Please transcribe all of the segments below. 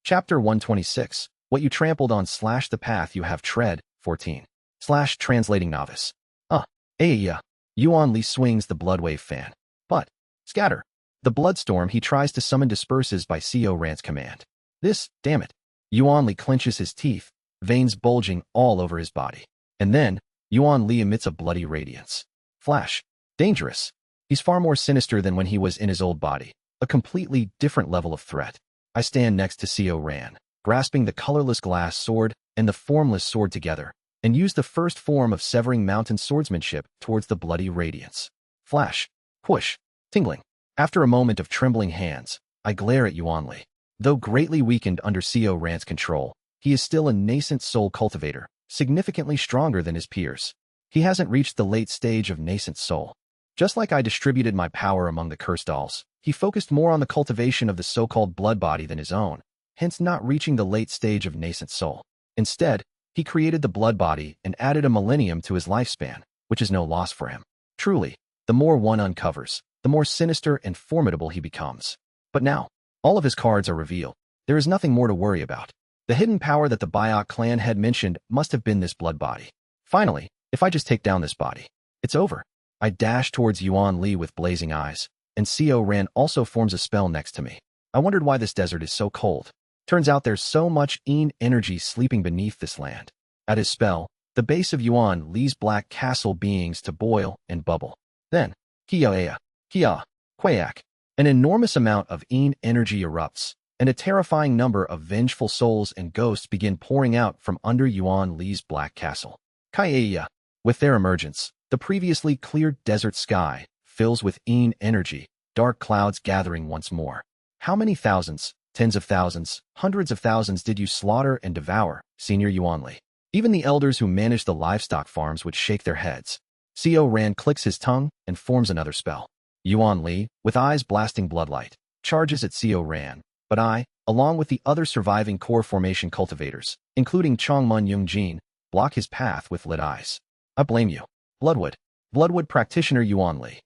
Chapter 126. What you trampled on / the path you have tread, 14. / translating novice. Yeah. Yuan Li swings the bloodwave fan. But, scatter. The bloodstorm he tries to summon disperses by Co Ran's command. Damn it. Yuan Li clenches his teeth, veins bulging all over his body. And then, Yuan Li emits a bloody radiance. Flash. Dangerous. He's far more sinister than when he was in his old body. A completely different level of threat. I stand next to Co Ran, grasping the colorless glass sword and the formless sword together, and use the first form of severing mountain swordsmanship towards the bloody radiance. Flash. Whoosh. Tingling. After a moment of trembling hands, I glare at Yuan Li. Though greatly weakened under Co Ran's control, he is still a nascent soul cultivator, significantly stronger than his peers. He hasn't reached the late stage of nascent soul. Just like I distributed my power among the cursed dolls, he focused more on the cultivation of the so-called blood body than his own, hence not reaching the late stage of nascent soul. Instead, he created the blood body and added a millennium to his lifespan, which is no loss for him. Truly, the more one uncovers, the more sinister and formidable he becomes. But now, all of his cards are revealed. There is nothing more to worry about. The hidden power that the RTOC clan had mentioned must have been this blood body. Finally, if I just take down this body, it's over. I dash towards Yuan Li with blazing eyes, and Co Ran also forms a spell next to me. I wondered why this desert is so cold. Turns out there's so much energy sleeping beneath this land. At his spell, the base of Yuan Li's black castle beings to boil and bubble. Then, Kia, Quayak. An enormous amount of energy erupts, and a terrifying number of vengeful souls and ghosts begin pouring out from under Yuan Li's black castle. Kaya. With their emergence, the previously clear desert sky fills with energy, dark clouds gathering once more. How many thousands, tens of thousands, hundreds of thousands did you slaughter and devour, Senior Yuan Li? Even the elders who managed the livestock farms would shake their heads. Co Ran clicks his tongue and forms another spell. Yuan Li, with eyes blasting bloodlight, charges at Co Ran, but I, along with the other surviving core formation cultivators, including Chongmun Yungjin, block his path with lit eyes. I blame you. Bloodwood practitioner Yuan Li.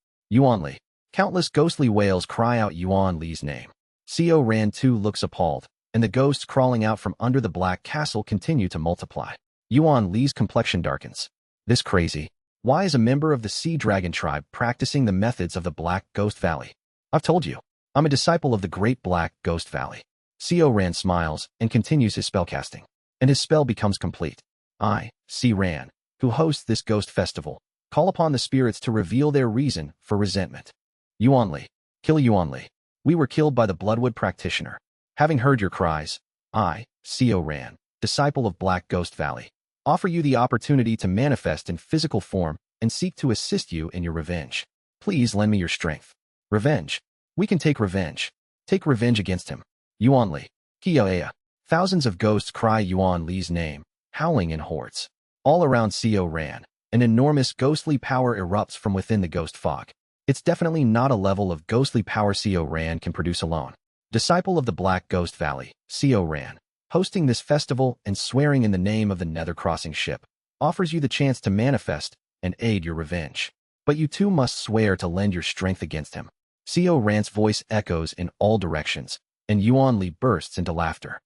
Countless ghostly wails cry out Yuan Li's name. Co Ran too looks appalled, and the ghosts crawling out from under the black castle continue to multiply. Yuan Li's complexion darkens. This crazy. Why is a member of the Sea Dragon tribe practicing the methods of the Black Ghost Valley? I've told you, I'm a disciple of the Great Black Ghost Valley. Co Ran smiles and continues his spellcasting, and his spell becomes complete. I, C Ran, who hosts this ghost festival, call upon the spirits to reveal their reason for resentment. Yuan Li. Kill Yuan Li. We were killed by the Bloodwood practitioner. Having heard your cries, I, Co Ran, disciple of Black Ghost Valley, offer you the opportunity to manifest in physical form and seek to assist you in your revenge. Please lend me your strength. Revenge. We can take revenge. Take revenge against him. Yuan Li. Kia. Thousands of ghosts cry Yuan Li's name, howling in hordes. All around Co Ran, an enormous ghostly power erupts from within the ghost fog. It's definitely not a level of ghostly power Co Ran can produce alone. Disciple of the Black Ghost Valley, Co Ran, hosting this festival and swearing in the name of the Nether Crossing ship, offers you the chance to manifest and aid your revenge. But you too must swear to lend your strength against him. Co Ran's voice echoes in all directions, and Yuan Li bursts into laughter.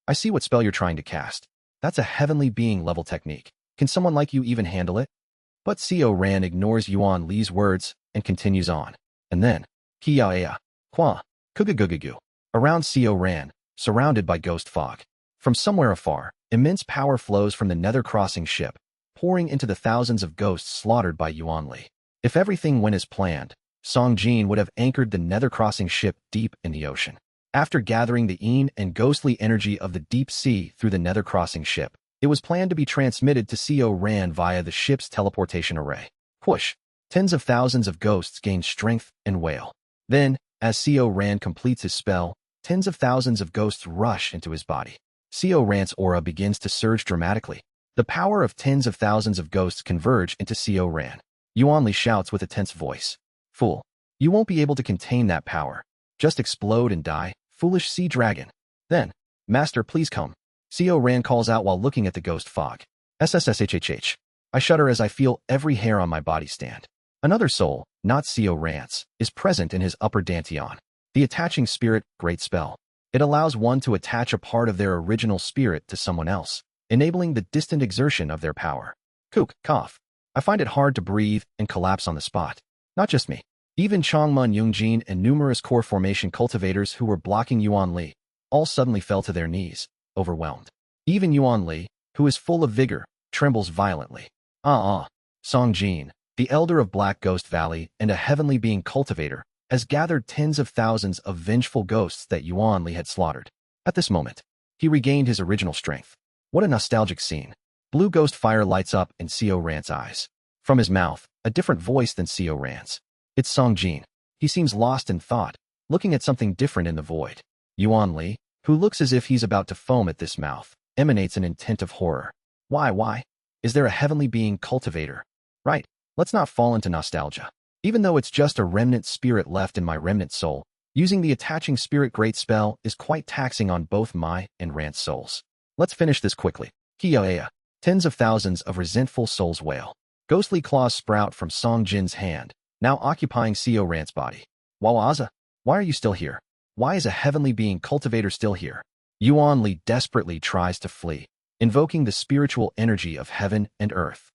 I see what spell you're trying to cast. That's a heavenly being level technique. Can someone like you even handle it? But Co Ran ignores Yuan Li's words and continues on. And then, Kia, Kugugugugu. Around Co Ran, surrounded by ghost fog. From somewhere afar, immense power flows from the Nether Crossing ship, pouring into the thousands of ghosts slaughtered by Yuan Li. If everything went as planned, Song Jin would have anchored the Nether Crossing ship deep in the ocean. After gathering the and ghostly energy of the deep sea through the Nether Crossing ship, it was planned to be transmitted to Co Ran via the ship's teleportation array. Whoosh! Tens of thousands of ghosts gain strength and wail. Then, as Co Ran completes his spell, tens of thousands of ghosts rush into his body. Co Ran's aura begins to surge dramatically. The power of tens of thousands of ghosts converge into Co Ran. Yuan Li shouts with a tense voice. Fool! You won't be able to contain that power. Just explode and die, foolish sea dragon. Then, Master, please come. Co Ran calls out while looking at the ghost fog. SSSHHH. I shudder as I feel every hair on my body stand. Another soul, not Co Ran's, is present in his upper dantian. The attaching spirit, great spell. It allows one to attach a part of their original spirit to someone else, enabling the distant exertion of their power. Kook, cough. I find it hard to breathe and collapse on the spot. Not just me. Even Changmun Yungjin and numerous core formation cultivators who were blocking Yuan Li all suddenly fell to their knees, overwhelmed. Even Yuan Li, who is full of vigor, trembles violently. Song Jin, the elder of Black Ghost Valley and a heavenly being cultivator, has gathered tens of thousands of vengeful ghosts that Yuan Li had slaughtered. At this moment, he regained his original strength. What a nostalgic scene. Blue ghost fire lights up in Seo Ran's eyes. From his mouth, a different voice than Seo Ran's. It's Song Jin. He seems lost in thought, looking at something different in the void. Yuan Li, who looks as if he's about to foam at this mouth, emanates an intent of horror. Why? Is there a heavenly being cultivator? Right, let's not fall into nostalgia. Even though it's just a remnant spirit left in my remnant soul, using the attaching spirit great spell is quite taxing on both my and Rant's souls. Let's finish this quickly. Hiya. Tens of thousands of resentful souls wail. Ghostly claws sprout from Song Jin's hand, now occupying Seo Rant's body. Wawaza, why are you still here? Why is a heavenly being cultivator still here? Yuan Li desperately tries to flee, invoking the spiritual energy of heaven and earth.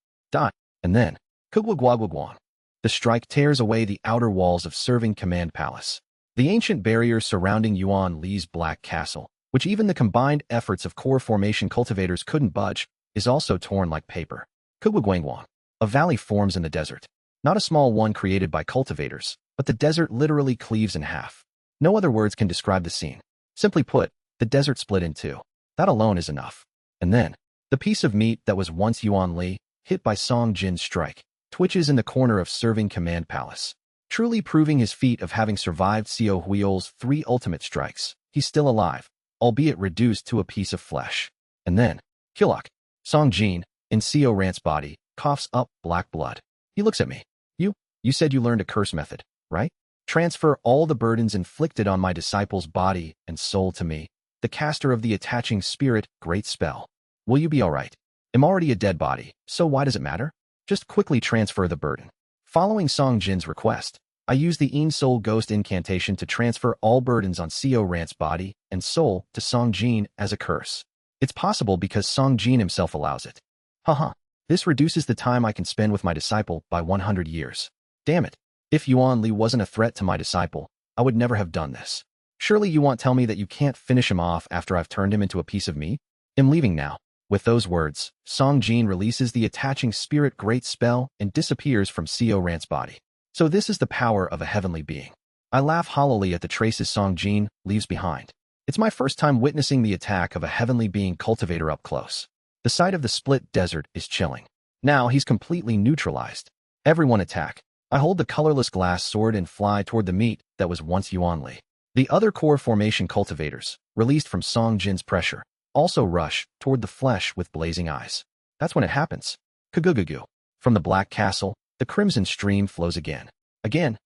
And then, Kugwagwagwagwan. The strike tears away the outer walls of Serving Command Palace. The ancient barrier surrounding Yuan Li's Black Castle, which even the combined efforts of core formation cultivators couldn't budge, is also torn like paper. Kugwagwagwan. A valley forms in the desert. Not a small one created by cultivators, but the desert literally cleaves in half. No other words can describe the scene. Simply put, the desert split in two. That alone is enough. And then, the piece of meat that was once Yuan Li, hit by Song Jin's strike, twitches in the corner of Serving Command Palace. Truly proving his feat of having survived Seo Huiol's 3 ultimate strikes, he's still alive, albeit reduced to a piece of flesh. And then, Kilok, Song Jin, in Seo Rant's body, coughs up black blood. He looks at me. You said you learned a curse method, right? Transfer all the burdens inflicted on my disciple's body and soul to me, the caster of the attaching spirit, great spell. Will you be alright? I'm already a dead body, so why does it matter? Just quickly transfer the burden. Following Song Jin's request, I use the Een Soul Ghost incantation to transfer all burdens on Seo Rant's body and soul to Song Jin as a curse. It's possible because Song Jin himself allows it. This reduces the time I can spend with my disciple by 100 years. Damn it. If Yuan Li wasn't a threat to my disciple, I would never have done this. Surely you won't tell me that you can't finish him off after I've turned him into a piece of meat? I'm leaving now. With those words, Song Jin releases the attaching spirit great spell and disappears from Seo Rant's body. So this is the power of a heavenly being. I laugh hollowly at the traces Song Jin leaves behind. It's my first time witnessing the attack of a heavenly being cultivator up close. The sight of the split desert is chilling. Now he's completely neutralized. Everyone attack. I hold the colorless glass sword and fly toward the meat that was once Yuan Li. The other core formation cultivators, released from Song Jin's pressure, also rush toward the flesh with blazing eyes. That's when it happens. Kagugugu. From the Black Castle, the crimson stream flows again. Again.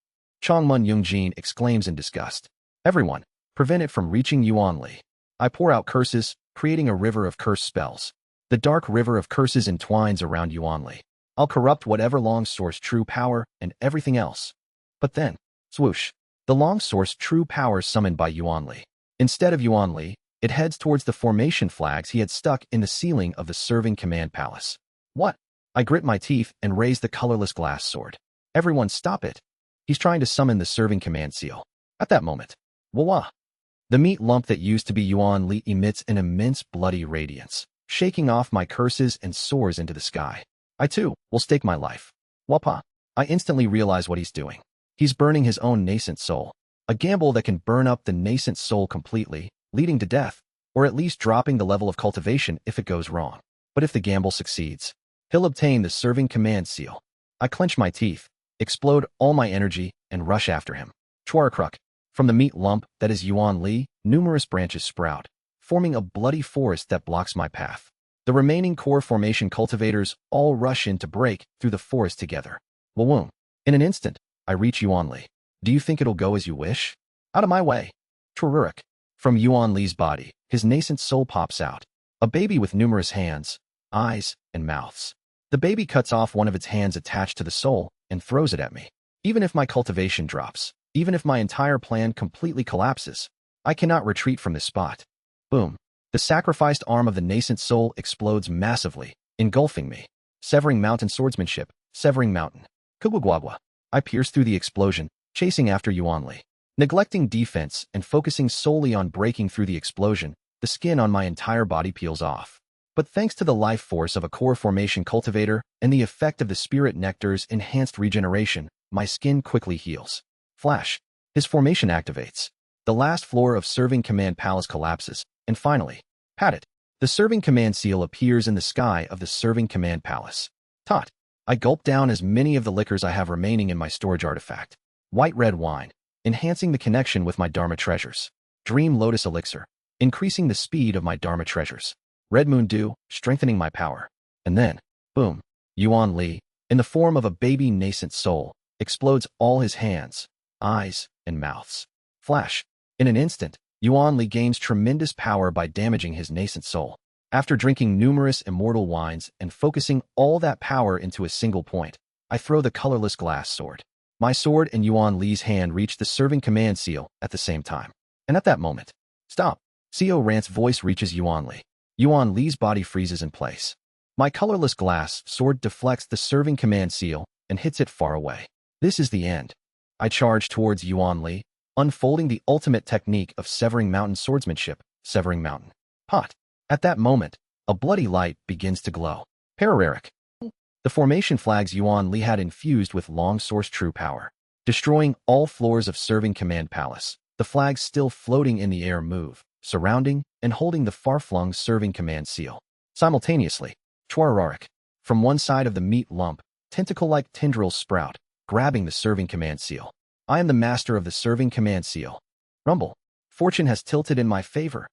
Changmun Yungjin exclaims in disgust. Everyone, prevent it from reaching Yuan Li. I pour out curses, creating a river of curse spells. The dark river of curses entwines around Yuan Li. I'll corrupt whatever long source true power and everything else. But then, swoosh, the long source true power summoned by Yuan Li. Instead of Yuan Li, it heads towards the formation flags he had stuck in the ceiling of the Serving Command Palace. What? I grit my teeth and raise the colorless glass sword. Everyone stop it. He's trying to summon the Serving Command seal. At that moment, wah! The meat lump that used to be Yuan Li emits an immense bloody radiance, shaking off my curses and soars into the sky. I too will stake my life. Wapa. I instantly realize what he's doing. He's burning his own nascent soul. A gamble that can burn up the nascent soul completely, leading to death, or at least dropping the level of cultivation if it goes wrong. But if the gamble succeeds, he'll obtain the Serving Command seal. I clench my teeth, explode all my energy, and rush after him. Chwarakruk. From the meat lump that is Yuan Li, numerous branches sprout, forming a bloody forest that blocks my path. The remaining core formation cultivators all rush in to break through the forest together. Wawoom. In an instant, I reach Yuan Li. Do you think it'll go as you wish? Out of my way. Chwarakruk. From Yuan Li's body, his nascent soul pops out. A baby with numerous hands, eyes, and mouths. The baby cuts off one of its hands attached to the soul and throws it at me. Even if my cultivation drops, even if my entire plan completely collapses, I cannot retreat from this spot. Boom. The sacrificed arm of the nascent soul explodes massively, engulfing me. Severing mountain swordsmanship, severing mountain. Kugwagwagwa. I pierce through the explosion, chasing after Yuanli. Neglecting defense and focusing solely on breaking through the explosion, the skin on my entire body peels off. But thanks to the life force of a core formation cultivator and the effect of the spirit nectar's enhanced regeneration, my skin quickly heals. Flash. His formation activates. The last floor of Serving Command Palace collapses, and finally, pat it. The Serving Command seal appears in the sky of the Serving Command Palace. Tot. I gulp down as many of the liquors I have remaining in my storage artifact. White red wine, enhancing the connection with my Dharma treasures. Dream Lotus Elixir, increasing the speed of my Dharma treasures. Red Moon Dew, strengthening my power. And then, boom, Yuan Li, in the form of a baby nascent soul, explodes all his hands, eyes, and mouths. Flash. In an instant, Yuan Li gains tremendous power by damaging his nascent soul. After drinking numerous immortal wines and focusing all that power into a single point, I throw the colorless glass sword. My sword and Yuan Li's hand reach the Serving Command seal at the same time. And at that moment, stop. Seo Rant's voice reaches Yuan Li. Yuan Li's body freezes in place. My colorless glass sword deflects the Serving Command seal and hits it far away. This is the end. I charge towards Yuan Li, unfolding the ultimate technique of severing mountain swordsmanship, severing mountain. Pot. At that moment, a bloody light begins to glow. Parararic. The formation flags Yuan Li had infused with long source true power. Destroying all floors of Serving Command Palace, the flags still floating in the air move, surrounding and holding the far-flung Serving Command seal. Simultaneously, Chwarararic. From one side of the meat lump, tentacle-like tendrils sprout, grabbing the Serving Command seal. I am the master of the Serving Command seal. Rumble. Fortune has tilted in my favor.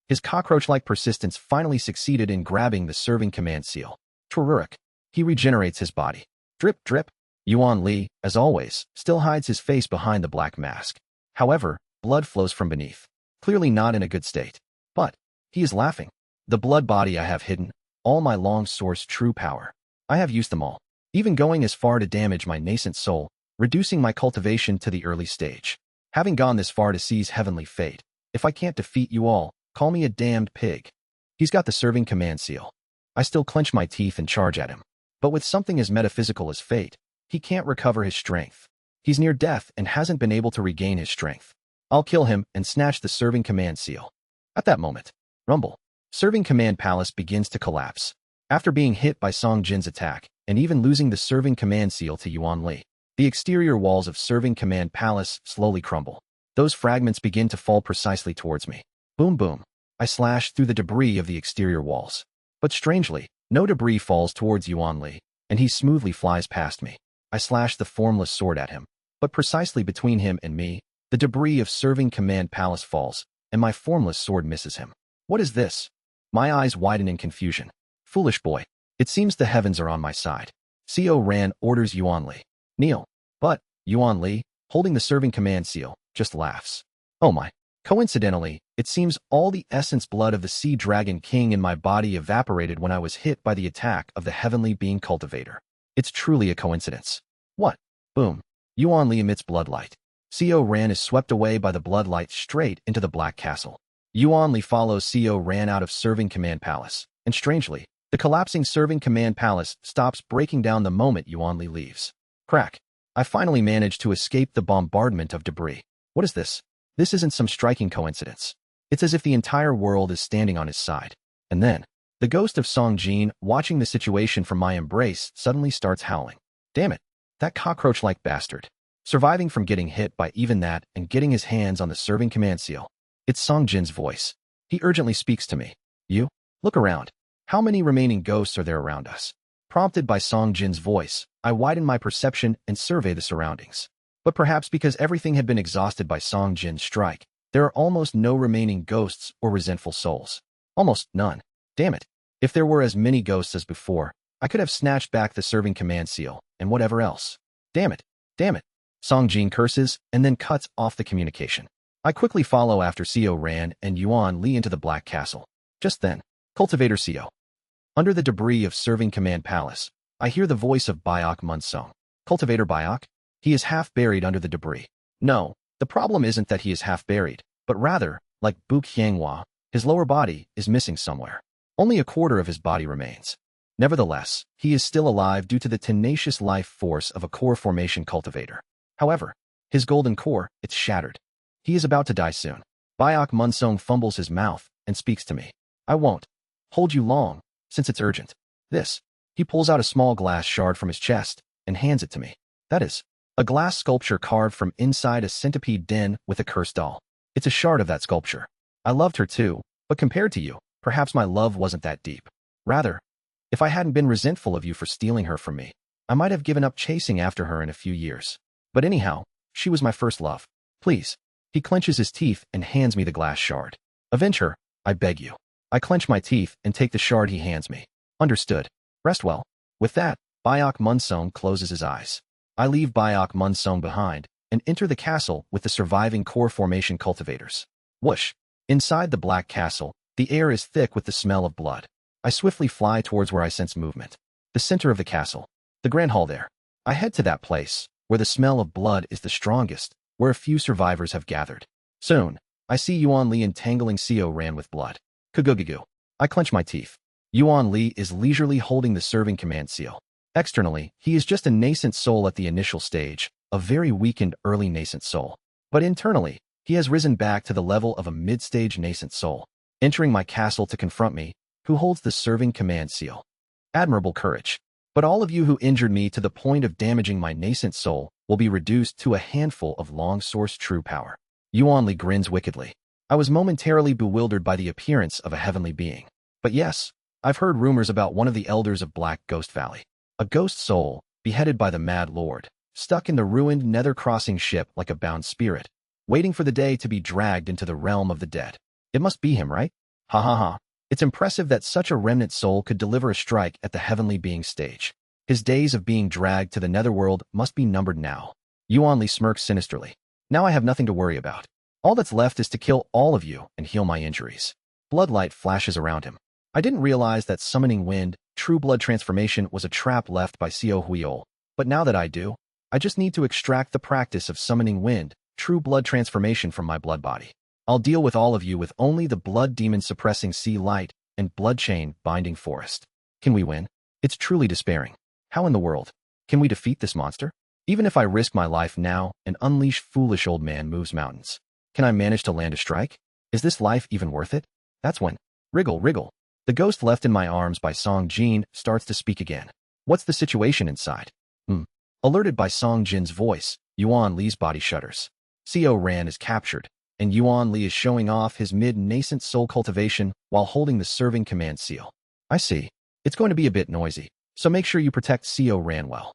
His cockroach-like persistence finally succeeded in grabbing the Serving Command seal. Chwararic. He regenerates his body. Drip, drip. Yuan Li, as always, still hides his face behind the black mask. However, blood flows from beneath. Clearly not in a good state. But he is laughing. The blood body I have hidden, all my long source true power. I have used them all, even going as far to damage my nascent soul, reducing my cultivation to the early stage. Having gone this far to seize heavenly fate, if I can't defeat you all, call me a damned pig. He's got the Serving Command seal. I still clench my teeth and charge at him. But with something as metaphysical as fate, he can't recover his strength. He's near death and hasn't been able to regain his strength. I'll kill him and snatch the Serving Command seal. At that moment, rumble. Serving Command Palace begins to collapse. After being hit by Song Jin's attack, and even losing the Serving Command seal to Yuan Li, the exterior walls of Serving Command Palace slowly crumble. Those fragments begin to fall precisely towards me. Boom boom. I slash through the debris of the exterior walls. But strangely, no debris falls towards Yuan Li, and he smoothly flies past me. I slash the formless sword at him, but precisely between him and me, the debris of Serving Command Palace falls, and my formless sword misses him. What is this? My eyes widen in confusion. Foolish boy. It seems the heavens are on my side. Seo Ran orders Yuan Li. Kneel. But, Yuan Li, holding the Serving Command seal, just laughs. Oh my. Coincidentally, it seems all the essence blood of the Sea Dragon King in my body evaporated when I was hit by the attack of the Heavenly Being Cultivator. It's truly a coincidence. What? Boom. Yuan Li emits bloodlight. Seo Ran is swept away by the bloodlight straight into the Black Castle. Yuan Li follows Seo Ran out of Serving Command Palace, and strangely, the collapsing Serving Command Palace stops breaking down the moment Yuan Li leaves. Crack. I finally manage to escape the bombardment of debris. What is this? This isn't some striking coincidence. It's as if the entire world is standing on his side. And then, the ghost of Song Jin, watching the situation from my embrace, suddenly starts howling. Damn it, that cockroach-like bastard. Surviving from getting hit by even that and getting his hands on the Serving Command seal. It's Song Jin's voice. He urgently speaks to me. You? Look around. How many remaining ghosts are there around us? Prompted by Song Jin's voice, I widen my perception and survey the surroundings. But perhaps because everything had been exhausted by Song Jin's strike, there are almost no remaining ghosts or resentful souls. Almost none. Damn it. If there were as many ghosts as before, I could have snatched back the Serving Command seal, and whatever else. Damn it. Damn it. Song Jin curses, and then cuts off the communication. I quickly follow after Seo Ran and Yuan Li into the Black Castle. Just then, Cultivator Seo. Under the debris of Serving Command Palace, I hear the voice of Byok Munsong. Cultivator Byok? He is half buried under the debris. No, the problem isn't that he is half buried. but rather, like Bu Qianghua, his lower body is missing somewhere. Only a quarter of his body remains. Nevertheless, he is still alive due to the tenacious life force of a core formation cultivator. However, his golden core, it's shattered. He is about to die soon. Biak Munsong fumbles his mouth and speaks to me. I won't hold you long, since it's urgent. This. He pulls out a small glass shard from his chest and hands it to me. That is, a glass sculpture carved from inside a centipede den with a cursed doll. It's a shard of that sculpture. I loved her too, but compared to you, perhaps my love wasn't that deep. Rather, if I hadn't been resentful of you for stealing her from me, I might have given up chasing after her in a few years. But anyhow, she was my first love. Please. He clenches his teeth and hands me the glass shard. Avenge her, I beg you. I clench my teeth and take the shard he hands me. Understood. Rest well. With that, Biak Munsong closes his eyes. I leave Biak Munsong behind and enter the castle with the surviving core formation cultivators. Whoosh! Inside the black castle, the air is thick with the smell of blood. I swiftly fly towards where I sense movement. The center of the castle. The grand hall there. I head to that place, where the smell of blood is the strongest, where a few survivors have gathered. Soon, I see Yuan Li entangling Xiao Ran with blood. Kagugagu. I clench my teeth. Yuan Li is leisurely holding the serving command seal. Externally, he is just a nascent soul at the initial stage, a very weakened early nascent soul. But internally, he has risen back to the level of a mid-stage nascent soul, entering my castle to confront me, who holds the serving command seal. Admirable courage. But all of you who injured me to the point of damaging my nascent soul will be reduced to a handful of long-source true power. Yuan Li grins wickedly. I was momentarily bewildered by the appearance of a heavenly being. But yes, I've heard rumors about one of the elders of Black Ghost Valley. A ghost soul, beheaded by the Mad Lord, stuck in the ruined Nether Crossing ship like a bound spirit, waiting for the day to be dragged into the realm of the dead. It must be him, right? Ha ha ha. It's impressive that such a remnant soul could deliver a strike at the heavenly being stage. His days of being dragged to the netherworld must be numbered now. Yuan Li smirks sinisterly. Now I have nothing to worry about. All that's left is to kill all of you and heal my injuries. Bloodlight flashes around him. I didn't realize that summoning wind, true blood transformation was a trap left by Xiao Huiol, but now that I do, I just need to extract the practice of summoning wind, true blood transformation from my blood body. I'll deal with all of you with only the blood demon suppressing sea light and blood chain binding forest. Can we win? It's truly despairing. How in the world can we defeat this monster? Even if I risk my life now and unleash foolish old man moves mountains, can I manage to land a strike? Is this life even worth it? That's when, wriggle, wriggle. The ghost left in my arms by Song Jin starts to speak again. What's the situation inside? Alerted by Song Jin's voice, Yuan Li's body shudders. Xiao Ran is captured, and Yuan Li is showing off his mid-nascent soul cultivation while holding the serving command seal. I see. It's going to be a bit noisy, so make sure you protect Xiao Ran well.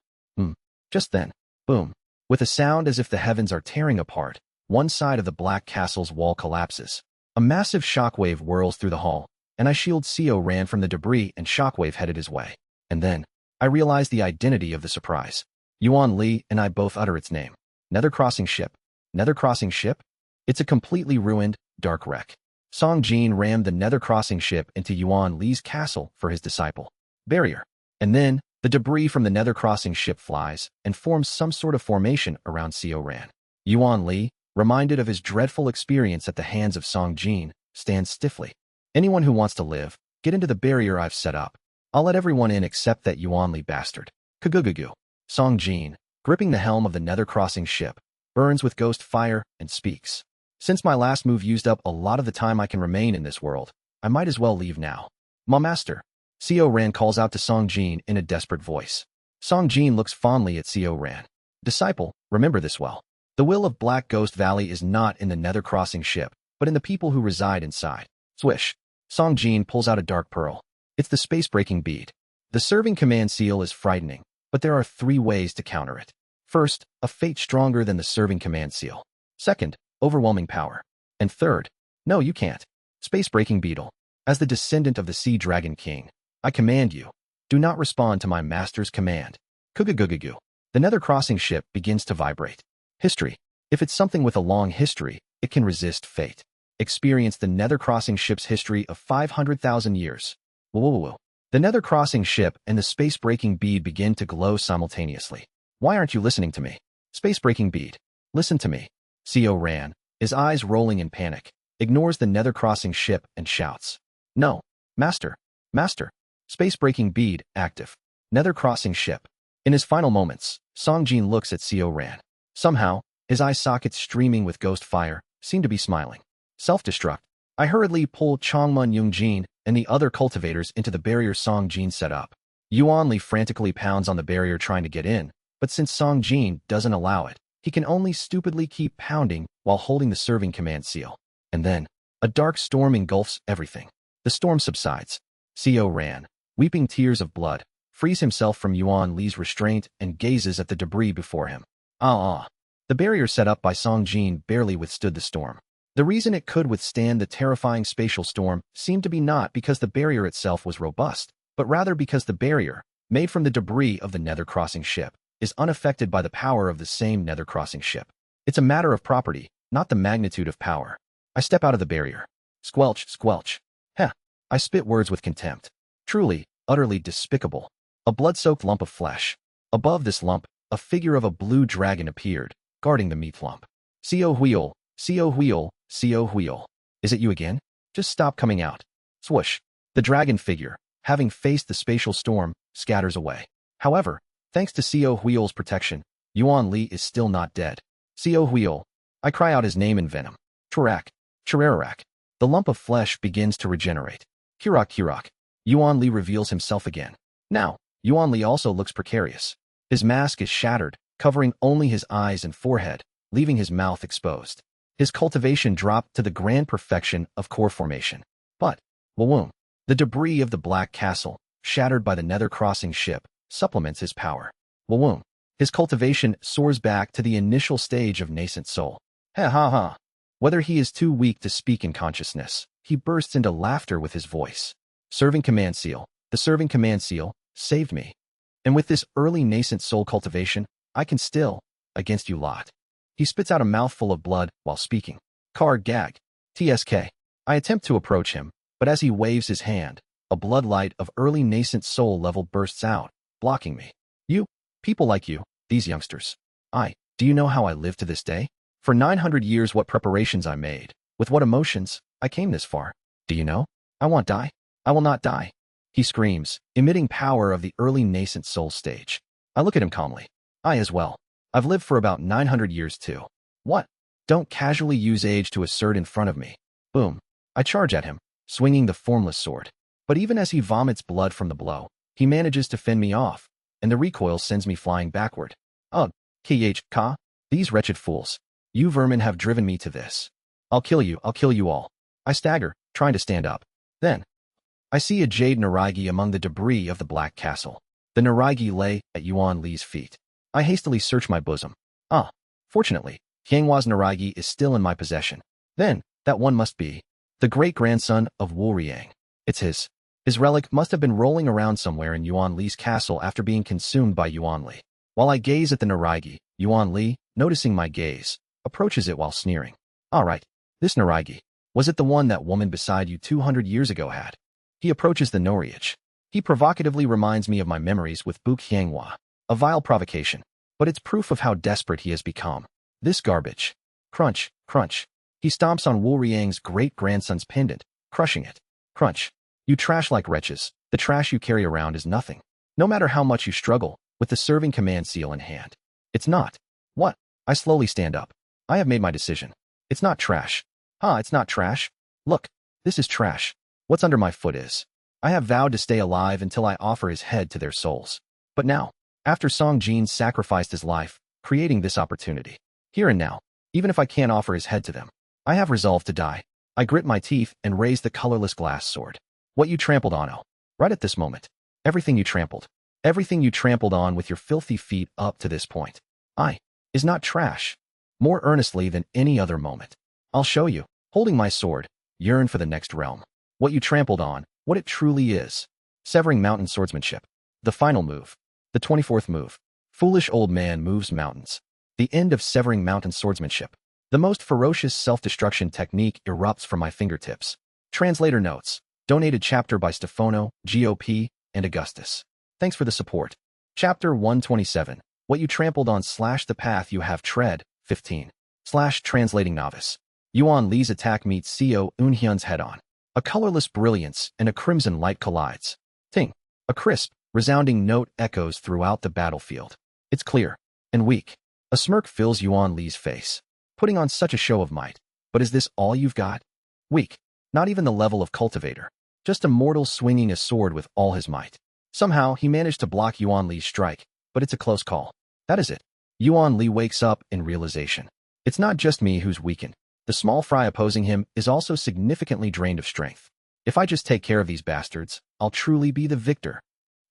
Just then, boom. With a sound as if the heavens are tearing apart, one side of the Black Castle's wall collapses. A massive shockwave whirls through the hall, and I shield Xiao Ran from the debris and shockwave headed his way. And then, I realize the identity of the surprise. Yuan Li and I both utter its name. Nether Crossing ship. Nether Crossing ship? It's a completely ruined, dark wreck. Song Jin rammed the Nether Crossing ship into Yuan Li's castle for his disciple. Barrier. And then, the debris from the Nether Crossing ship flies and forms some sort of formation around Xiao Ran. Yuan Li, reminded of his dreadful experience at the hands of Song Jin, stands stiffly. Anyone who wants to live, get into the barrier I've set up. I'll let everyone in except that Yuan Li bastard. Kagugagu. Song Jin, gripping the helm of the Nether Crossing ship, burns with ghost fire and speaks. Since my last move used up a lot of the time I can remain in this world, I might as well leave now. Ma master. Xiao Ran calls out to Song Jin in a desperate voice. Song Jin looks fondly at Xiao Ran. Disciple, remember this well. The will of Black Ghost Valley is not in the Nether Crossing ship, but in the people who reside inside. Swish. Song Jin pulls out a dark pearl. It's the space-breaking bead. The serving command seal is frightening, but there are 3 ways to counter it. First, a fate stronger than the serving command seal. Second, overwhelming power. And third, no, you can't. Space-breaking beetle. As the descendant of the Sea Dragon King, I command you, do not respond to my master's command. Kugugugugu. The Nether Crossing ship begins to vibrate. History. If it's something with a long history, it can resist fate. Experience the Nether Crossing ship's history of 500,000 years. Whoa. The Nether Crossing ship and the space-breaking bead begin to glow simultaneously. Why aren't you listening to me? Space-breaking bead. Listen to me. Xiao Ran, his eyes rolling in panic, ignores the nether-crossing ship and shouts, "No! Master! Master! Space-breaking bead, active. Nether-crossing ship." In his final moments, Song Jin looks at Seo Ran. Somehow, his eye sockets streaming with ghost fire seem to be smiling. Self-destruct. I hurriedly pull Chongmun Yoongjin and the other cultivators into the barrier Song Jin set up. Yuan Li frantically pounds on the barrier trying to get in, but since Song Jin doesn't allow it, he can only stupidly keep pounding while holding the serving command seal. And then, a dark storm engulfs everything. The storm subsides. Seo Ran, weeping tears of blood, frees himself from Yuan Li's restraint and gazes at the debris before him. The barrier set up by Song Jin barely withstood the storm. The reason it could withstand the terrifying spatial storm seemed to be not because the barrier itself was robust, but rather because the barrier, made from the debris of the nether-crossing ship, is unaffected by the power of the same nether-crossing ship. It's a matter of property, not the magnitude of power. I step out of the barrier. Squelch, squelch. Heh. I spit words with contempt. Truly, utterly despicable. A blood-soaked lump of flesh. Above this lump, a figure of a blue dragon appeared, guarding the meat lump. Seo Huil, Seo Huil, Seo Huil. Is it you again? Just stop coming out. Swoosh. The dragon figure, having faced the spatial storm, scatters away. However, thanks to Seo Huil's protection, Yuan Li is still not dead. Seo Huil. I cry out his name in venom. Churak. Churararak. The lump of flesh begins to regenerate. Kurak Kurak. Yuan Li reveals himself again. Now, Yuan Li also looks precarious. His mask is shattered, covering only his eyes and forehead, leaving his mouth exposed. His cultivation dropped to the grand perfection of core formation. But, Wawoom, the debris of the Black Castle, shattered by the nether-crossing ship, supplements his power. Wawoom, his cultivation soars back to the initial stage of nascent soul. Ha ha ha. Whether he is too weak to speak in consciousness, he bursts into laughter with his voice. Serving command seal, the serving command seal, saved me. And with this early nascent soul cultivation, I can still, against you lot. He spits out a mouthful of blood while speaking. Car gag. TSK. I attempt to approach him, but as he waves his hand, a bloodlight of early nascent soul level bursts out, blocking me. You, people like you, these youngsters. Do you know how I live to this day? For 900 years what preparations I made, with what emotions, I came this far. Do you know? I won't die. I will not die. He screams, emitting power of the early nascent soul stage. I look at him calmly. I as well. I've lived for about 900 years too. What? Don't casually use age to assert in front of me. Boom. I charge at him, swinging the formless sword. But even as he vomits blood from the blow, he manages to fend me off, and the recoil sends me flying backward. Ugh. Ka. These wretched fools. You vermin have driven me to this. I'll kill you all. I stagger, trying to stand up. Then, I see a jade Naraigi among the debris of the Black Castle. The Naraigi lay at Yuan Li's feet. I hastily search my bosom. Fortunately, Hyanghua's Naraigi is still in my possession. Then, that one must be the great-grandson of Wu Riang. It's his. His relic must have been rolling around somewhere in Yuan Li's castle after being consumed by Yuan Li. While I gaze at the Naraigi, Yuan Li, noticing my gaze, approaches it while sneering. All right, this Naraigi. Was it the one that woman beside you 200 years ago had? He approaches the Noriach. He provocatively reminds me of my memories with Buk Hyangwa. A vile provocation, but it's proof of how desperate he has become. This garbage. Crunch, crunch. He stomps on Wu Riang's great-grandson's pendant, crushing it. Crunch. You trash-like wretches. The trash you carry around is nothing. No matter how much you struggle, with the serving command seal in hand. It's not. What? I slowly stand up. I have made my decision. It's not trash. It's not trash. Look, this is trash. What's under my foot is. I have vowed to stay alive until I offer his head to their souls. But now, after Song Jin sacrificed his life, creating this opportunity, here and now, even if I can't offer his head to them, I have resolved to die. I grit my teeth and raise the colorless glass sword. What you trampled on, right at this moment. Everything you trampled on with your filthy feet up to this point, is not trash. More earnestly than any other moment. I'll show you, holding my sword, yearn for the next realm. What you trampled on, what it truly is. Severing mountain swordsmanship. The final move. The 24th move. Foolish old man moves mountains. The end of severing mountain swordsmanship. The most ferocious self-destruction technique erupts from my fingertips. Translator notes. Donated chapter by Stefano, GOP, and Augustus. Thanks for the support. Chapter 127. What you trampled on / the path you have tread, 15. / translating novice. Yuan Li's attack meets Xiao Unhyun's head-on. A colorless brilliance and a crimson light collides. Ting! A crisp, resounding note echoes throughout the battlefield. It's clear and weak. A smirk fills Yuan Li's face. Putting on such a show of might. But is this all you've got? Weak. Not even the level of cultivator. Just a mortal swinging a sword with all his might. Somehow, he managed to block Yuan Li's strike, but it's a close call. That is it. Yuan Li wakes up in realization. It's not just me who's weakened. The small fry opposing him is also significantly drained of strength. If I just take care of these bastards, I'll truly be the victor.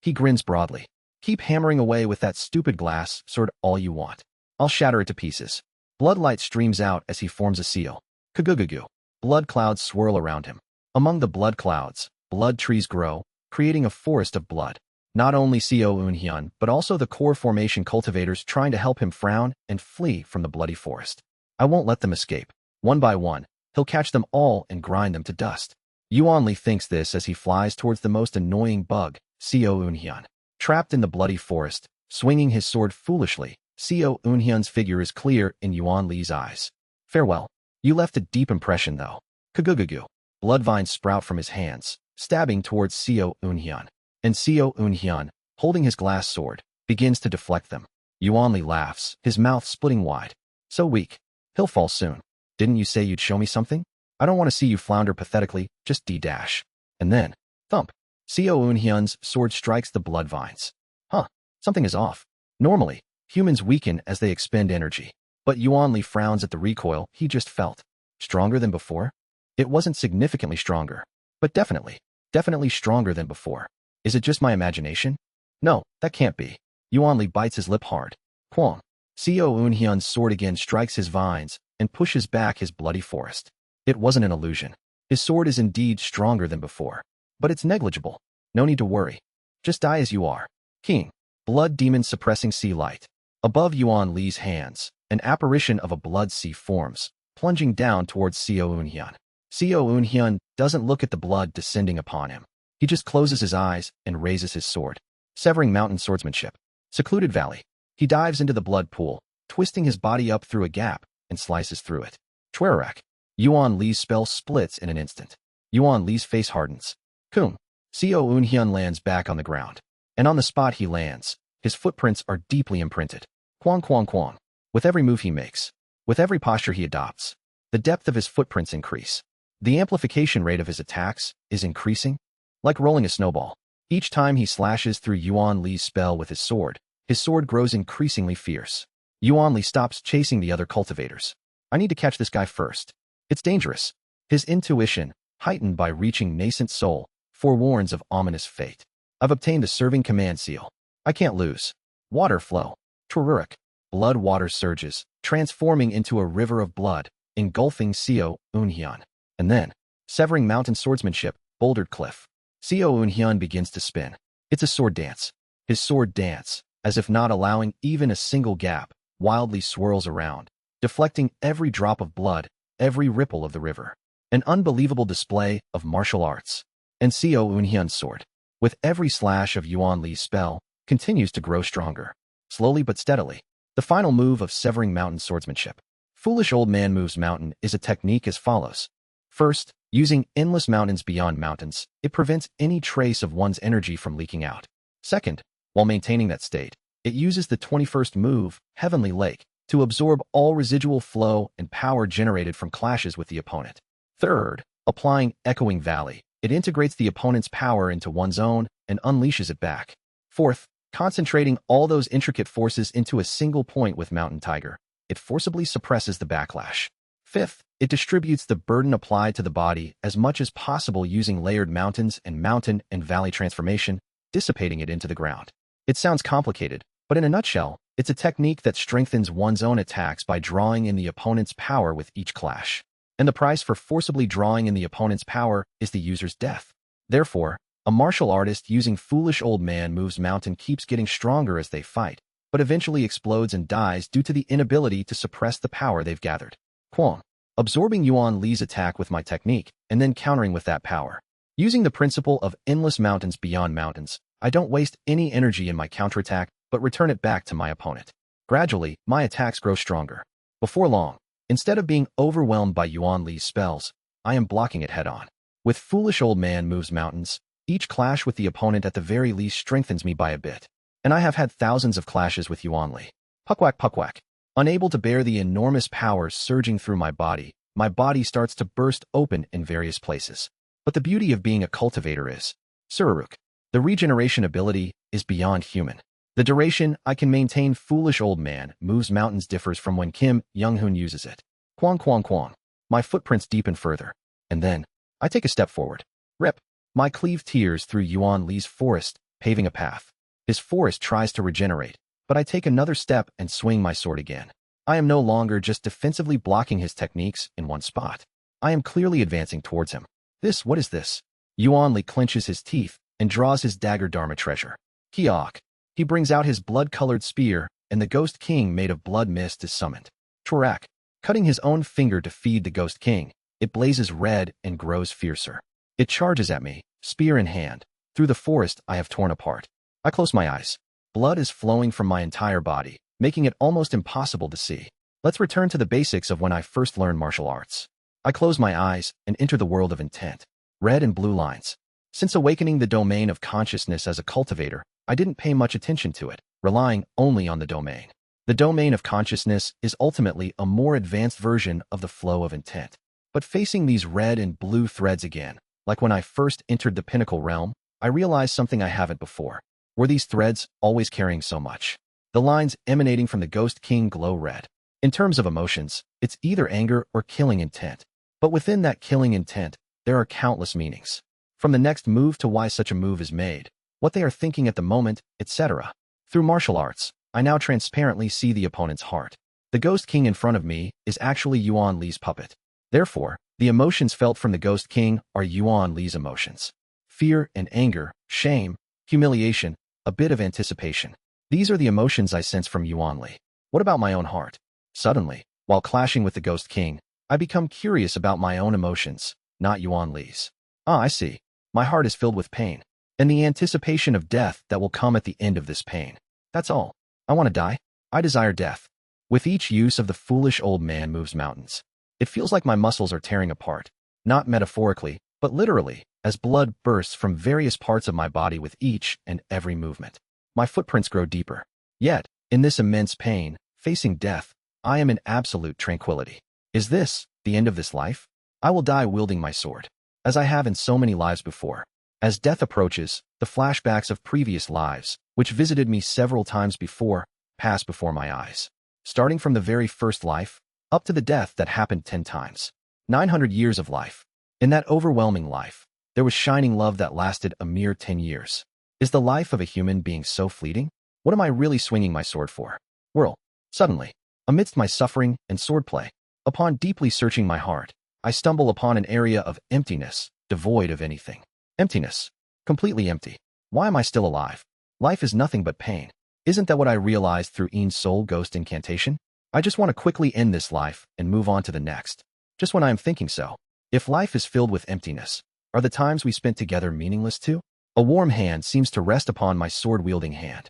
He grins broadly. Keep hammering away with that stupid glass sword all you want. I'll shatter it to pieces. Bloodlight streams out as he forms a seal. Kagugugu. Blood clouds swirl around him. Among the blood clouds, blood trees grow, creating a forest of blood. Not only Xiao Unhyun, but also the core formation cultivators trying to help him frown and flee from the bloody forest. I won't let them escape. One by one, he'll catch them all and grind them to dust. Yuan Li thinks this as he flies towards the most annoying bug, Xiao Unhyun. Trapped in the bloody forest, swinging his sword foolishly, Xiao Unhyun's figure is clear in Yuan Li's eyes. Farewell. You left a deep impression, though. Kagugugu. Blood vines sprout from his hands, stabbing towards Xiao Unhyun. And Xiao Unhyun, holding his glass sword, begins to deflect them. Yuan Li laughs, his mouth splitting wide. So weak. He'll fall soon. Didn't you say you'd show me something? I don't want to see you flounder pathetically, just D-dash. And then, thump. Xiao Unhyun's sword strikes the blood vines. Something is off. Normally, humans weaken as they expend energy. But Yuan Li frowns at the recoil he just felt. Stronger than before? It wasn't significantly stronger. But definitely stronger than before. Is it just my imagination? No, that can't be. Yuan Li bites his lip hard. Quong. Xiao Unhyun's sword again strikes his vines and pushes back his bloody forest. It wasn't an illusion. His sword is indeed stronger than before. But it's negligible. No need to worry. Just die as you are. King. Blood demon suppressing sea light. Above Yuan Li's hands, an apparition of a blood sea forms, plunging down towards Xiao Unhyun. Xiao Unhyun doesn't look at the blood descending upon him. He just closes his eyes and raises his sword. Severing mountain swordsmanship. Secluded valley. He dives into the blood pool, twisting his body up through a gap, and slices through it. Chwerak. Yuan Li's spell splits in an instant. Yuan Li's face hardens. Kung. Xiao Unhyun lands back on the ground. And on the spot he lands, his footprints are deeply imprinted. Quang quang quang. With every move he makes, with every posture he adopts, the depth of his footprints increase. The amplification rate of his attacks is increasing, like rolling a snowball. Each time he slashes through Yuan Li's spell with his sword grows increasingly fierce. Yuan Li stops chasing the other cultivators. I need to catch this guy first. It's dangerous. His intuition, heightened by reaching nascent soul, forewarns of ominous fate. I've obtained a serving command seal. I can't lose. Water flow. Trururik. Blood water surges, transforming into a river of blood, engulfing Xiao Unhyun. And then, severing mountain swordsmanship, bouldered cliff. Xiao Unhyun begins to spin. It's a sword dance. His sword dance, as if not allowing even a single gap, wildly swirls around, deflecting every drop of blood, every ripple of the river. An unbelievable display of martial arts. And Xiao Unhyun's sword, with every slash of Yuan Li's spell, continues to grow stronger. Slowly but steadily. The final move of severing mountain swordsmanship. Foolish Old Man Moves Mountain is a technique as follows. First, using endless mountains beyond mountains, it prevents any trace of one's energy from leaking out. Second, while maintaining that state, it uses the 21st move, Heavenly Lake, to absorb all residual flow and power generated from clashes with the opponent. Third, applying Echoing Valley, it integrates the opponent's power into one's own and unleashes it back. Fourth, concentrating all those intricate forces into a single point with Mountain Tiger, it forcibly suppresses the backlash. Fifth, it distributes the burden applied to the body as much as possible using layered mountains and mountain and valley transformation, dissipating it into the ground. It sounds complicated, but in a nutshell, it's a technique that strengthens one's own attacks by drawing in the opponent's power with each clash. And the price for forcibly drawing in the opponent's power is the user's death. Therefore, a martial artist using Foolish Old Man Moves Mountain keeps getting stronger as they fight, but eventually explodes and dies due to the inability to suppress the power they've gathered. Quang. Absorbing Yuan Li's attack with my technique, and then countering with that power. Using the principle of endless mountains beyond mountains, I don't waste any energy in my counterattack, but return it back to my opponent. Gradually, my attacks grow stronger. Before long, Instead of being overwhelmed by Yuan Li's spells, I am blocking it head-on. With Foolish Old Man moves mountains, each clash with the opponent at the very least strengthens me by a bit. And I have had thousands of clashes with Yuan Li. Puckwhack puckwhack. Unable to bear the enormous powers surging through my body starts to burst open in various places. But the beauty of being a cultivator is, Sururuk, the regeneration ability is beyond human. The duration I can maintain Foolish Old Man moves mountains differs from when Kim Young-hoon uses it. Kwang kwang kwang. My footprints deepen further. And then, I take a step forward. Rip. My cleave tears through Yuan Li's forest, paving a path. His forest tries to regenerate, but I take another step and swing my sword again. I am no longer just defensively blocking his techniques in one spot. I am clearly advancing towards him. What is this? Yuan Li clenches his teeth and draws his dagger Dharma treasure. RTOC. He brings out his blood-colored spear, and the Ghost King made of blood mist is summoned. Chorak. Cutting his own finger to feed the Ghost King, it blazes red and grows fiercer. It charges at me, spear in hand. Through the forest I have torn apart. I close my eyes. Blood is flowing from my entire body, making it almost impossible to see. Let's return to the basics of when I first learned martial arts. I close my eyes and enter the world of intent. Red and blue lines. Since awakening the domain of consciousness as a cultivator, I didn't pay much attention to it, relying only on the domain. The domain of consciousness is ultimately a more advanced version of the flow of intent. But facing these red and blue threads again, like when I first entered the pinnacle realm, I realized something I haven't before. Were these threads always carrying so much? The lines emanating from the Ghost King glow red. In terms of emotions, it's either anger or killing intent. But within that killing intent, there are countless meanings. From the next move to why such a move is made, what they are thinking at the moment, etc. Through martial arts, I now transparently see the opponent's heart. The Ghost King in front of me is actually Yuan Li's puppet. Therefore, the emotions felt from the Ghost King are Yuan Li's emotions. Fear and anger, shame, humiliation, a bit of anticipation. These are the emotions I sense from Yuan Li. What about my own heart? Suddenly, while clashing with the Ghost King, I become curious about my own emotions, not Yuan Li's. I see. My heart is filled with pain, and the anticipation of death that will come at the end of this pain. That's all. I want to die. I desire death. With each use of the Foolish Old Man moves mountains, it feels like my muscles are tearing apart, not metaphorically, but literally, as blood bursts from various parts of my body with each and every movement. My footprints grow deeper. Yet, in this immense pain, facing death, I am in absolute tranquility. Is this the end of this life? I will die wielding my sword, as I have in so many lives before. As death approaches, the flashbacks of previous lives, which visited me several times before, pass before my eyes. Starting from the very first life, up to the death that happened 10 times. 900 years of life. In that overwhelming life, there was shining love that lasted a mere 10 years. Is the life of a human being so fleeting? What am I really swinging my sword for? Whirl. Suddenly, amidst my suffering and swordplay, upon deeply searching my heart, I stumble upon an area of emptiness, devoid of anything. Emptiness. Completely empty. Why am I still alive? Life is nothing but pain. Isn't that what I realized through Ian's soul ghost incantation? I just want to quickly end this life and move on to the next. Just when I am thinking so. If life is filled with emptiness, are the times we spent together meaningless too? A warm hand seems to rest upon my sword-wielding hand.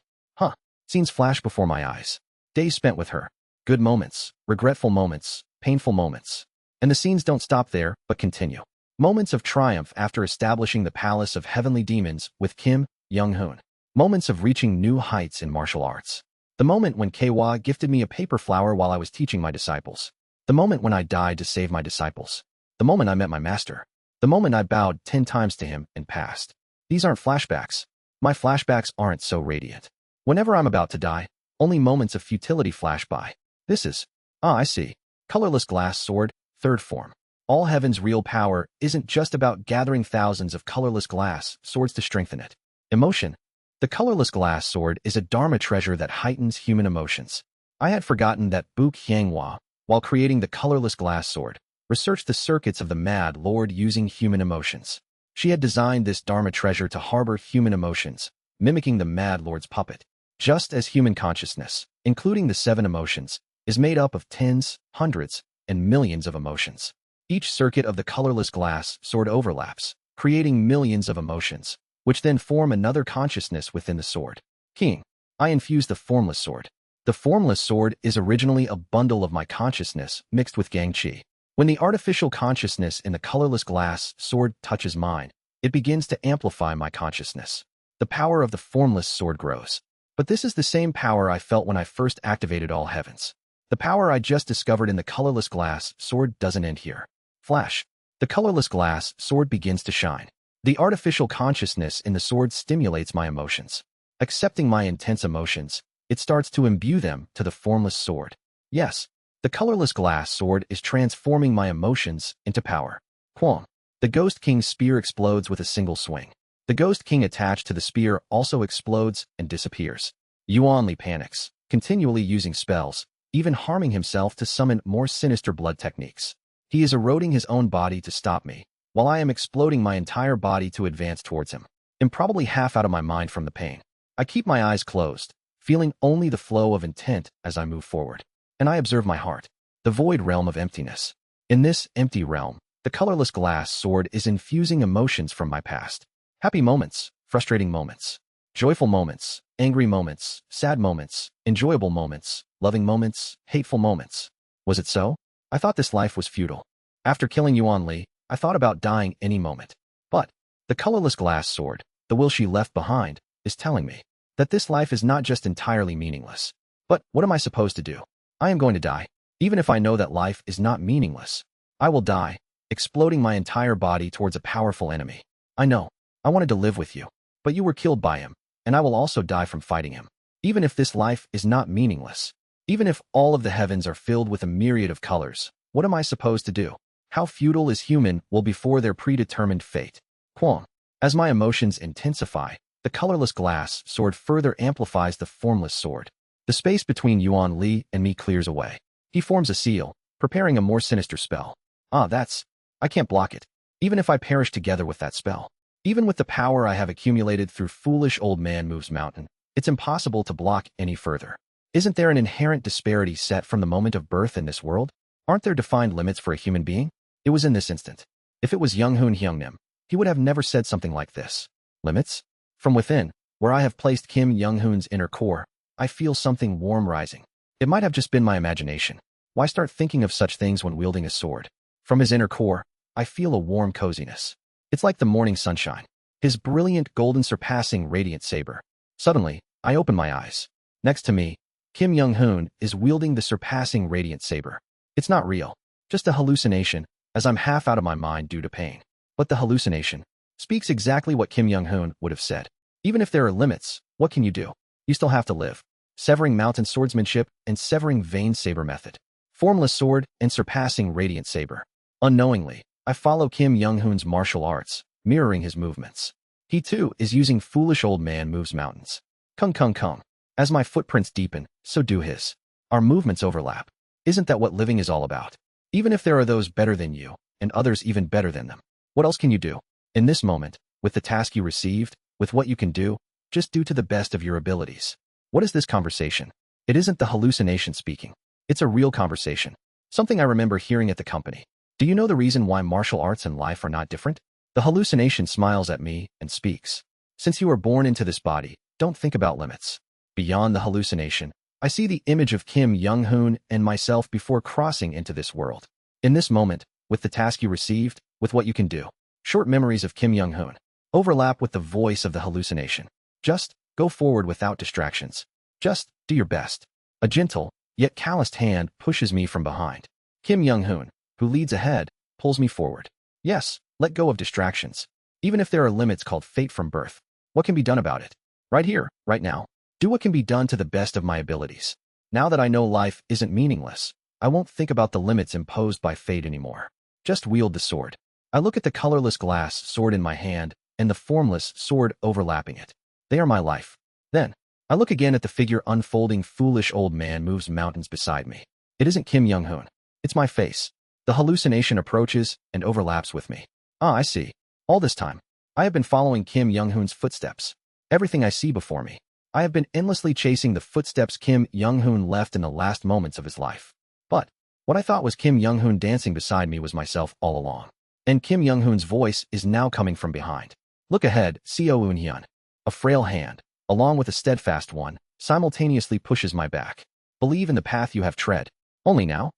Scenes flash before my eyes. Days spent with her. Good moments, regretful moments, painful moments. And the scenes don't stop there, but continue. Moments of triumph after establishing the palace of heavenly demons with Kim Young-hoon. Moments of reaching new heights in martial arts. The moment when Kwa gifted me a paper flower while I was teaching my disciples. The moment when I died to save my disciples. The moment I met my master. The moment I bowed 10 times to him and passed. These aren't flashbacks. My flashbacks aren't so radiant. Whenever I'm about to die, only moments of futility flash by. This is, I see. Colorless glass sword, third form. All heaven's real power isn't just about gathering thousands of colorless glass swords to strengthen it. Emotion. The colorless glass sword is a Dharma treasure that heightens human emotions. I had forgotten that Bu Qianghua, while creating the colorless glass sword, researched the circuits of the Mad Lord using human emotions. She had designed this Dharma treasure to harbor human emotions, mimicking the Mad Lord's puppet. Just as human consciousness, including the 7 emotions, is made up of tens, hundreds, and millions of emotions. Each circuit of the colorless glass sword overlaps, creating millions of emotions, which then form another consciousness within the sword. King. I infuse the formless sword. The formless sword is originally a bundle of my consciousness mixed with gang chi. When the artificial consciousness in the colorless glass sword touches mine, it begins to amplify my consciousness. The power of the formless sword grows. But this is the same power I felt when I first activated all heavens. The power I just discovered in the colorless glass sword doesn't end here. Flash. The colorless glass sword begins to shine. The artificial consciousness in the sword stimulates my emotions. Accepting my intense emotions, it starts to imbue them to the formless sword. Yes, the colorless glass sword is transforming my emotions into power. Quang. The Ghost King's spear explodes with a single swing. The Ghost King attached to the spear also explodes and disappears. Yuan Li panics, continually using spells, even harming himself to summon more sinister blood techniques. He is eroding his own body to stop me, while I am exploding my entire body to advance towards him. I'm probably half out of my mind from the pain. I keep my eyes closed, feeling only the flow of intent as I move forward. And I observe my heart, the void realm of emptiness. In this empty realm, the colorless glass sword is infusing emotions from my past. Happy moments, frustrating moments, joyful moments, angry moments, sad moments, enjoyable moments, loving moments, hateful moments. Was it so? I thought this life was futile. After killing Yuan Li, I thought about dying any moment. But the colorless glass sword, the will she left behind, is telling me that this life is not just entirely meaningless. But what am I supposed to do? I am going to die. Even if I know that life is not meaningless, I will die, exploding my entire body towards a powerful enemy. I know. I wanted to live with you, but you were killed by him, and I will also die from fighting him. Even if this life is not meaningless, even if all of the heavens are filled with a myriad of colors, what am I supposed to do? How futile is human will before their predetermined fate. Quang. As my emotions intensify, the colorless glass sword further amplifies the formless sword. The space between Yuan Li and me clears away. He forms a seal, preparing a more sinister spell. I can't block it. Even if I perish together with that spell. Even with the power I have accumulated through foolish old man moves mountain, it's impossible to block any further. Isn't there an inherent disparity set from the moment of birth in this world? Aren't there defined limits for a human being? It was in this instant. If it was Young-hoon Hyung-nim, he would have never said something like this. Limits? From within, where I have placed Kim Young-hoon's inner core, I feel something warm rising. It might have just been my imagination. Why start thinking of such things when wielding a sword? From his inner core, I feel a warm coziness. It's like the morning sunshine. His brilliant golden surpassing radiant saber. Suddenly, I open my eyes. Next to me, Kim Young-hoon is wielding the surpassing radiant saber. It's not real. Just a hallucination, as I'm half out of my mind due to pain. But the hallucination speaks exactly what Kim Young-hoon would have said. Even if there are limits, what can you do? You still have to live. Severing mountain swordsmanship and severing vein saber method. Formless sword and surpassing radiant saber. Unknowingly, I follow Kim Young-hoon's martial arts, mirroring his movements. He too is using foolish old man moves mountains. Kung kung kung. As my footprints deepen, so do his. Our movements overlap. Isn't that what living is all about? Even if there are those better than you, and others even better than them, what else can you do? In this moment, with the task you received, with what you can do, just do to the best of your abilities. What is this conversation? It isn't the hallucination speaking. It's a real conversation. Something I remember hearing at the company. Do you know the reason why martial arts and life are not different? The hallucination smiles at me and speaks. Since you are born into this body, don't think about limits. Beyond the hallucination, I see the image of Kim Young-hoon and myself before crossing into this world. In this moment, with the task you received, with what you can do, short memories of Kim Young-hoon overlap with the voice of the hallucination. Just go forward without distractions. Just do your best. A gentle, yet calloused hand pushes me from behind. Kim Young-hoon, who leads ahead, pulls me forward. Yes, let go of distractions. Even if there are limits called fate from birth, what can be done about it? Right here, right now. Do what can be done to the best of my abilities. Now that I know life isn't meaningless, I won't think about the limits imposed by fate anymore. Just wield the sword. I look at the colorless glass sword in my hand and the formless sword overlapping it. They are my life. Then, I look again at the figure unfolding foolish old man moves mountains beside me. It isn't Kim Young-hoon. It's my face. The hallucination approaches and overlaps with me. I see. All this time, I have been following Kim Young-hoon's footsteps. Everything I see before me. I have been endlessly chasing the footsteps Kim Young-hoon left in the last moments of his life. But what I thought was Kim Young-hoon dancing beside me was myself all along. And Kim Young-hoon's voice is now coming from behind. Look ahead, Seo Eun-hyun. A frail hand, along with a steadfast one, simultaneously pushes my back. Believe in the path you have tread. Only now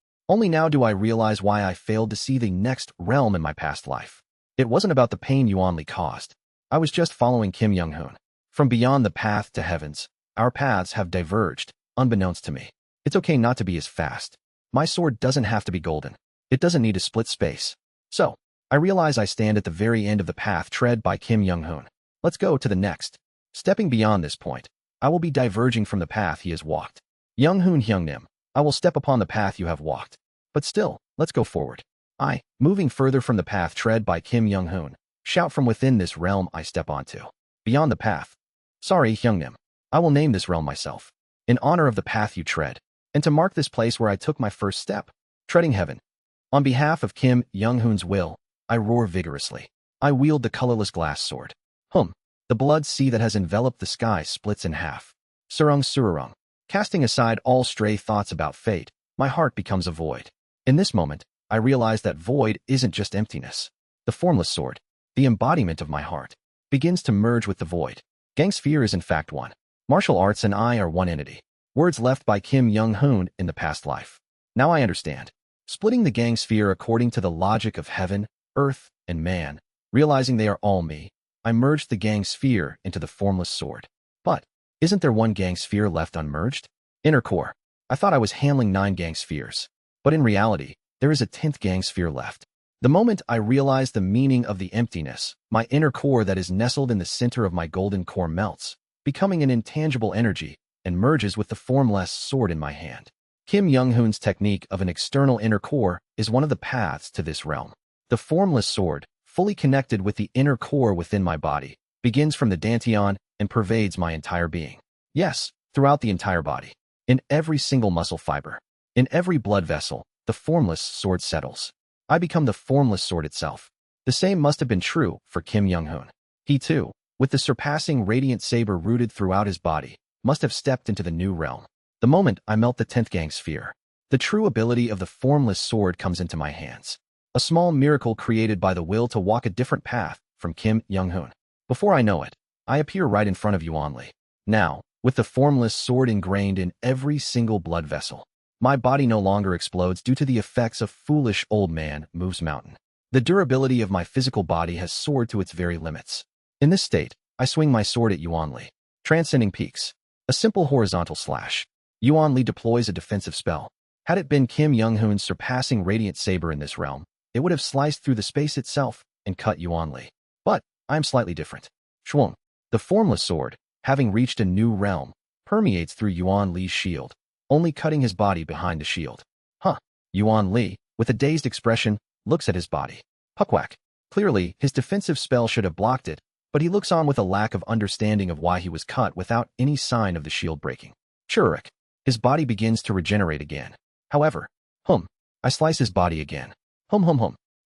do I realize why I failed to see the next realm in my past life. It wasn't about the pain Yuanli caused. I was just following Kim Young-hoon. From beyond the path to heavens, our paths have diverged, unbeknownst to me. It's okay not to be as fast. My sword doesn't have to be golden. It doesn't need to split space. So, I realize I stand at the very end of the path tread by Kim Young-hoon. Let's go to the next. Stepping beyond this point, I will be diverging from the path he has walked. Young-hoon Hyungnim, I will step upon the path you have walked. But still, let's go forward. I, moving further from the path tread by Kim Young-hoon, shout from within this realm I step onto. Beyond the path. Sorry, Hyungnim. I will name this realm myself. In honor of the path you tread, and to mark this place where I took my first step, treading heaven. On behalf of Kim Young-hoon's will, I roar vigorously. I wield the colorless glass sword. The blood sea that has enveloped the sky splits in half. Surung. Casting aside all stray thoughts about fate, my heart becomes a void. In this moment, I realize that void isn't just emptiness. The formless sword, the embodiment of my heart, begins to merge with the void. Gang sphere is in fact one. Martial arts and I are one entity. Words left by Kim Young-hoon in the past life. Now I understand. Splitting the gang sphere according to the logic of heaven, earth, and man, realizing they are all me, I merged the gang sphere into the formless sword. But, isn't there one gang sphere left unmerged? Inner core. I thought I was handling 9 gang spheres. But in reality, there is a 10th gang sphere left. The moment I realize the meaning of the emptiness, my inner core that is nestled in the center of my golden core melts, becoming an intangible energy, and merges with the formless sword in my hand. Kim Young-hoon's technique of an external inner core is one of the paths to this realm. The formless sword, fully connected with the inner core within my body, begins from the dantian and pervades my entire being. Yes, throughout the entire body. In every single muscle fiber. In every blood vessel, the formless sword settles. I become the formless sword itself. The same must have been true for Kim Young-hoon. He too, with the surpassing radiant saber rooted throughout his body, must have stepped into the new realm. The moment I melt the 10th gang sphere, the true ability of the formless sword comes into my hands. A small miracle created by the will to walk a different path from Kim Young-hoon. Before I know it, I appear right in front of Yuanli. Now, with the formless sword ingrained in every single blood vessel, my body no longer explodes due to the effects of foolish old man moves mountain. The durability of my physical body has soared to its very limits. In this state, I swing my sword at Yuanli, transcending peaks. A simple horizontal slash. Yuanli deploys a defensive spell. Had it been Kim Young-hoon's surpassing radiant saber in this realm, it would have sliced through the space itself and cut Yuanli. But I am slightly different. Schwung. The formless sword, having reached a new realm, permeates through Yuanli's shield, only cutting his body behind the shield. Yuanli, with a dazed expression, looks at his body. Puckwhack. Clearly, his defensive spell should have blocked it, but he looks on with a lack of understanding of why he was cut without any sign of the shield breaking. Churrick. His body begins to regenerate again. However, I slice his body again.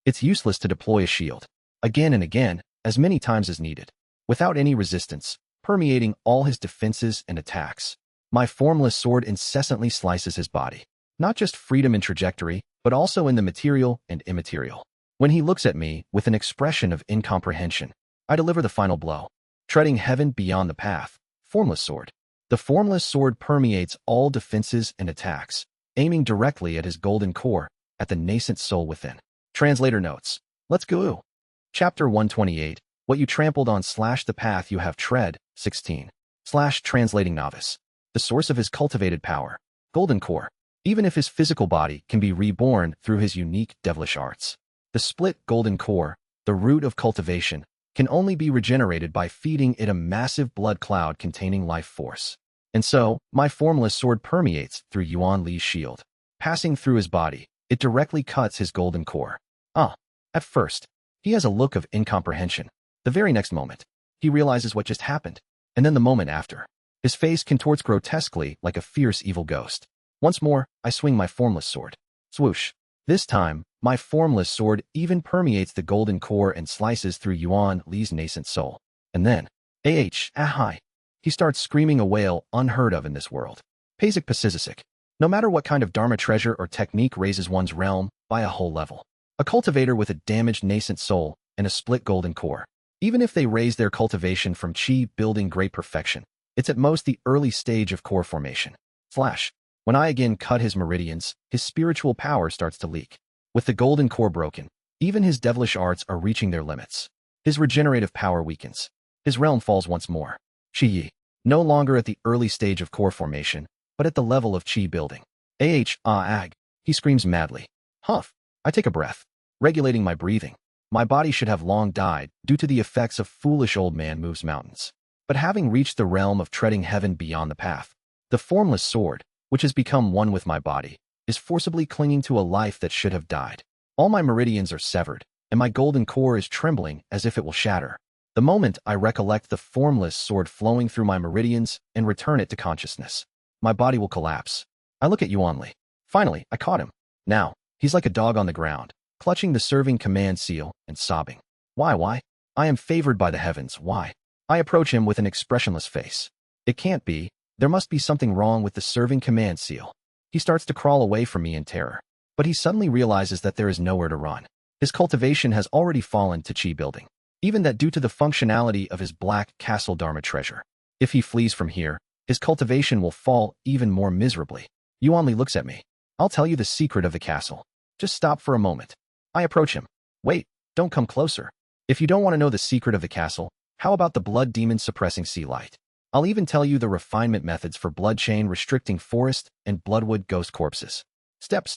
It's useless to deploy a shield. Again and again, as many times as needed. Without any resistance, permeating all his defenses and attacks. My formless sword incessantly slices his body. Not just freedom in trajectory, but also in the material and immaterial. When he looks at me with an expression of incomprehension, I deliver the final blow. Treading heaven beyond the path. Formless sword. The formless sword permeates all defenses and attacks, aiming directly at his golden core, at the nascent soul within. Translator notes. Let's go. Chapter 128. What you trampled on / the path you have tread, 16. / translating novice. The source of his cultivated power. Golden core. Even if his physical body can be reborn through his unique devilish arts. The split golden core, the root of cultivation, can only be regenerated by feeding it a massive blood cloud containing life force. And so, my formless sword permeates through Yuanli's shield. Passing through his body, it directly cuts his golden core. At first, he has a look of incomprehension. The very next moment, he realizes what just happened. And then the moment after, his face contorts grotesquely like a fierce evil ghost. Once more, I swing my formless sword. Swoosh. This time, my formless sword even permeates the golden core and slices through Yuanli's nascent soul. And then, ahai. He starts screaming a wail unheard of in this world. Pasik Pasizisik. No matter what kind of dharma treasure or technique raises one's realm by a whole level. A cultivator with a damaged nascent soul and a split golden core. Even if they raise their cultivation from chi building great perfection, it's at most the early stage of core formation. When I again cut his meridians, his spiritual power starts to leak. With the golden core broken, even his devilish arts are reaching their limits. His regenerative power weakens. His realm falls once more. Qi Yi, no longer at the early stage of core formation, but at the level of Qi building. Ag, he screams madly. Huff, I take a breath, regulating my breathing. My body should have long died due to the effects of foolish old man moves mountains. But having reached the realm of treading heaven beyond the path, the formless sword, which has become one with my body, is forcibly clinging to a life that should have died. All my meridians are severed, and my golden core is trembling as if it will shatter. The moment I recollect the formless sword flowing through my meridians and return it to consciousness, my body will collapse. I look at Yuanli. Finally, I caught him. Now, he's like a dog on the ground, clutching the serving command seal and sobbing. Why? I am favored by the heavens, why? I approach him with an expressionless face. It can't be. There must be something wrong with the serving command seal. He starts to crawl away from me in terror. But he suddenly realizes that there is nowhere to run. His cultivation has already fallen to Qi building. Even that due to the functionality of his black castle Dharma treasure. If he flees from here, his cultivation will fall even more miserably. Yuanli looks at me. I'll tell you the secret of the castle. Just stop for a moment. I approach him. Wait, don't come closer. If you don't want to know the secret of the castle, how about the blood demon suppressing sea light? I'll even tell you the refinement methods for blood chain restricting forest and bloodwood ghost corpses. Step.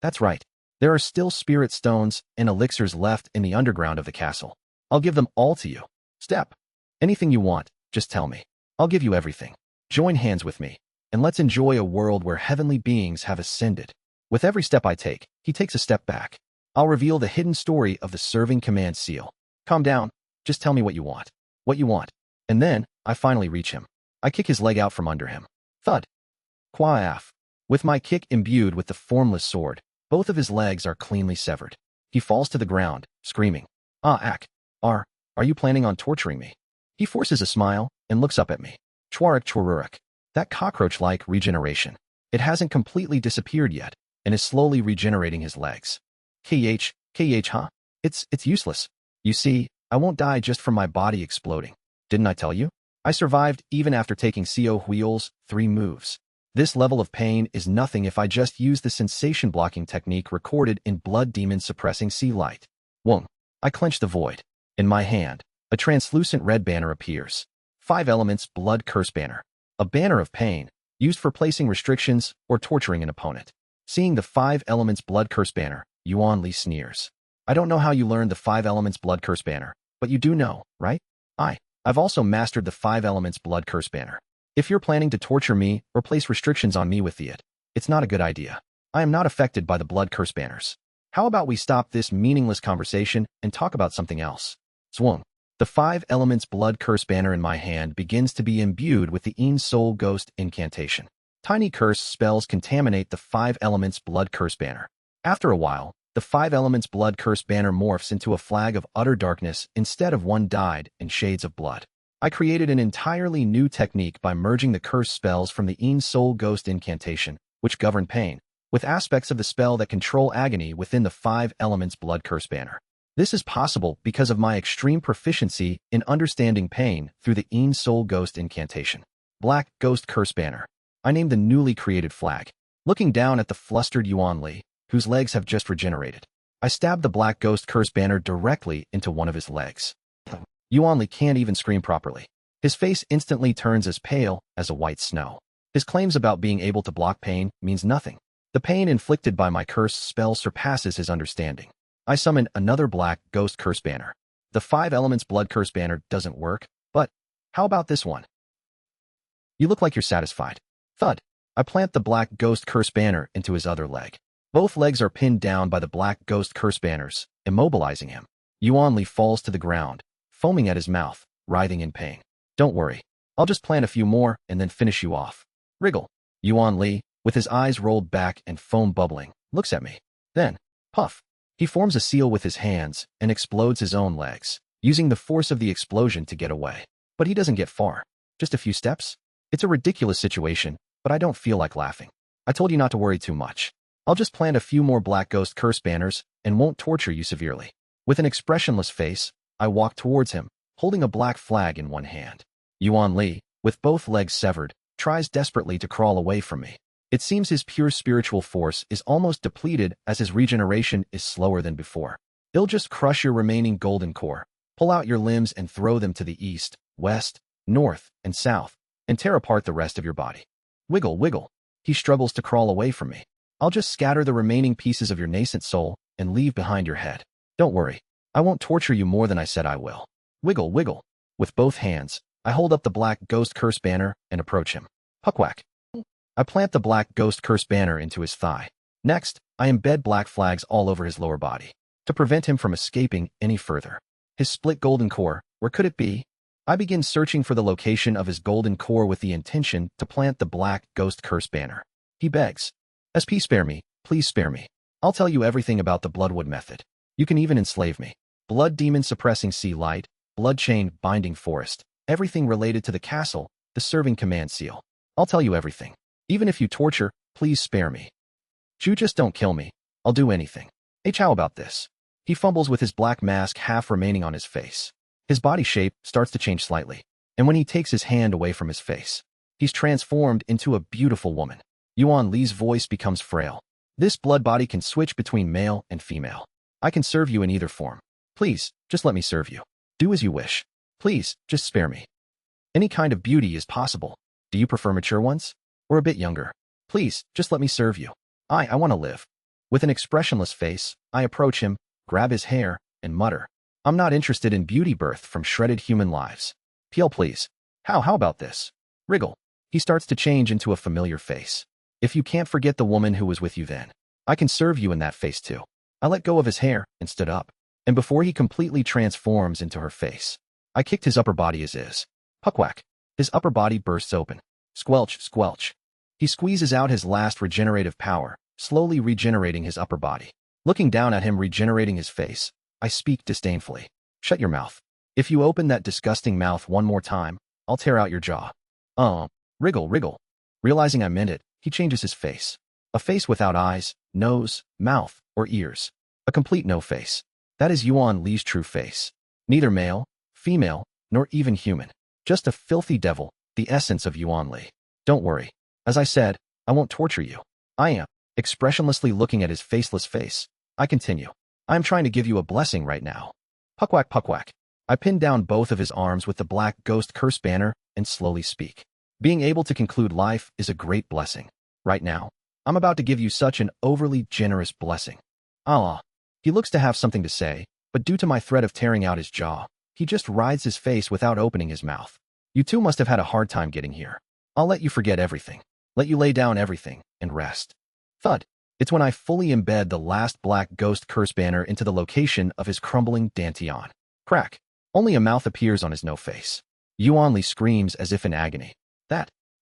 That's right. There are still spirit stones and elixirs left in the underground of the castle. I'll give them all to you. Step. Anything you want, just tell me. I'll give you everything. Join hands with me, and let's enjoy a world where heavenly beings have ascended. With every step I take, he takes a step back. I'll reveal the hidden story of the serving command seal. Calm down. Just tell me what you want. What you want. And then, I finally reach him. I kick his leg out from under him. Thud. Quaff. With my kick imbued with the formless sword, both of his legs are cleanly severed. He falls to the ground, screaming. Are you planning on torturing me? He forces a smile and looks up at me. Chwaruk. That cockroach-like regeneration. It hasn't completely disappeared yet, and is slowly regenerating his legs. Huh? It's useless. You see, I won't die just from my body exploding. Didn't I tell you? I survived even after taking CO Wheel's 3 moves. This level of pain is nothing if I just use the sensation blocking technique recorded in Blood Demon Suppressing Sea Light. Wong. I clench the void. In my hand, a translucent red banner appears. 5 elements Blood Curse Banner. A banner of pain, used for placing restrictions or torturing an opponent. Seeing the 5 elements Blood Curse Banner, Yuanli sneers. I don't know how you learned the 5 elements Blood Curse Banner, but you do know, right? I've also mastered the 5 elements Blood Curse Banner. If you're planning to torture me or place restrictions on me with it's not a good idea. I am not affected by the Blood Curse Banners. How about we stop this meaningless conversation and talk about something else? Zwung. The 5 elements Blood Curse Banner in my hand begins to be imbued with the Een Soul Ghost incantation. Tiny curse spells contaminate the 5 elements Blood Curse Banner. After a while, the 5 elements Blood Curse Banner morphs into a flag of utter darkness instead of one dyed in shades of blood. I created an entirely new technique by merging the curse spells from the Een Soul Ghost incantation, which govern pain, with aspects of the spell that control agony within the 5 elements Blood Curse Banner. This is possible because of my extreme proficiency in understanding pain through the Een Soul Ghost incantation. Black Ghost Curse Banner. I named the newly created flag. Looking down at the flustered Yuanli, whose legs have just regenerated, I stabbed the Black Ghost Curse Banner directly into one of his legs. Yuanli can't even scream properly. His face instantly turns as pale as a white snow. His claims about being able to block pain means nothing. The pain inflicted by my curse spell surpasses his understanding. I summon another Black Ghost Curse Banner. The 5 elements Blood Curse Banner doesn't work, but how about this one? You look like you're satisfied. Thud. I plant the Black Ghost Curse Banner into his other leg. Both legs are pinned down by the Black Ghost Curse Banners, immobilizing him. Yuanli falls to the ground, foaming at his mouth, writhing in pain. Don't worry. I'll just plant a few more and then finish you off. Wriggle. Yuanli, with his eyes rolled back and foam bubbling, looks at me. Then, puff. He forms a seal with his hands and explodes his own legs, using the force of the explosion to get away. But he doesn't get far. Just a few steps? It's a ridiculous situation, but I don't feel like laughing. I told you not to worry too much. I'll just plant a few more Black Ghost Curse Banners and won't torture you severely. With an expressionless face, I walk towards him, holding a black flag in one hand. Yuanli, with both legs severed, tries desperately to crawl away from me. It seems his pure spiritual force is almost depleted as his regeneration is slower than before. He'll just crush your remaining golden core, pull out your limbs and throw them to the east, west, north, and south, and tear apart the rest of your body. Wiggle, wiggle. He struggles to crawl away from me. I'll just scatter the remaining pieces of your nascent soul and leave behind your head. Don't worry. I won't torture you more than I said I will. Wiggle, wiggle. With both hands, I hold up the black ghost curse banner and approach him. Puckwhack. I plant the black ghost curse banner into his thigh. Next, I embed black flags all over his lower body to prevent him from escaping any further. His split golden core, where could it be? I begin searching for the location of his golden core with the intention to plant the black ghost curse banner. He begs, SP, spare me, please spare me. I'll tell you everything about the Bloodwood method. You can even enslave me. Blood demon suppressing sea light, blood chain binding forest, everything related to the castle, the serving command seal. I'll tell you everything. Even if you torture, please spare me. You just don't kill me. I'll do anything. How about this? He fumbles with his black mask half remaining on his face. His body shape starts to change slightly, and when he takes his hand away from his face, he's transformed into a beautiful woman. Yuan Li's voice becomes frail. This blood body can switch between male and female. I can serve you in either form. Please, just let me serve you. Do as you wish. Please, just spare me. Any kind of beauty is possible. Do you prefer mature ones? Or a bit younger? Please, just let me serve you. I want to live. With an expressionless face, I approach him, grab his hair, and mutter, I'm not interested in beauty birth from shredded human lives. Peel, please. How about this? Wriggle. He starts to change into a familiar face. If you can't forget the woman who was with you then, I can serve you in that face too. I let go of his hair and stood up, and before he completely transforms into her face, I kicked his upper body as is. Puckwhack. His upper body bursts open. Squelch, squelch. He squeezes out his last regenerative power, slowly regenerating his upper body. Looking down at him regenerating his face, I speak disdainfully. Shut your mouth. If you open that disgusting mouth one more time, I'll tear out your jaw. Wriggle, wriggle. Realizing I meant it, he changes his face. A face without eyes, nose, mouth, or ears. A complete no face. That is Yuan Li's true face. Neither male, female, nor even human. Just a filthy devil, the essence of Yuan Li. Don't worry. As I said, I won't torture you. I am. Expressionlessly looking at his faceless face, I continue. I am trying to give you a blessing right now. Puckwhack, puckwhack. I pin down both of his arms with the black ghost curse banner and slowly speak. Being able to conclude life is a great blessing. Right now, I'm about to give you such an overly generous blessing. Allah. He looks to have something to say, but due to my threat of tearing out his jaw, he just rides his face without opening his mouth. You two must have had a hard time getting here. I'll let you forget everything. Let you lay down everything and rest. Thud. It's when I fully embed the last black ghost curse banner into the location of his crumbling dantian. Crack. Only a mouth appears on his no face. Yuan Li screams as if in agony.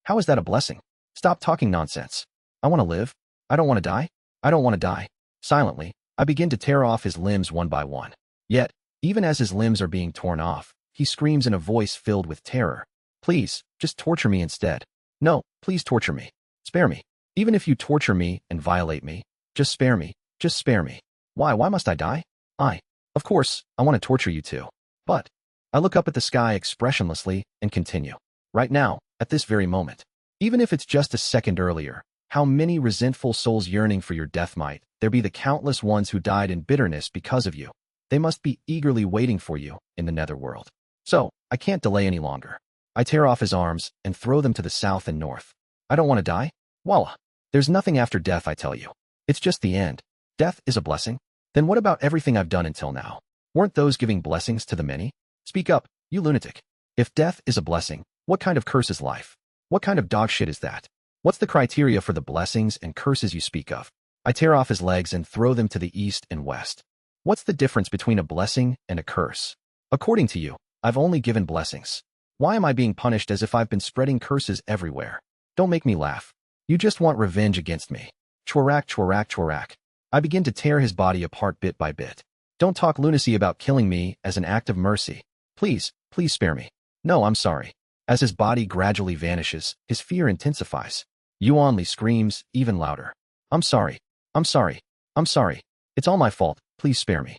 How is that a blessing? Stop talking nonsense. I want to live. I don't want to die. I don't want to die. Silently, I begin to tear off his limbs one by one. Yet, even as his limbs are being torn off, he screams in a voice filled with terror. Please, just torture me instead. No, please torture me. Spare me. Even if you torture me and violate me, just spare me. Just spare me. Why must I die? Of course, I want to torture you too. But, I look up at the sky expressionlessly and continue. Right now, at this very moment. Even if it's just a second earlier, how many resentful souls yearning for your death might there be the countless ones who died in bitterness because of you. They must be eagerly waiting for you in the netherworld. So, I can't delay any longer. I tear off his arms and throw them to the south and north. I don't want to die? Voila. There's nothing after death, I tell you. It's just the end. Death is a blessing? Then what about everything I've done until now? Weren't those giving blessings to the many? Speak up, you lunatic. If death is a blessing, what kind of curse is life? What kind of dog shit is that? What's the criteria for the blessings and curses you speak of? I tear off his legs and throw them to the east and west. What's the difference between a blessing and a curse? According to you, I've only given blessings. Why am I being punished as if I've been spreading curses everywhere? Don't make me laugh. You just want revenge against me. Chwarak, chwarak, chwarak. I begin to tear his body apart bit by bit. Don't talk lunacy about killing me as an act of mercy. Please, please spare me. No, I'm sorry. As his body gradually vanishes, his fear intensifies. Yuan Li screams even louder. I'm sorry. I'm sorry. I'm sorry. It's all my fault. Please spare me.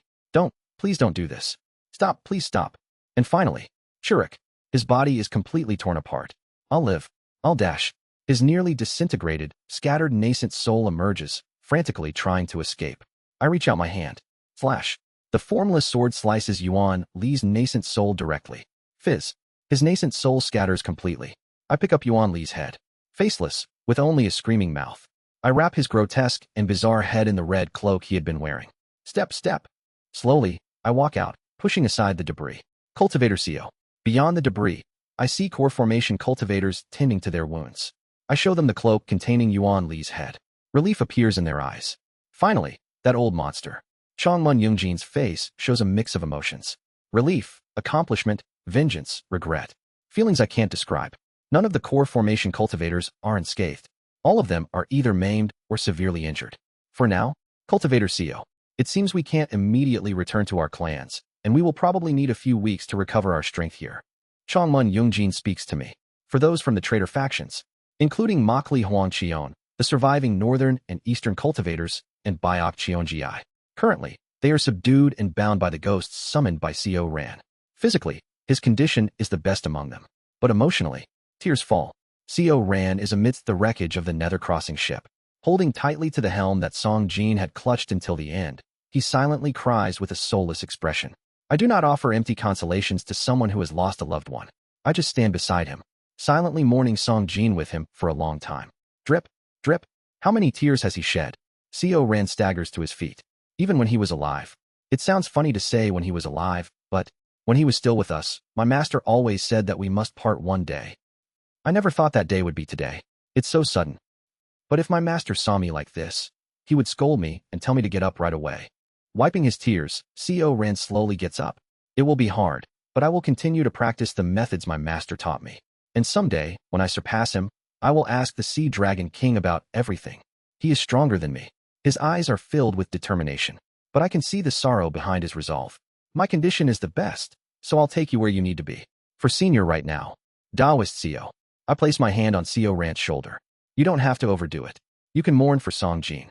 Please don't do this. Stop, please stop. And finally, Churik. His body is completely torn apart. I'll live. I'll dash. His nearly disintegrated, scattered nascent soul emerges, frantically trying to escape. I reach out my hand. Flash. The formless sword slices Yuan Li's nascent soul directly. Fizz. His nascent soul scatters completely. I pick up Yuan Li's head. Faceless, with only a screaming mouth. I wrap his grotesque and bizarre head in the red cloak he had been wearing. Step, step. Slowly, I walk out, pushing aside the debris. Cultivator CO. Beyond the debris, I see core formation cultivators tending to their wounds. I show them the cloak containing Yuan Li's head. Relief appears in their eyes. Finally, that old monster. Changmun Yungjin's face shows a mix of emotions. Relief, accomplishment, vengeance, regret. Feelings I can't describe. None of the core formation cultivators are unscathed. All of them are either maimed or severely injured. For now, Cultivator CO. It seems we can't immediately return to our clans, and we will probably need a few weeks to recover our strength here. Changmun Yungjin speaks to me. For those from the traitor factions, including Makli Huangqion, the surviving northern and eastern cultivators, and Biok Cheonji. Currently, they are subdued and bound by the ghosts summoned by Co Ran. Physically, his condition is the best among them. But emotionally, tears fall. Co Ran is amidst the wreckage of the Nether Crossing ship. Holding tightly to the helm that Song Jin had clutched until the end, he silently cries with a soulless expression. I do not offer empty consolations to someone who has lost a loved one. I just stand beside him, silently mourning Song Jin with him for a long time. Drip, drip. How many tears has he shed? Co Ran staggers to his feet. Even when he was alive. It sounds funny to say when he was alive, but when he was still with us, my master always said that we must part one day. I never thought that day would be today. It's so sudden. But if my master saw me like this, he would scold me and tell me to get up right away. Wiping his tears, Co Ran slowly gets up. It will be hard, but I will continue to practice the methods my master taught me. And someday, when I surpass him, I will ask the Sea Dragon King about everything. He is stronger than me. His eyes are filled with determination, but I can see the sorrow behind his resolve. My condition is the best, so I'll take you where you need to be. For senior right now. Taoist Co. I place my hand on Co Ran's shoulder. You don't have to overdo it. You can mourn for Song Jin.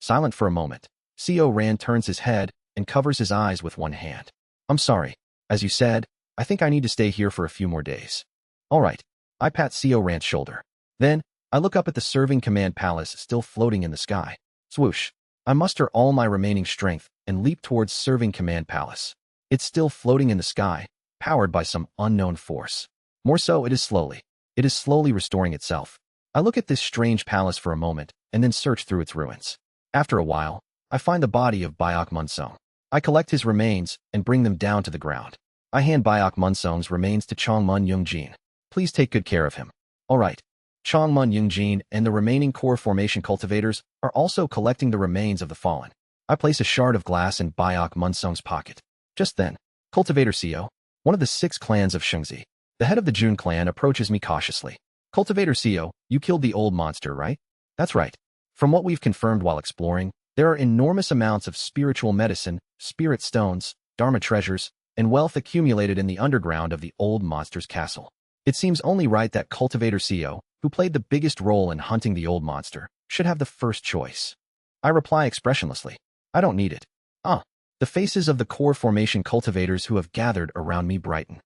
Silent for a moment, Co Ran turns his head and covers his eyes with one hand. I'm sorry. As you said, I think I need to stay here for a few more days. All right. I pat Co Ran's shoulder. Then, I look up at the serving command palace still floating in the sky. Swoosh. I muster all my remaining strength and leap towards serving command palace. It's still floating in the sky, powered by some unknown force. More so, it is slowly restoring itself. I look at this strange palace for a moment and then search through its ruins. After a while, I find the body of Biok Munsong. I collect his remains and bring them down to the ground. I hand Biok Munsong's remains to Changmun Yungjin. Please take good care of him. All right. Changmun Yungjin and the remaining core formation cultivators are also collecting the remains of the fallen. I place a shard of glass in Biok Munsong's pocket. Just then, Cultivator Co, one of the 6 clans of Shengzi, the head of the Jun clan, approaches me cautiously. Cultivator Co, you killed the old monster, right? That's right. From what we've confirmed while exploring, there are enormous amounts of spiritual medicine, spirit stones, dharma treasures, and wealth accumulated in the underground of the old monster's castle. It seems only right that Cultivator Co, who played the biggest role in hunting the old monster, should have the first choice. I reply expressionlessly. I don't need it. The faces of the core formation cultivators who have gathered around me brighten.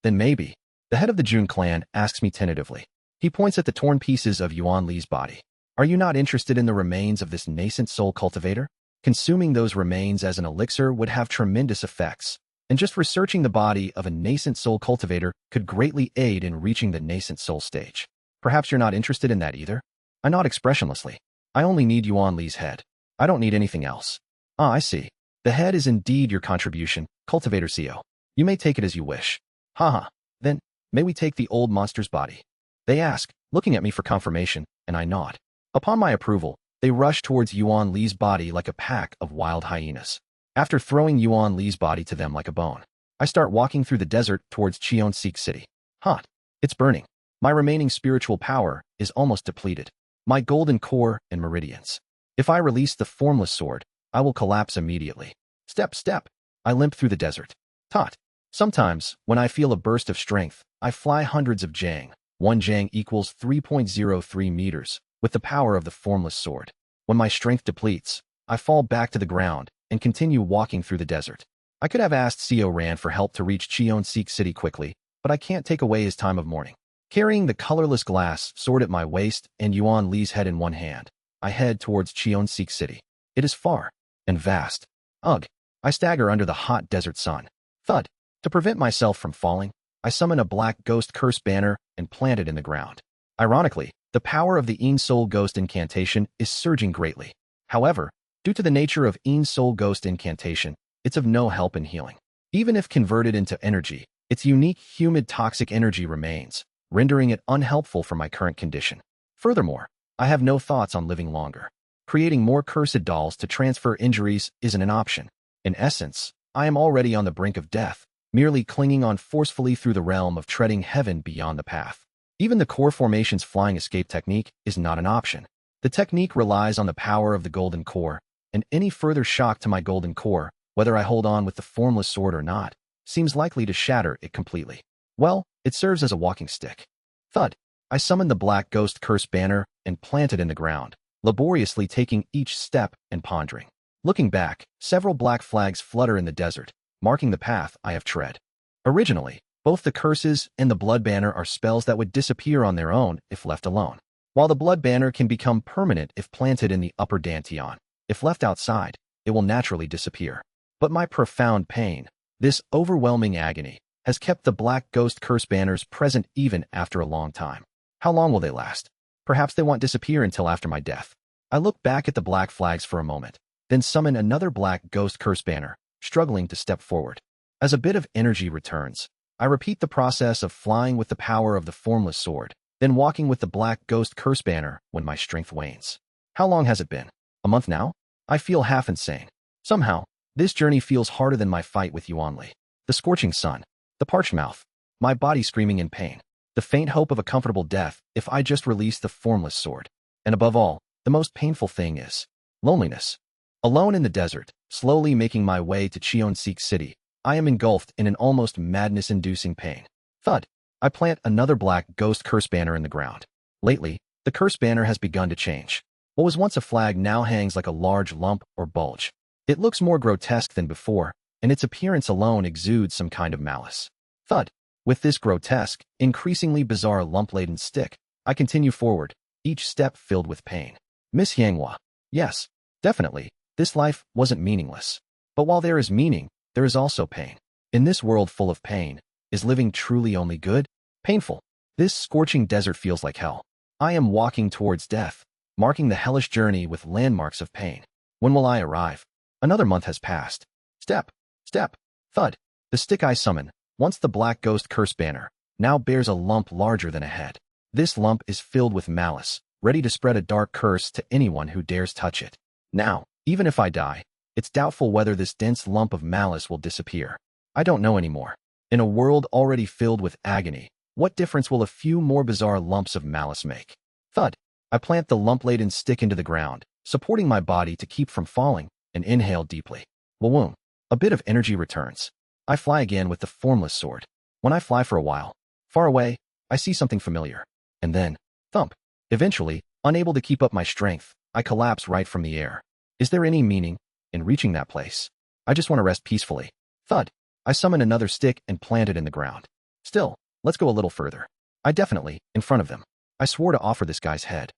Then maybe. The head of the Jun clan asks me tentatively. He points at the torn pieces of Yuan Li's body. Are you not interested in the remains of this nascent soul cultivator? Consuming those remains as an elixir would have tremendous effects, and just researching the body of a nascent soul cultivator could greatly aid in reaching the nascent soul stage. Perhaps you're not interested in that either? I nod expressionlessly. I only need Yuan Li's head. I don't need anything else. I see. The head is indeed your contribution, Cultivator Co. You may take it as you wish. Haha. Then, may we take the old monster's body? They ask, looking at me for confirmation, and I nod. Upon my approval, they rush towards Yuan Li's body like a pack of wild hyenas. After throwing Yuan Li's body to them like a bone, I start walking through the desert towards Cheonseek City. Hot. It's burning. My remaining spiritual power is almost depleted. My golden core and meridians. If I release the formless sword, I will collapse immediately. Step, step. I limp through the desert. Tot. Sometimes, when I feel a burst of strength, I fly hundreds of jang. 1 jang equals 3.03 meters, with the power of the formless sword. When my strength depletes, I fall back to the ground and continue walking through the desert. I could have asked Co Ran for help to reach Cheonseek City quickly, but I can't take away his time of mourning. Carrying the colorless glass sword at my waist and Yuan Li's head in one hand, I head towards Cheonseek City. It is far and vast. Ugh. I stagger under the hot desert sun. Thud. To prevent myself from falling, I summon a black ghost curse banner and plant it in the ground. Ironically, the power of the Een Soul Ghost incantation is surging greatly. However, due to the nature of Een Soul Ghost incantation, it's of no help in healing. Even if converted into energy, its unique humid toxic energy remains, rendering it unhelpful for my current condition. Furthermore, I have no thoughts on living longer. Creating more cursed dolls to transfer injuries isn't an option. In essence, I am already on the brink of death, merely clinging on forcefully through the realm of treading heaven beyond the path. Even the core formation's flying escape technique is not an option. The technique relies on the power of the golden core, and any further shock to my golden core, whether I hold on with the formless sword or not, seems likely to shatter it completely. Well, it serves as a walking stick. Thud. I summon the black ghost curse banner and plant it in the ground, laboriously taking each step and pondering. Looking back, several black flags flutter in the desert, marking the path I have tread. Originally, both the curses and the blood banner are spells that would disappear on their own if left alone, while the blood banner can become permanent if planted in the upper dantian. If left outside, it will naturally disappear. But my profound pain, this overwhelming agony, has kept the black ghost curse banners present even after a long time. How long will they last? Perhaps they won't disappear until after my death. I look back at the black flags for a moment, then summon another black ghost curse banner, struggling to step forward. As a bit of energy returns, I repeat the process of flying with the power of the formless sword, then walking with the black ghost curse banner when my strength wanes. How long has it been? A month now? I feel half insane. Somehow, this journey feels harder than my fight with Yuan Li. The scorching sun, the parched mouth, my body screaming in pain, the faint hope of a comfortable death if I just release the formless sword. And above all, the most painful thing is loneliness. Alone in the desert, slowly making my way to Cheonseek City, I am engulfed in an almost madness-inducing pain. Thud. I plant another black ghost curse banner in the ground. Lately, the curse banner has begun to change. What was once a flag now hangs like a large lump or bulge. It looks more grotesque than before, and its appearance alone exudes some kind of malice. Thud. With this grotesque, increasingly bizarre lump-laden stick, I continue forward, each step filled with pain. Miss Yanghua. Yes, definitely. This life wasn't meaningless. But while there is meaning, there is also pain. In this world full of pain, is living truly only good? Painful. This scorching desert feels like hell. I am walking towards death, marking the hellish journey with landmarks of pain. When will I arrive? Another month has passed. Step, step, thud. The stick I summon, once the black ghost curse banner, now bears a lump larger than a head. This lump is filled with malice, ready to spread a dark curse to anyone who dares touch it. Now, even if I die, it's doubtful whether this dense lump of malice will disappear. I don't know anymore. In a world already filled with agony, what difference will a few more bizarre lumps of malice make? Thud. I plant the lump-laden stick into the ground, supporting my body to keep from falling, and inhale deeply. Wawoom. A bit of energy returns. I fly again with the formless sword. When I fly for a while, far away, I see something familiar. And then, thump. Eventually, unable to keep up my strength, I collapse right from the air. Is there any meaning in reaching that place? I just want to rest peacefully. Thud. I summon another stick and plant it in the ground. Still, let's go a little further. I definitely, in front of them. I swore to offer this guy's head.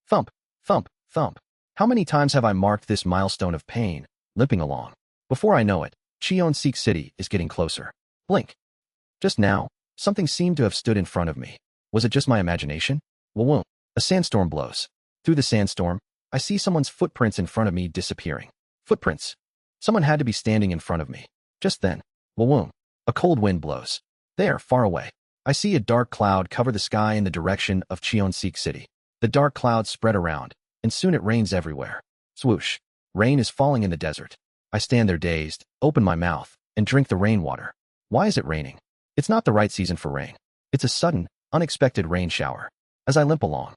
Thump, thump, thump. How many times have I marked this milestone of pain, limping along? Before I know it, Cheonseek City is getting closer. Blink. Just now, something seemed to have stood in front of me. Was it just my imagination? Wawoom. A sandstorm blows. Through the sandstorm, I see someone's footprints in front of me disappearing. Footprints. Someone had to be standing in front of me. Just then, wawoom. A cold wind blows. There, far away, I see a dark cloud cover the sky in the direction of Cheonseek City. The dark clouds spread around, and soon it rains everywhere. Swoosh. Rain is falling in the desert. I stand there dazed, open my mouth, and drink the rainwater. Why is it raining? It's not the right season for rain. It's a sudden, unexpected rain shower. As I limp along.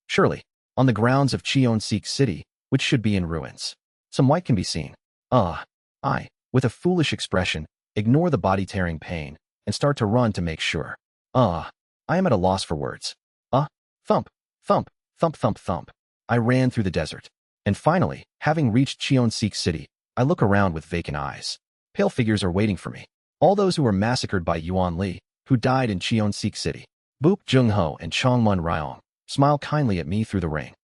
Surely, on the grounds of Cheonseek City, which should be in ruins, some white can be seen. I, with a foolish expression, ignore the body-tearing pain, and start to run to make sure. I am at a loss for words. Thump, thump, thump, thump, thump. I ran through the desert. And finally, having reached Cheonseek City, I look around with vacant eyes. Pale figures are waiting for me. All those who were massacred by Yuan Li, who died in Cheonseek City. Book Jung-ho and Chongmun Ryong smile kindly at me through the rain.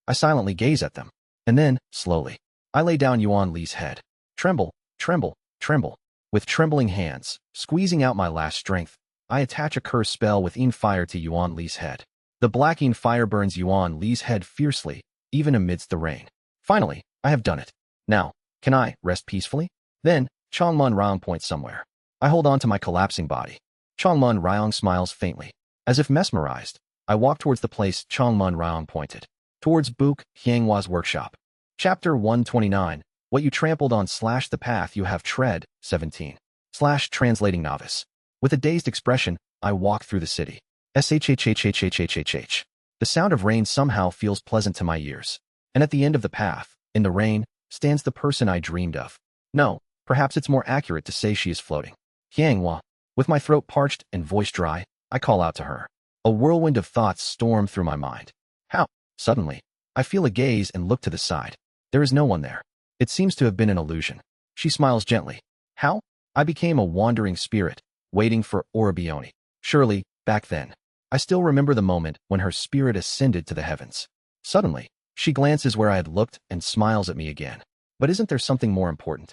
I silently gaze at them. And then, slowly, I lay down Yuan Li's head. Tremble, tremble, tremble. With trembling hands, squeezing out my last strength, I attach a curse spell with Yin fire to Yuan Li's head. The black Yin fire burns Yuan Li's head fiercely, even amidst the rain. Finally, I have done it. Now, can I rest peacefully? Then, Chongmun Ryong points somewhere. I hold on to my collapsing body. Chongmun Ryong smiles faintly. As if mesmerized, I walk towards the place Chongmun Ryong pointed. Towards Book Hyanghua's workshop. Chapter 129. What you trampled on / the path you have tread, 17. / translating novice. With a dazed expression, I walk through the city. Shhhhhhhhhh. The sound of rain somehow feels pleasant to my ears. And at the end of the path, in the rain, stands the person I dreamed of. No, perhaps it's more accurate to say she is floating. Hyangwa. With my throat parched and voice dry, I call out to her. A whirlwind of thoughts storm through my mind. How? Suddenly, I feel a gaze and look to the side. There is no one there. It seems to have been an illusion. She smiles gently. How? I became a wandering spirit, waiting for Oribioni. Surely, back then, I still remember the moment when her spirit ascended to the heavens. Suddenly, she glances where I had looked and smiles at me again. But isn't there something more important?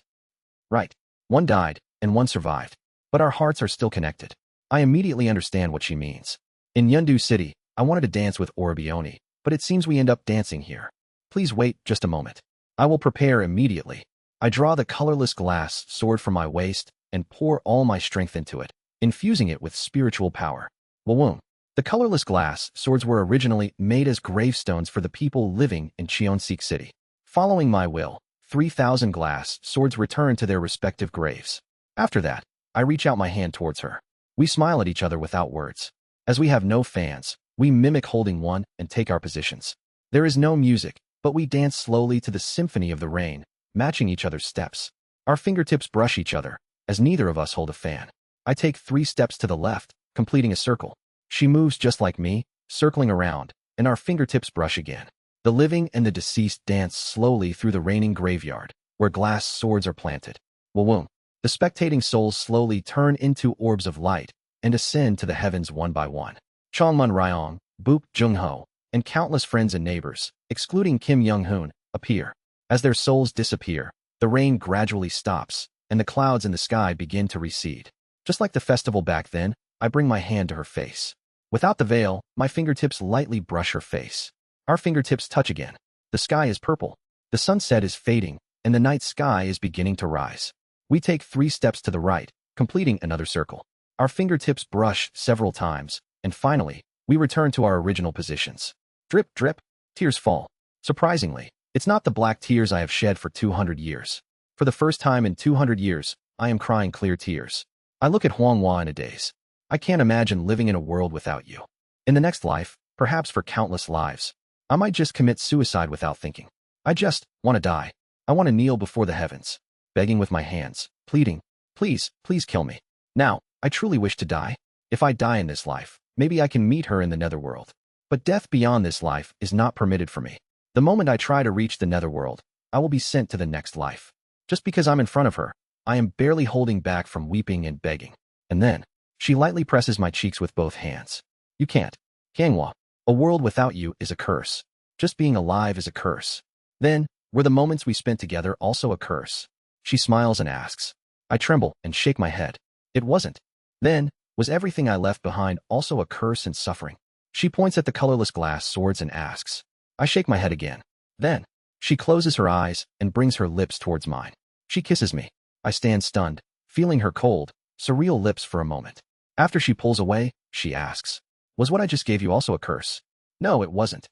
Right. One died, and one survived. But our hearts are still connected. I immediately understand what she means. In Yundu City, I wanted to dance with Oribioni, but it seems we end up dancing here. Please wait just a moment. I will prepare immediately. I draw the colorless glass sword from my waist and pour all my strength into it, infusing it with spiritual power. Wawoom. The colorless glass swords were originally made as gravestones for the people living in Cheonseek City. Following my will, 3,000 glass swords return to their respective graves. After that, I reach out my hand towards her. We smile at each other without words. As we have no fans, we mimic holding one and take our positions. There is no music, but we dance slowly to the symphony of the rain, matching each other's steps. Our fingertips brush each other, as neither of us hold a fan. I take 3 steps to the left, completing a circle. She moves just like me, circling around, and our fingertips brush again. The living and the deceased dance slowly through the raining graveyard, where glass swords are planted. Wawoom. The spectating souls slowly turn into orbs of light and ascend to the heavens one by one. Chongmun Ryong, Book Jung-ho, and countless friends and neighbors, excluding Kim Young-hoon, appear. As their souls disappear, the rain gradually stops, and the clouds in the sky begin to recede. Just like the festival back then, I bring my hand to her face. Without the veil, my fingertips lightly brush her face. Our fingertips touch again. The sky is purple. The sunset is fading, and the night sky is beginning to rise. We take 3 steps to the right, completing another circle. Our fingertips brush several times, and finally, we return to our original positions. Drip, drip, tears fall. Surprisingly, it's not the black tears I have shed for 200 years. For the first time in 200 years, I am crying clear tears. I look at Huanghua in a daze. I can't imagine living in a world without you. In the next life, perhaps for countless lives, I might just commit suicide without thinking. I just want to die. I want to kneel before the heavens, begging with my hands, pleading, please, please kill me. Now, I truly wish to die. If I die in this life, maybe I can meet her in the netherworld. But death beyond this life is not permitted for me. The moment I try to reach the netherworld, I will be sent to the next life. Just because I'm in front of her, I am barely holding back from weeping and begging. And then, she lightly presses my cheeks with both hands. You can't. Hyangwa, a world without you is a curse. Just being alive is a curse. Then, were the moments we spent together also a curse? She smiles and asks. I tremble and shake my head. It wasn't. Then, was everything I left behind also a curse and suffering? She points at the colorless glass swords and asks. I shake my head again. Then, she closes her eyes and brings her lips towards mine. She kisses me. I stand stunned, feeling her cold, surreal lips for a moment. After she pulls away, she asks. Was what I just gave you also a curse? No, it wasn't.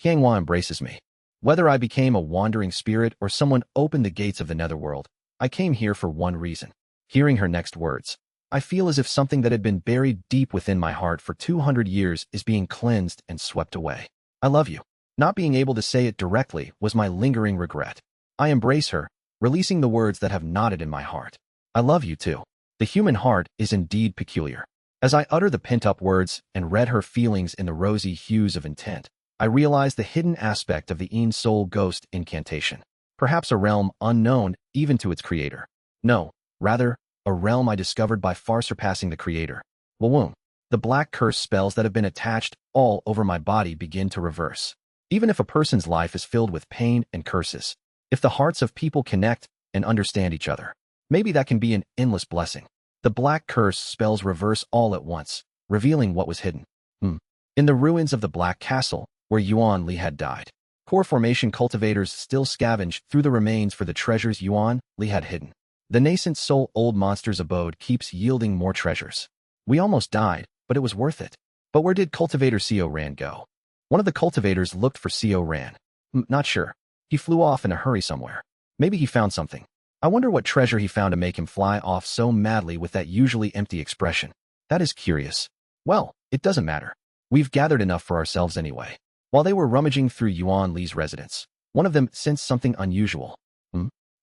Hyangwa embraces me. Whether I became a wandering spirit or someone opened the gates of the netherworld, I came here for one reason. Hearing her next words, I feel as if something that had been buried deep within my heart for 200 years is being cleansed and swept away. I love you. Not being able to say it directly was my lingering regret. I embrace her, releasing the words that have knotted in my heart. I love you too. The human heart is indeed peculiar. As I utter the pent-up words and read her feelings in the rosy hues of intent, I realize the hidden aspect of the Een Soul Ghost incantation. Perhaps a realm unknown even to its creator. No, rather, a realm I discovered by far surpassing the creator. Wawoom. The black curse spells that have been attached all over my body begin to reverse. Even if a person's life is filled with pain and curses, if the hearts of people connect and understand each other, maybe that can be an endless blessing. The black curse spells reverse all at once, revealing what was hidden. In the ruins of the Black Castle, where Yuan Li had died, core formation cultivators still scavenge through the remains for the treasures Yuan Li had hidden. The nascent soul-old monster's abode keeps yielding more treasures. We almost died, but it was worth it. But where did cultivator Co Ran go? One of the cultivators looked for Co Ran. Not sure. He flew off in a hurry somewhere. Maybe he found something. I wonder what treasure he found to make him fly off so madly with that usually empty expression. That is curious. Well, it doesn't matter. We've gathered enough for ourselves anyway. While they were rummaging through Yuan Li's residence, one of them sensed something unusual.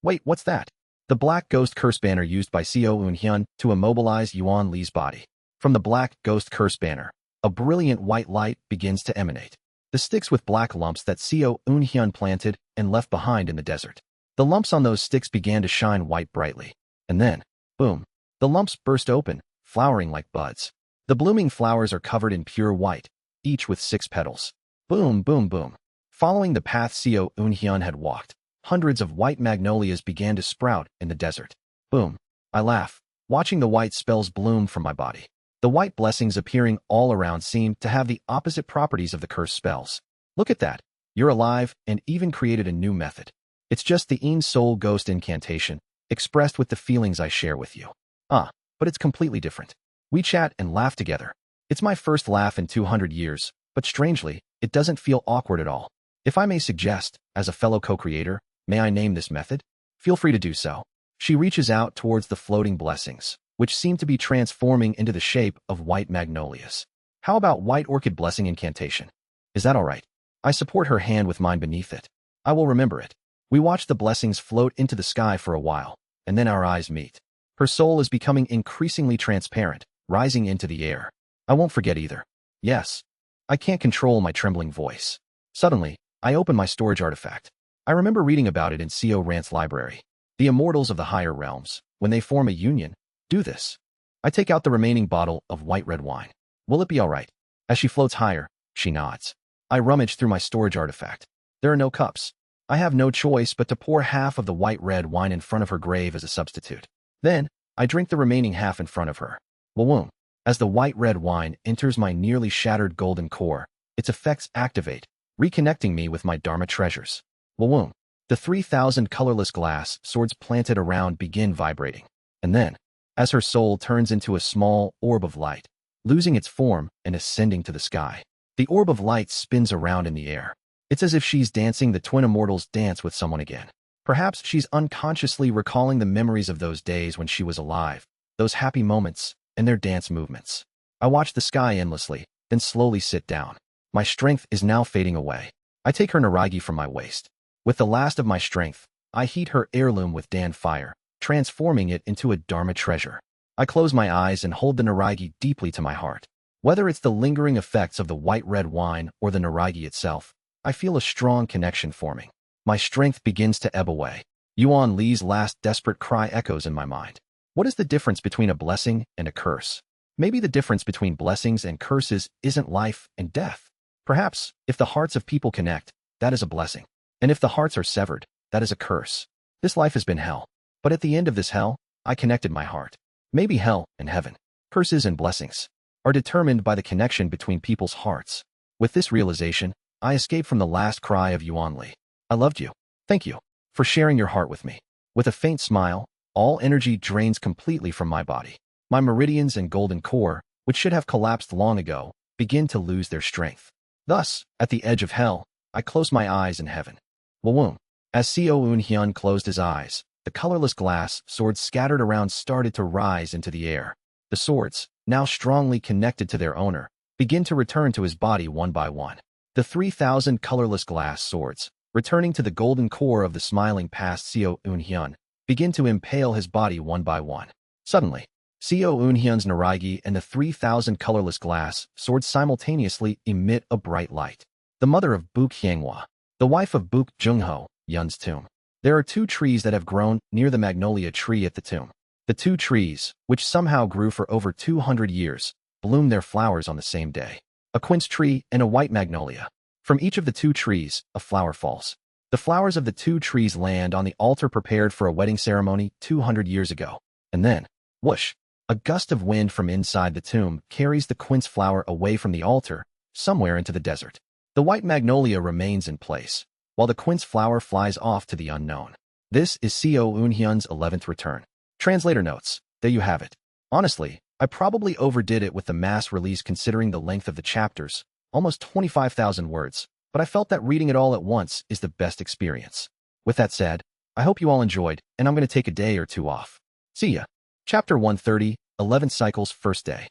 Wait, what's that? The black ghost curse banner used by Co Eunhyun to immobilize Yuan Li's body. From the black ghost curse banner, a brilliant white light begins to emanate. The sticks with black lumps that Co Eunhyun planted and left behind in the desert. The lumps on those sticks began to shine white brightly. And then, boom, the lumps burst open, flowering like buds. The blooming flowers are covered in pure white, each with 6 petals. Boom, boom, boom. Following the path Co Eunhyun had walked, hundreds of white magnolias began to sprout in the desert. Boom. I laugh, watching the white spells bloom from my body. The white blessings appearing all around seem to have the opposite properties of the cursed spells. Look at that. You're alive and even created a new method. It's just the Een Soul Ghost incantation, expressed with the feelings I share with you. But it's completely different. We chat and laugh together. It's my first laugh in 200 years, but strangely, it doesn't feel awkward at all. If I may suggest, as a fellow co-creator, may I name this method? Feel free to do so. She reaches out towards the floating blessings, which seem to be transforming into the shape of white magnolias. How about white orchid blessing incantation? Is that all right? I support her hand with mine beneath it. I will remember it. We watch the blessings float into the sky for a while, and then our eyes meet. Her soul is becoming increasingly transparent, rising into the air. I won't forget either. Yes. I can't control my trembling voice. Suddenly, I open my storage artifact. I remember reading about it in Co Rant's library. The immortals of the higher realms, when they form a union, do this. I take out the remaining bottle of white red wine. Will it be all right? As she floats higher, she nods. I rummage through my storage artifact. There are no cups. I have no choice but to pour half of the white red wine in front of her grave as a substitute. Then, I drink the remaining half in front of her. Wawoom. As the white red wine enters my nearly shattered golden core, its effects activate, reconnecting me with my Dharma treasures. Wawoom. The 3,000 colorless glass swords planted around begin vibrating. And then, as her soul turns into a small orb of light, losing its form and ascending to the sky, the orb of light spins around in the air. It's as if she's dancing the twin immortals dance with someone again. Perhaps she's unconsciously recalling the memories of those days when she was alive, those happy moments, and their dance movements. I watch the sky endlessly, then slowly sit down. My strength is now fading away. I take her Naragi from my waist. With the last of my strength, I heat her heirloom with Dan fire, transforming it into a Dharma treasure. I close my eyes and hold the Naragi deeply to my heart. Whether it's the lingering effects of the white red wine or the Naragi itself, I feel a strong connection forming. My strength begins to ebb away. Yuan Li's last desperate cry echoes in my mind. What is the difference between a blessing and a curse? Maybe the difference between blessings and curses isn't life and death. Perhaps, if the hearts of people connect, that is a blessing. And if the hearts are severed, that is a curse. This life has been hell. But at the end of this hell, I connected my heart. Maybe hell and heaven, curses and blessings, are determined by the connection between people's hearts. With this realization, I escape from the last cry of Yuan Li. I loved you. Thank you for sharing your heart with me. With a faint smile, all energy drains completely from my body. My meridians and golden core, which should have collapsed long ago, begin to lose their strength. Thus, at the edge of hell, I close my eyes in heaven. Wawoom. As Co Eunhyun closed his eyes, the colorless glass swords scattered around started to rise into the air. The swords, now strongly connected to their owner, begin to return to his body one by one. The 3,000 colorless glass swords, returning to the golden core of the smiling past Co Eunhyun, begin to impale his body one by one. Suddenly, Co Eunhyun's Naragi and the 3,000 colorless glass swords simultaneously emit a bright light. The mother of Buk Hyangwa, the wife of Buk Jungho, Yun's tomb. There are 2 trees that have grown near the magnolia tree at the tomb. The 2 trees, which somehow grew for over 200 years, bloom their flowers on the same day. A quince tree and a white magnolia. From each of the two trees, a flower falls. The flowers of the two trees land on the altar prepared for a wedding ceremony 200 years ago. And then, whoosh, a gust of wind from inside the tomb carries the quince flower away from the altar, somewhere into the desert. The white magnolia remains in place, while the quince flower flies off to the unknown. This is Co Eunhyun's 11th return. Translator notes, there you have it. Honestly, I probably overdid it with the mass release considering the length of the chapters, almost 25,000 words, but I felt that reading it all at once is the best experience. With that said, I hope you all enjoyed, and I'm going to take a day or two off. See ya. Chapter 130, 11 Cycles, First Day.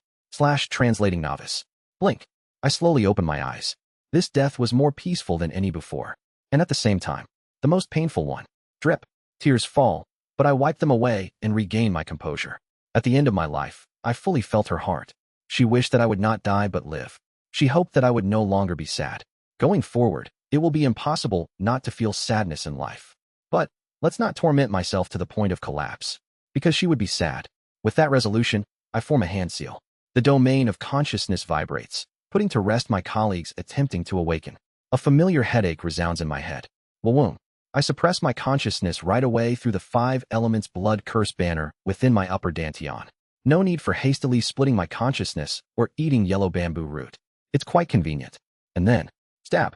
Translating Novice. Blink. I slowly opened my eyes. This death was more peaceful than any before, and at the same time, the most painful one. Drip. Tears fall, but I wipe them away and regain my composure. At the end of my life, I fully felt her heart. She wished that I would not die but live. She hoped that I would no longer be sad. Going forward, it will be impossible not to feel sadness in life. But let's not torment myself to the point of collapse, because she would be sad. With that resolution, I form a hand seal. The domain of consciousness vibrates, putting to rest my colleagues attempting to awaken. A familiar headache resounds in my head. Whoom. I suppress my consciousness right away through the 5 elements blood curse banner within my upper dantian. No need for hastily splitting my consciousness or eating yellow bamboo root. It's quite convenient. And then, stab.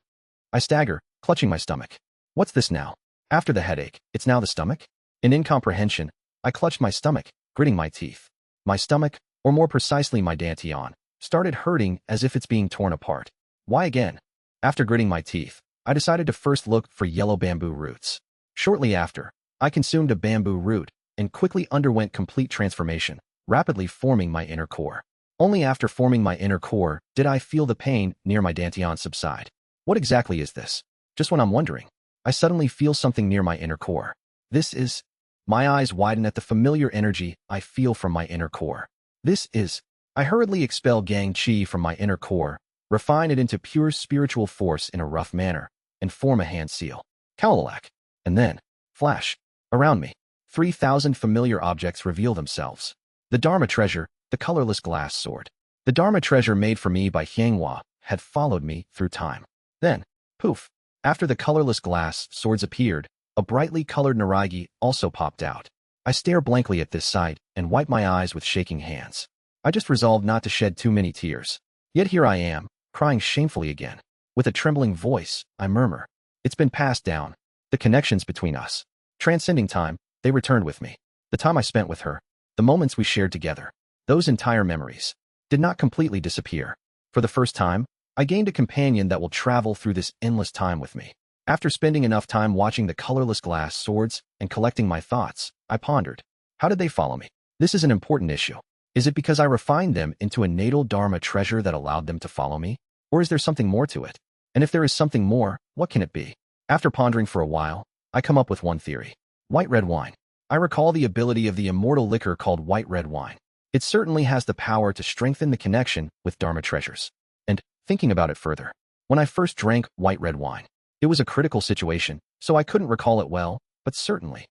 I stagger, clutching my stomach. What's this now? After the headache, it's now the stomach? In incomprehension, I clutched my stomach, gritting my teeth. My stomach, or more precisely my dantian, started hurting as if it's being torn apart. Why again? After gritting my teeth, I decided to first look for yellow bamboo roots. Shortly after, I consumed a bamboo root and quickly underwent complete transformation, rapidly forming my inner core. Only after forming my inner core did I feel the pain near my dantian subside. What exactly is this? Just when I'm wondering, I suddenly feel something near my inner core. This is... My eyes widen at the familiar energy I feel from my inner core. This is... I hurriedly expel gang chi from my inner core, refine it into pure spiritual force in a rough manner, and form a hand seal. Kalalak. And then, flash. Around me, 3,000 familiar objects reveal themselves. The Dharma treasure, the colorless glass sword. The Dharma treasure made for me by Hyangwa had followed me through time. Then, poof, after the colorless glass swords appeared, a brightly colored Naragi also popped out. I stare blankly at this sight and wipe my eyes with shaking hands. I just resolved not to shed too many tears. Yet here I am, crying shamefully again. With a trembling voice, I murmur. It's been passed down. The connections between us. Transcending time, they returned with me. The time I spent with her, the moments we shared together, those entire memories, did not completely disappear. For the first time, I gained a companion that will travel through this endless time with me. After spending enough time watching the colorless glass swords and collecting my thoughts, I pondered. How did they follow me? This is an important issue. Is it because I refined them into a natal Dharma treasure that allowed them to follow me? Or is there something more to it? And if there is something more, what can it be? After pondering for a while, I come up with one theory. White red wine. I recall the ability of the immortal liquor called white red wine. It certainly has the power to strengthen the connection with Dharma treasures. And, thinking about it further, when I first drank white red wine, it was a critical situation, so I couldn't recall it well, but certainly.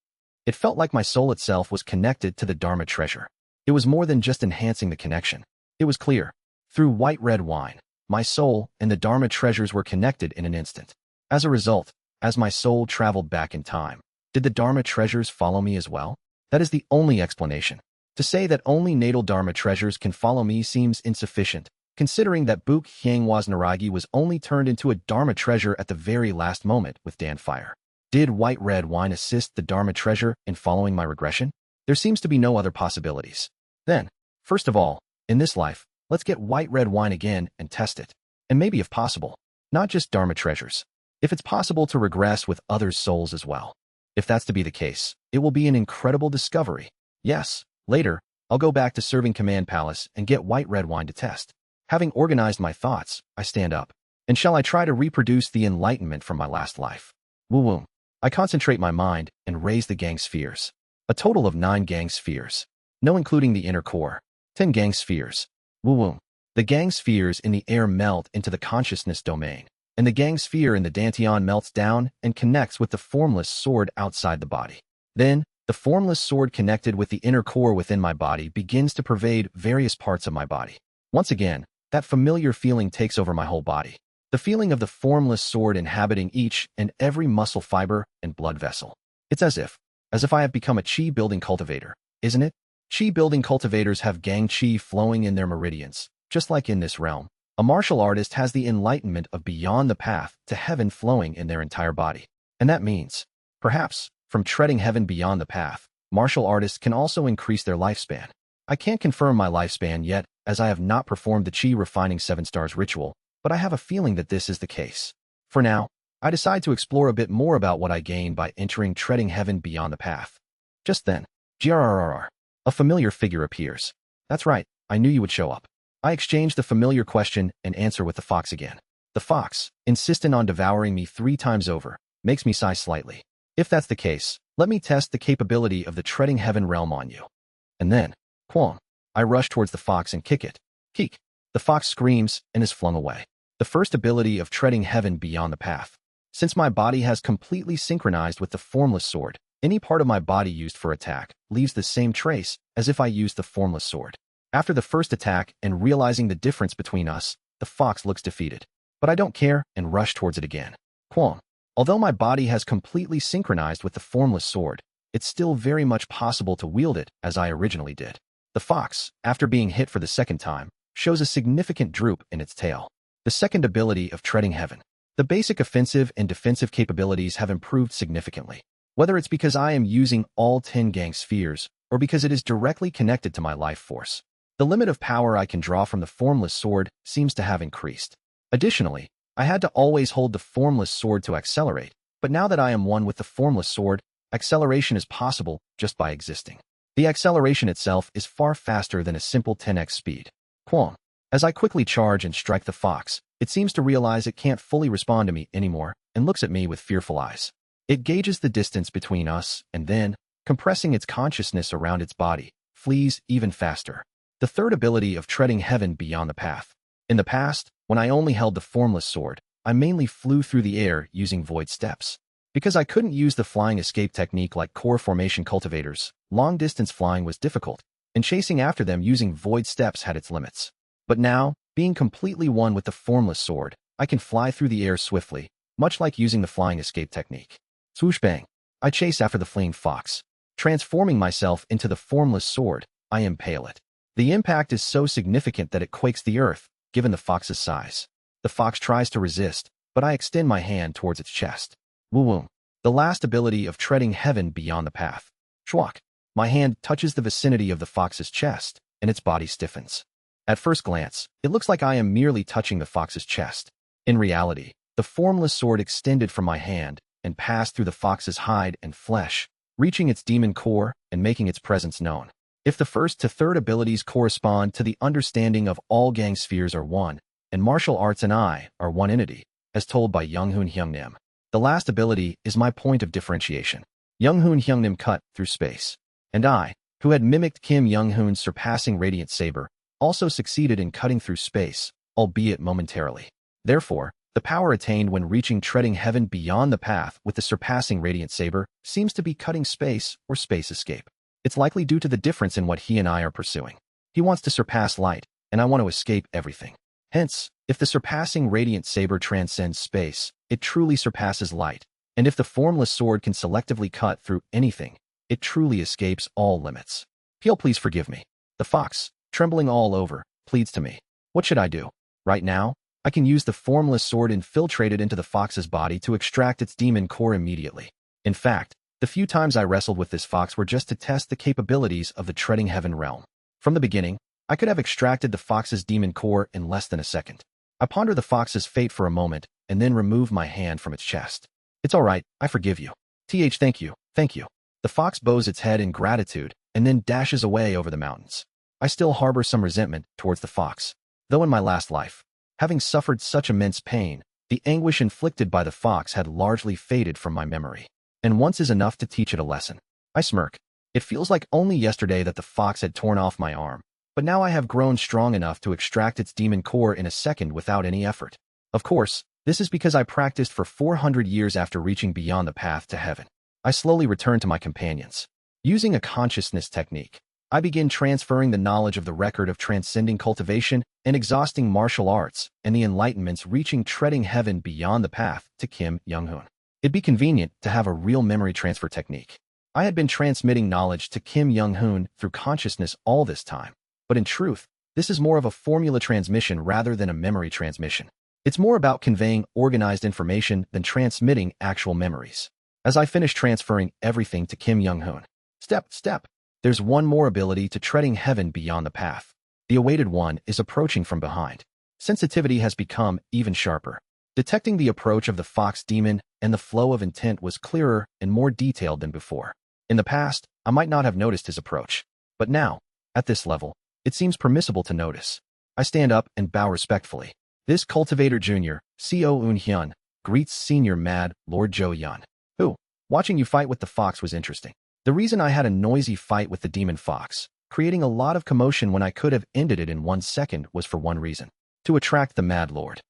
It felt like my soul itself was connected to the Dharma treasure. It was more than just enhancing the connection. It was clear. Through white red wine, my soul and the Dharma treasures were connected in an instant. As a result, as my soul traveled back in time, did the Dharma treasures follow me as well? That is the only explanation. To say that only natal Dharma treasures can follow me seems insufficient, considering that Buk Hyangwa's Naragi was only turned into a Dharma treasure at the very last moment with Danfire. Did white red wine assist the Dharma treasure in following my regression? There seems to be no other possibilities. Then, first of all, in this life, let's get white red wine again and test it. And maybe if possible, not just Dharma treasures. If it's possible to regress with others' souls as well. If that's to be the case, it will be an incredible discovery. Yes, later, I'll go back to Serving Command Palace and get white red wine to test. Having organized my thoughts, I stand up. And shall I try to reproduce the enlightenment from my last life? Woo-woo. I concentrate my mind and raise the gang spheres. A total of 9 gang spheres. No including the inner core. 10 gang spheres. Woo-woo. The gang spheres in the air melt into the consciousness domain, and the gang sphere in the dantian melts down and connects with the formless sword outside the body. Then, the formless sword connected with the inner core within my body begins to pervade various parts of my body. Once again, that familiar feeling takes over my whole body. The feeling of the formless sword inhabiting each and every muscle fiber and blood vessel. It's as if I have become a chi-building cultivator, isn't it? Chi-building cultivators have gang chi flowing in their meridians, just like in this realm. A martial artist has the enlightenment of beyond the path to heaven flowing in their entire body. And that means, perhaps, from treading heaven beyond the path, martial artists can also increase their lifespan. I can't confirm my lifespan yet, as I have not performed the chi refining 7 stars ritual, but I have a feeling that this is the case. For now, I decide to explore a bit more about what I gain by entering treading heaven beyond the path. Just then, grrrr, a familiar figure appears. That's right, I knew you would show up. I exchange the familiar question and answer with the fox again. The fox, insistent on devouring me 3 times over, makes me sigh slightly. If that's the case, let me test the capability of the treading heaven realm on you. And then, quong, I rush towards the fox and kick it. Keek. The fox screams and is flung away. The first ability of treading heaven beyond the path. Since my body has completely synchronized with the formless sword, any part of my body used for attack leaves the same trace as if I used the formless sword. After the first attack and realizing the difference between us, the fox looks defeated. But I don't care and rush towards it again. Quong. Although my body has completely synchronized with the formless sword, it's still very much possible to wield it as I originally did. The fox, after being hit for the second time, shows a significant droop in its tail. The second ability of treading heaven. The basic offensive and defensive capabilities have improved significantly. Whether it's because I am using all 10 gang spheres, or because it is directly connected to my life force. The limit of power I can draw from the formless sword seems to have increased. Additionally, I had to always hold the formless sword to accelerate, but now that I am one with the formless sword, acceleration is possible just by existing. The acceleration itself is far faster than a simple 10x speed. Quong. As I quickly charge and strike the fox, it seems to realize it can't fully respond to me anymore and looks at me with fearful eyes. It gauges the distance between us and then, compressing its consciousness around its body, flees even faster. The third ability of treading heaven beyond the path. In the past, when I only held the formless sword, I mainly flew through the air using void steps. Because I couldn't use the flying escape technique like core formation cultivators, long-distance flying was difficult, and chasing after them using void steps had its limits. But now, being completely one with the formless sword, I can fly through the air swiftly, much like using the flying escape technique. Swoosh bang! I chase after the fleeing fox. Transforming myself into the formless sword, I impale it. The impact is so significant that it quakes the earth, given the fox's size. The fox tries to resist, but I extend my hand towards its chest. Woo-woo. The last ability of treading heaven beyond the path. Schwak. My hand touches the vicinity of the fox's chest, and its body stiffens. At first glance, it looks like I am merely touching the fox's chest. In reality, the formless sword extended from my hand and passed through the fox's hide and flesh, reaching its demon core and making its presence known. If the first to third abilities correspond to the understanding of all gang spheres are one, and martial arts and I are one entity, as told by Younghoon Hyungnim, the last ability is my point of differentiation. Younghoon Hyungnim cut through space. And I, who had mimicked Kim Younghoon's surpassing radiant saber, also succeeded in cutting through space, albeit momentarily. Therefore, the power attained when reaching treading heaven beyond the path with the surpassing radiant saber seems to be cutting space or space escape. It's likely due to the difference in what he and I are pursuing. He wants to surpass light, and I want to escape everything. Hence, if the surpassing radiant saber transcends space, it truly surpasses light, and if the formless sword can selectively cut through anything, it truly escapes all limits. He'll please forgive me. The fox, trembling all over, pleads to me. What should I do? Right now, I can use the formless sword infiltrated into the fox's body to extract its demon core immediately. In fact, the few times I wrestled with this fox were just to test the capabilities of the treading heaven realm. From the beginning, I could have extracted the fox's demon core in less than a second. I ponder the fox's fate for a moment and then remove my hand from its chest. It's all right, I forgive you. Thank you, thank you. The fox bows its head in gratitude and then dashes away over the mountains. I still harbor some resentment towards the fox, though in my last life, having suffered such immense pain, the anguish inflicted by the fox had largely faded from my memory. And once is enough to teach it a lesson. I smirk. It feels like only yesterday that the fox had torn off my arm, but now I have grown strong enough to extract its demon core in a second without any effort. Of course, this is because I practiced for 400 years after reaching beyond the path to heaven. I slowly return to my companions. Using a consciousness technique, I begin transferring the knowledge of the record of transcending cultivation and exhausting martial arts and the enlightenments reaching treading heaven beyond the path to Kim Young-hoon. It'd be convenient to have a real memory transfer technique. I had been transmitting knowledge to Kim Young-hoon through consciousness all this time, but in truth, this is more of a formula transmission rather than a memory transmission. It's more about conveying organized information than transmitting actual memories. As I finish transferring everything to Kim Young-hoon, step, there's one more ability to treading heaven beyond the path. The awaited one is approaching from behind. Sensitivity has become even sharper. Detecting the approach of the fox demon and the flow of intent was clearer and more detailed than before. In the past, I might not have noticed his approach, but now, at this level, it seems permissible to notice. I stand up and bow respectfully. This cultivator junior, Co Eun-hyun, greets senior Mad Lord Jo-yeon, who, watching you fight with the fox was interesting. The reason I had a noisy fight with the demon fox, creating a lot of commotion when I could have ended it in 1 second, was for one reason: to attract the Mad Lord.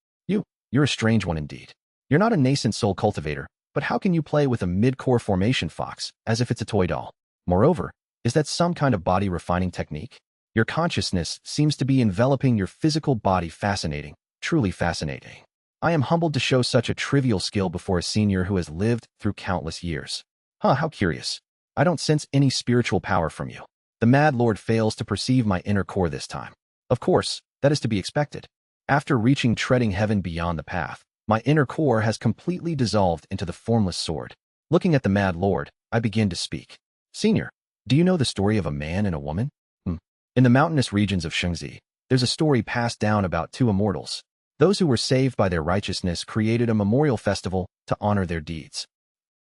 You're a strange one indeed. You're not a nascent soul cultivator, but how can you play with a mid-core formation fox as if it's a toy doll? Moreover, is that some kind of body refining technique? Your consciousness seems to be enveloping your physical body. Fascinating, truly fascinating. I am humbled to show such a trivial skill before a senior who has lived through countless years. How curious. I don't sense any spiritual power from you. The Mad Lord fails to perceive my inner core this time. Of course, that is to be expected. After reaching treading heaven beyond the path, my inner core has completely dissolved into the formless sword. Looking at the Mad Lord, I begin to speak. Senior, do you know the story of a man and a woman? In the mountainous regions of Shengzi, there's a story passed down about two immortals. Those who were saved by their righteousness created a memorial festival to honor their deeds.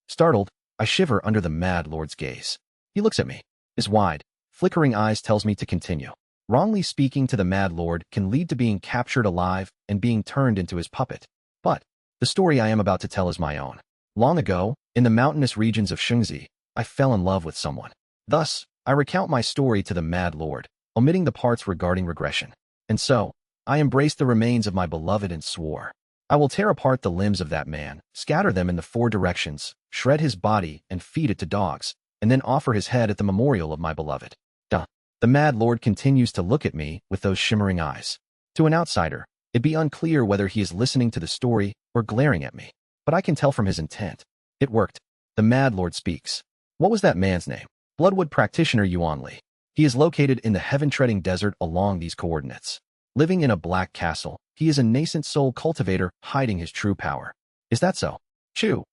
Startled, I shiver under the Mad Lord's gaze. He looks at me. His wide, flickering eyes tells me to continue. Wrongly speaking to the Mad Lord can lead to being captured alive and being turned into his puppet. But the story I am about to tell is my own. Long ago, in the mountainous regions of Shengzi, I fell in love with someone. Thus, I recount my story to the Mad Lord, omitting the parts regarding regression. And so, I embraced the remains of my beloved and swore, I will tear apart the limbs of that man, scatter them in the 4 directions, shred his body and feed it to dogs, and then offer his head at the memorial of my beloved. The Mad Lord continues to look at me with those shimmering eyes. To an outsider, it'd be unclear whether he is listening to the story or glaring at me, but I can tell from his intent. It worked. The Mad Lord speaks. What was that man's name? Bloodwood practitioner Yuan Li. He is located in the heaven-treading desert along these coordinates. Living in a black castle, he is a nascent soul cultivator hiding his true power. Is that so? Chew.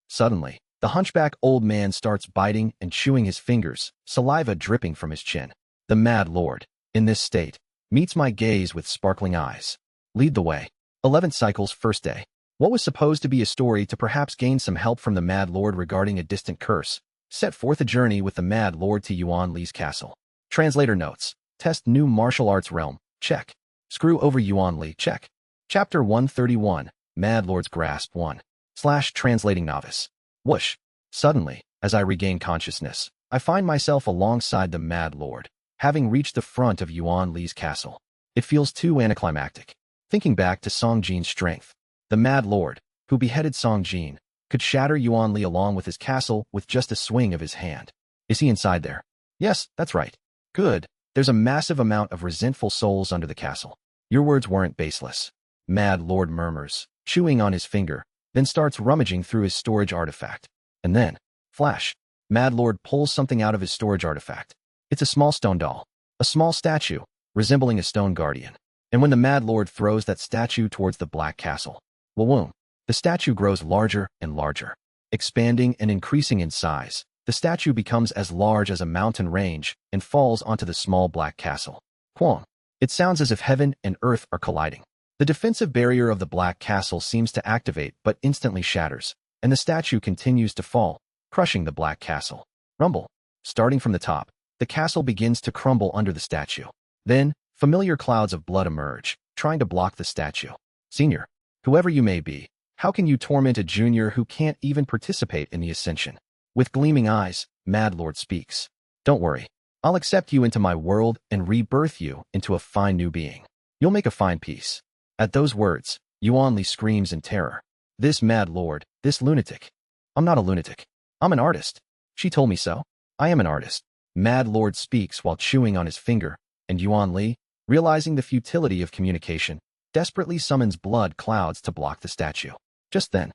Suddenly, the hunchback old man starts biting and chewing his fingers, saliva dripping from his chin. The Mad Lord, in this state, meets my gaze with sparkling eyes. Lead the way. 11th cycle's first day. What was supposed to be a story to perhaps gain some help from the Mad Lord regarding a distant curse, set forth a journey with the Mad Lord to Yuan Li's castle. Translator notes. Test new martial arts realm. Check. Screw over Yuan Li. Check. Chapter 131. Mad Lord's Grasp 1. /Translating Novice. Whoosh. Suddenly, as I regain consciousness, I find myself alongside the Mad Lord, having reached the front of Yuan Li's castle. It feels too anticlimactic. Thinking back to Song Jin's strength, the Mad Lord, who beheaded Song Jin, could shatter Yuan Li along with his castle with just a swing of his hand. Is he inside there? Yes, that's right. Good. There's a massive amount of resentful souls under the castle. Your words weren't baseless. Mad Lord murmurs, chewing on his finger, then starts rummaging through his storage artifact. And then, flash, Mad Lord pulls something out of his storage artifact. It's a small stone doll, a small statue, resembling a stone guardian. And when the Mad Lord throws that statue towards the black castle, whoom, the statue grows larger and larger. Expanding and increasing in size, the statue becomes as large as a mountain range and falls onto the small black castle. Quong. It sounds as if heaven and earth are colliding. The defensive barrier of the black castle seems to activate but instantly shatters, and the statue continues to fall, crushing the black castle. Rumble. Starting from the top, the castle begins to crumble under the statue. Then, familiar clouds of blood emerge, trying to block the statue. Senior, whoever you may be, how can you torment a junior who can't even participate in the ascension? With gleaming eyes, Mad Lord speaks. Don't worry. I'll accept you into my world and rebirth you into a fine new being. You'll make a fine piece. At those words, Yuan Li screams in terror. This Mad Lord, this lunatic. I'm not a lunatic. I'm an artist. She told me so. I am an artist. Mad Lord speaks while chewing on his finger, and Yuan Li, realizing the futility of communication, desperately summons blood clouds to block the statue. Just then,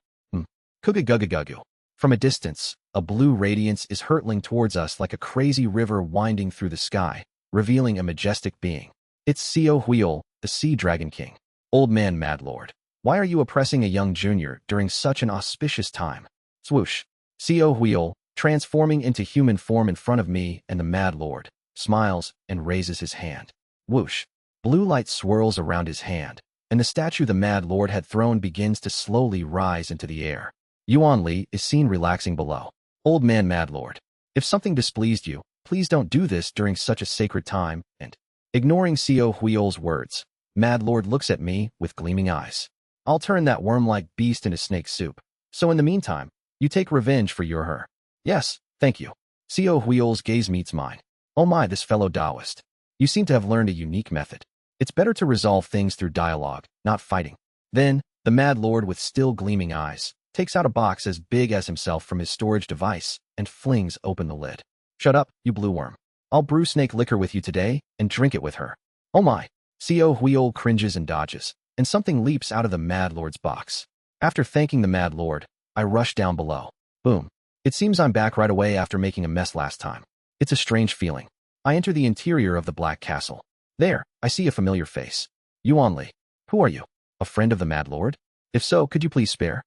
Kuga-guga-gugu. From a distance, a blue radiance is hurtling towards us like a crazy river winding through the sky, revealing a majestic being. It's Seo Huiol, the Sea Dragon King. Old man Mad Lord, why are you oppressing a young junior during such an auspicious time? Swoosh. Seo Huiol, transforming into human form in front of me and the Mad Lord, smiles and raises his hand. Whoosh. Blue light swirls around his hand, and the statue the Mad Lord had thrown begins to slowly rise into the air. Yuan Li is seen relaxing below. Old man Mad Lord, if something displeased you, please don't do this during such a sacred time, and ignoring Seo Huiol's words, Mad Lord looks at me with gleaming eyes. I'll turn that worm-like beast into snake soup. So in the meantime, you take revenge for your her. Yes, thank you. Seo Huiol's gaze meets mine. Oh my, this fellow Taoist. You seem to have learned a unique method. It's better to resolve things through dialogue, not fighting. Then, the Mad Lord with still gleaming eyes takes out a box as big as himself from his storage device and flings open the lid. Shut up, you blue worm. I'll brew snake liquor with you today and drink it with her. Oh my. Seo Huiol cringes and dodges, and something leaps out of the Mad Lord's box. After thanking the Mad Lord, I rush down below. Boom. It seems I'm back right away after making a mess last time. It's a strange feeling. I enter the interior of the Black Castle. There, I see a familiar face. Yuan Li. Who are you? A friend of the Mad Lord? If so, could you please spare?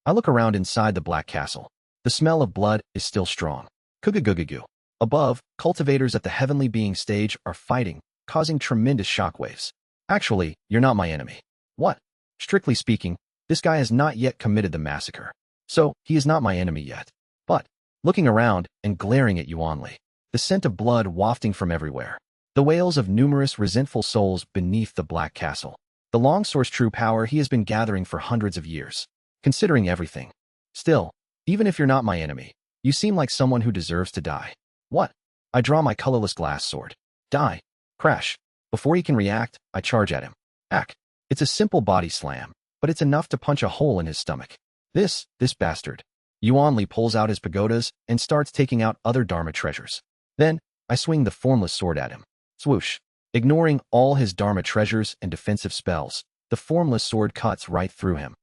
I look around inside the Black Castle. The smell of blood is still strong. Kuga-guga-goo. Above, cultivators at the Heavenly Being stage are fighting, causing tremendous shockwaves. Actually, you're not my enemy. What? Strictly speaking, this guy has not yet committed the massacre. So, he is not my enemy yet. But, looking around and glaring at Yuan Li, the scent of blood wafting from everywhere. The wails of numerous resentful souls beneath the Black Castle. The Longsource true power he has been gathering for hundreds of years. Considering everything. Still, even if you're not my enemy, you seem like someone who deserves to die. What? I draw my colorless glass sword. Die. Crash. Before he can react, I charge at him. Ack. It's a simple body slam, but it's enough to punch a hole in his stomach. This bastard. Yuan Li pulls out his pagodas and starts taking out other Dharma treasures. Then, I swing the formless sword at him. Swoosh. Ignoring all his Dharma treasures and defensive spells, the formless sword cuts right through him.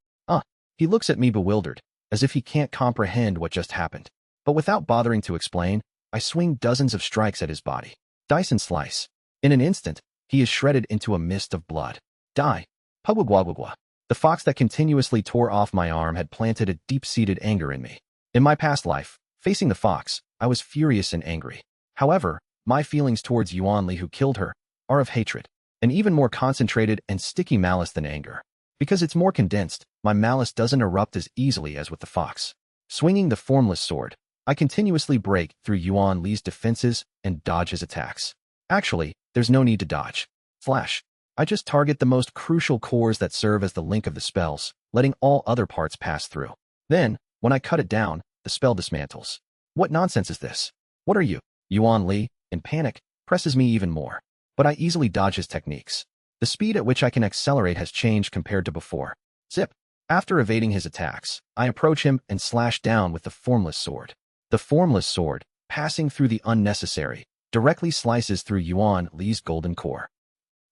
He looks at me bewildered, as if he can't comprehend what just happened. But without bothering to explain, I swing dozens of strikes at his body. Dice and slice. In an instant, he is shredded into a mist of blood. Die. Pugwagwagwagwa. The fox that continuously tore off my arm had planted a deep-seated anger in me. In my past life, facing the fox, I was furious and angry. However, my feelings towards Yuan Li who killed her are of hatred, and even more concentrated and sticky malice than anger. Because it's more condensed, my malice doesn't erupt as easily as with the fox. Swinging the formless sword, I continuously break through Yuan Li's defenses and dodge his attacks. Actually, there's no need to dodge. Flash. I just target the most crucial cores that serve as the link of the spells, letting all other parts pass through. Then, when I cut it down, the spell dismantles. What nonsense is this? What are you? Yuan Li, in panic, presses me even more. But I easily dodge his techniques. The speed at which I can accelerate has changed compared to before. Zip. After evading his attacks, I approach him and slash down with the formless sword. The formless sword, passing through the unnecessary, directly slices through Yuan Li's golden core.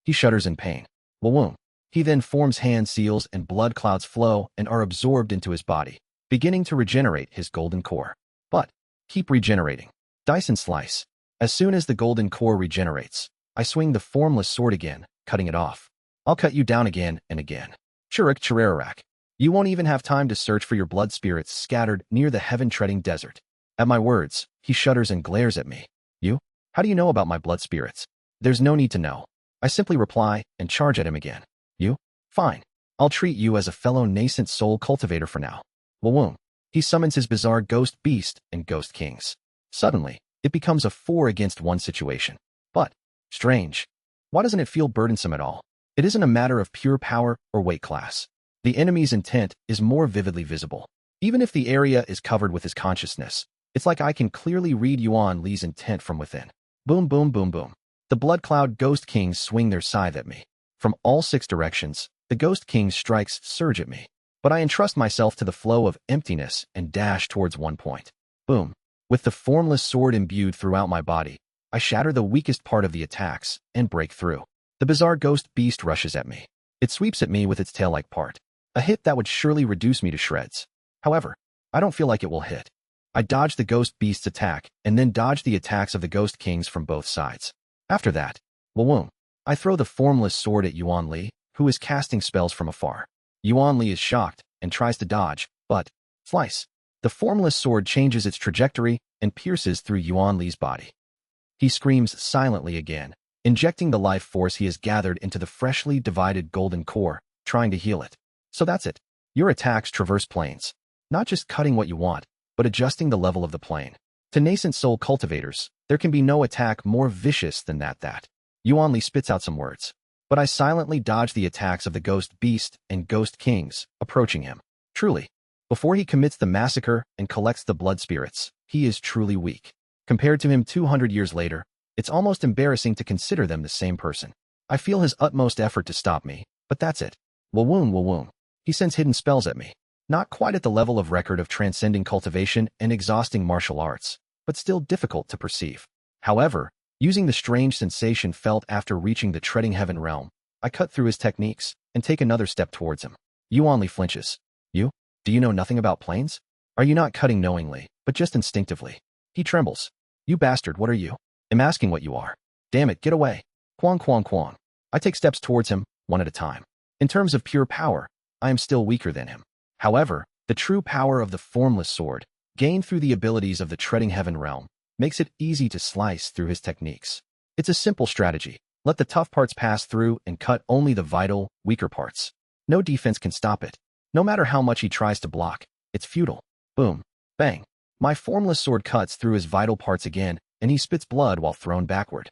He shudders in pain. Wawoom. He then forms hand seals and blood clouds flow and are absorbed into his body, beginning to regenerate his golden core. But, keep regenerating. Dice and slice. As soon as the golden core regenerates, I swing the formless sword again, cutting it off. I'll cut you down again and again. Churik Chirararak. You won't even have time to search for your blood spirits scattered near the heaven-treading desert. At my words, he shudders and glares at me. You? How do you know about my blood spirits? There's no need to know. I simply reply and charge at him again. You? Fine. I'll treat you as a fellow nascent soul cultivator for now. Wawoom. He summons his bizarre ghost beast and ghost kings. Suddenly, it becomes a 4-against-1 situation. But, strange. Why doesn't it feel burdensome at all? It isn't a matter of pure power or weight class. The enemy's intent is more vividly visible. Even if the area is covered with his consciousness, it's like I can clearly read Yuan Li's intent from within. Boom, boom, boom, boom. The Blood Cloud Ghost Kings swing their scythe at me. From all 6 directions, the Ghost King's strikes surge at me. But I entrust myself to the flow of emptiness and dash towards one point. Boom. With the formless sword imbued throughout my body, I shatter the weakest part of the attacks and break through. The bizarre ghost beast rushes at me. It sweeps at me with its tail-like part. A hit that would surely reduce me to shreds. However, I don't feel like it will hit. I dodge the ghost beast's attack and then dodge the attacks of the ghost kings from both sides. After that, Wawoom, I throw the formless sword at Yuan Li, who is casting spells from afar. Yuan Li is shocked and tries to dodge, but, slice. The formless sword changes its trajectory and pierces through Yuan Li's body. He screams silently again, injecting the life force he has gathered into the freshly divided golden core, trying to heal it. So that's it. Your attacks traverse planes, not just cutting what you want, but adjusting the level of the plane. To nascent soul cultivators, there can be no attack more vicious than that. Yuan Li spits out some words, but I silently dodge the attacks of the ghost beast and ghost kings approaching him. Truly, before he commits the massacre and collects the blood spirits, he is truly weak. Compared to him 200 years later, it's almost embarrassing to consider them the same person. I feel his utmost effort to stop me, but that's it. Wawoom. He sends hidden spells at me. Not quite at the level of record of transcending cultivation and exhausting martial arts, but still difficult to perceive. However, using the strange sensation felt after reaching the treading heaven realm, I cut through his techniques and take another step towards him. Yuan Li flinches. You? Do you know nothing about planes? Are you not cutting knowingly, but just instinctively? He trembles. You bastard, what are you? I'm asking what you are. Damn it, get away. Quang. I take steps towards him, one at a time. In terms of pure power, I am still weaker than him. However, the true power of the formless sword, gained through the abilities of the treading heaven realm, makes it easy to slice through his techniques. It's a simple strategy. Let the tough parts pass through and cut only the vital, weaker parts. No defense can stop it. No matter how much he tries to block, it's futile. Boom. Bang. My formless sword cuts through his vital parts again, and he spits blood while thrown backward.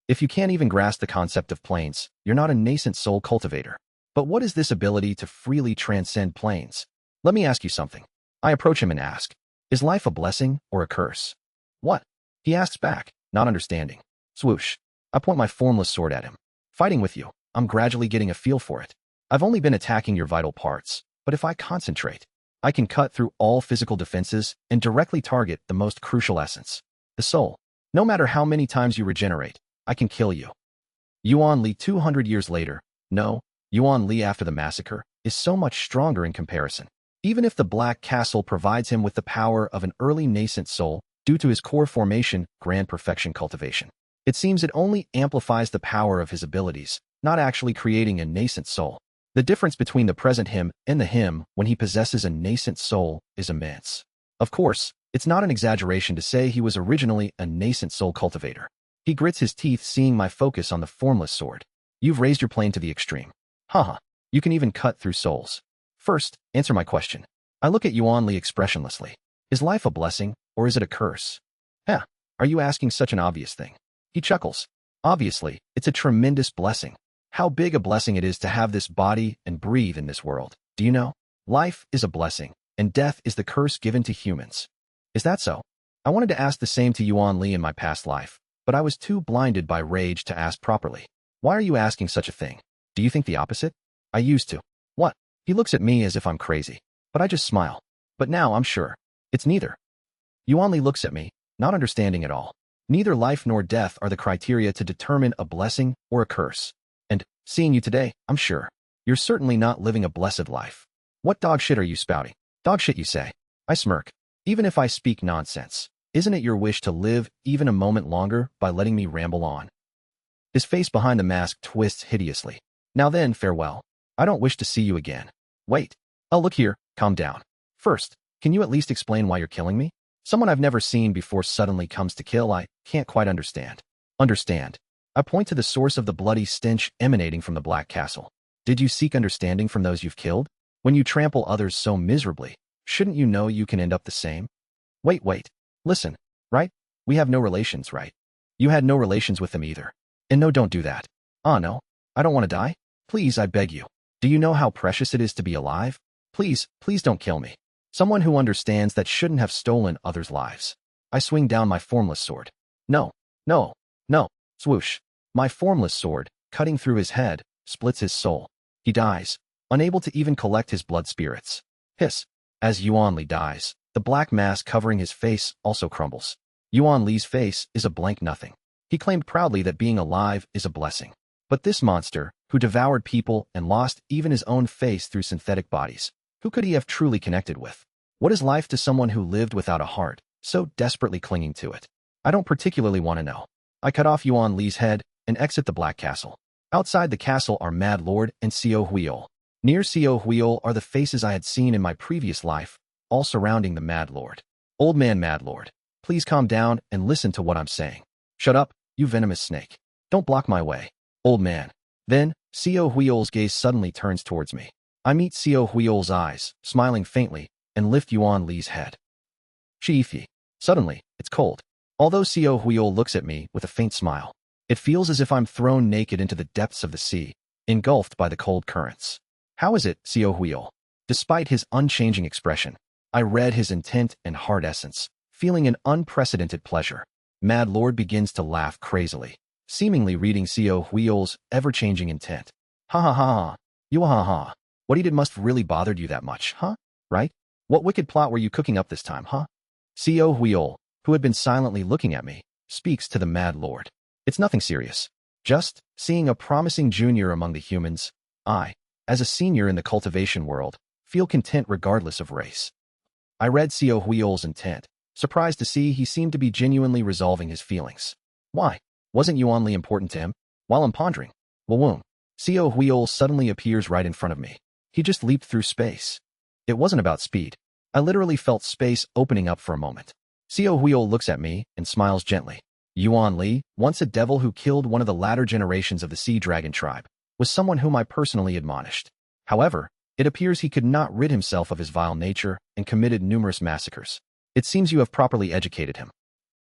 If you can't even grasp the concept of planes, you're not a nascent soul cultivator. But what is this ability to freely transcend planes? Let me ask you something. I approach him and ask, is life a blessing or a curse? What? He asks back, not understanding. Swoosh. I point my formless sword at him. Fighting with you, I'm gradually getting a feel for it. I've only been attacking your vital parts, but if I concentrate, I can cut through all physical defenses and directly target the most crucial essence, the soul. No matter how many times you regenerate, I can kill you. Yuan Li 200 years later, no, Yuan Li after the massacre, is so much stronger in comparison. Even if the Black Castle provides him with the power of an early nascent soul due to his core formation, grand perfection cultivation, it seems it only amplifies the power of his abilities, not actually creating a nascent soul. The difference between the present him and the him when he possesses a nascent soul is immense. Of course, it's not an exaggeration to say he was originally a nascent soul cultivator. He grits his teeth seeing my focus on the formless sword. You've raised your plane to the extreme. Haha, you can even cut through souls. First, answer my question. I look at Yuan Li expressionlessly. Is life a blessing, or is it a curse? Are you asking such an obvious thing? He chuckles. Obviously, it's a tremendous blessing. How big a blessing it is to have this body and breathe in this world. Do you know? Life is a blessing, and death is the curse given to humans. Is that so? I wanted to ask the same to Yuan Li in my past life, but I was too blinded by rage to ask properly. Why are you asking such a thing? Do you think the opposite? I used to. What? He looks at me as if I'm crazy, but I just smile. But now I'm sure. It's neither. Yuan Li looks at me, not understanding at all. Neither life nor death are the criteria to determine a blessing or a curse. And, seeing you today, I'm sure. You're certainly not living a blessed life. What dog shit are you spouting? Dog shit, you say. I smirk. Even if I speak nonsense, isn't it your wish to live even a moment longer by letting me ramble on? His face behind the mask twists hideously. Now then, farewell. I don't wish to see you again. Wait. Oh, look here, calm down. First, can you at least explain why you're killing me? Someone I've never seen before suddenly comes to kill, I can't quite understand. Understand. I point to the source of the bloody stench emanating from the Black Castle. Did you seek understanding from those you've killed? When you trample others so miserably, shouldn't you know you can end up the same? Wait. Listen, right? We have no relations, right? You had no relations with them either. And no, don't do that. No, I don't want to die. Please, I beg you. Do you know how precious it is to be alive? Please don't kill me. Someone who understands that shouldn't have stolen others' lives. I swing down my formless sword. No. Swoosh. My formless sword, cutting through his head, splits his soul. He dies, unable to even collect his blood spirits. Hiss. As Yuan Li dies, The black mask covering his face also crumbles. Yuan Li's face is a blank nothing. He claimed proudly that being alive is a blessing. But this monster, who devoured people and lost even his own face through synthetic bodies, who could he have truly connected with? What is life to someone who lived without a heart, so desperately clinging to it? I don't particularly want to know. I cut off Yuan Li's head and exit the Black Castle. Outside the castle are Mad Lord and Xiao Huiol. Near Xiao Huiol are the faces I had seen in my previous life, all surrounding the Mad Lord. Old man Mad Lord, please calm down and listen to what I'm saying. Shut up, you venomous snake. Don't block my way. Old man. Then, Xiao Huiol's gaze suddenly turns towards me. I meet Xiao Huiol's eyes, smiling faintly, and lift Yuan Li's head. Shifi. Suddenly, it's cold. Although Xiao Huiol looks at me with a faint smile, it feels as if I'm thrown naked into the depths of the sea, engulfed by the cold currents. How is it, Xiao Huiol? Despite his unchanging expression, I read his intent and heart essence, feeling an unprecedented pleasure. Mad Lord begins to laugh crazily, seemingly reading Xiao Huiol's ever-changing intent. Ha ha ha ha. You ha ha. What he did must have really bothered you that much, huh? Right? What wicked plot were you cooking up this time, huh? Xiao Huiol, who had been silently looking at me, speaks to the Mad Lord. It's nothing serious. Just seeing a promising junior among the humans, I, as a senior in the cultivation world, feel content regardless of race. I read Xiao Huiol's intent, surprised to see he seemed to be genuinely resolving his feelings. Why? Wasn't Yuan Li important to him? While I'm pondering, Wawoom, Xiao Huiol suddenly appears right in front of me. He just leaped through space. It wasn't about speed. I literally felt space opening up for a moment. Xiao Huiol looks at me and smiles gently. Yuan Li, once a devil who killed one of the latter generations of the Sea Dragon tribe, was someone whom I personally admonished. However, it appears he could not rid himself of his vile nature and committed numerous massacres. It seems you have properly educated him.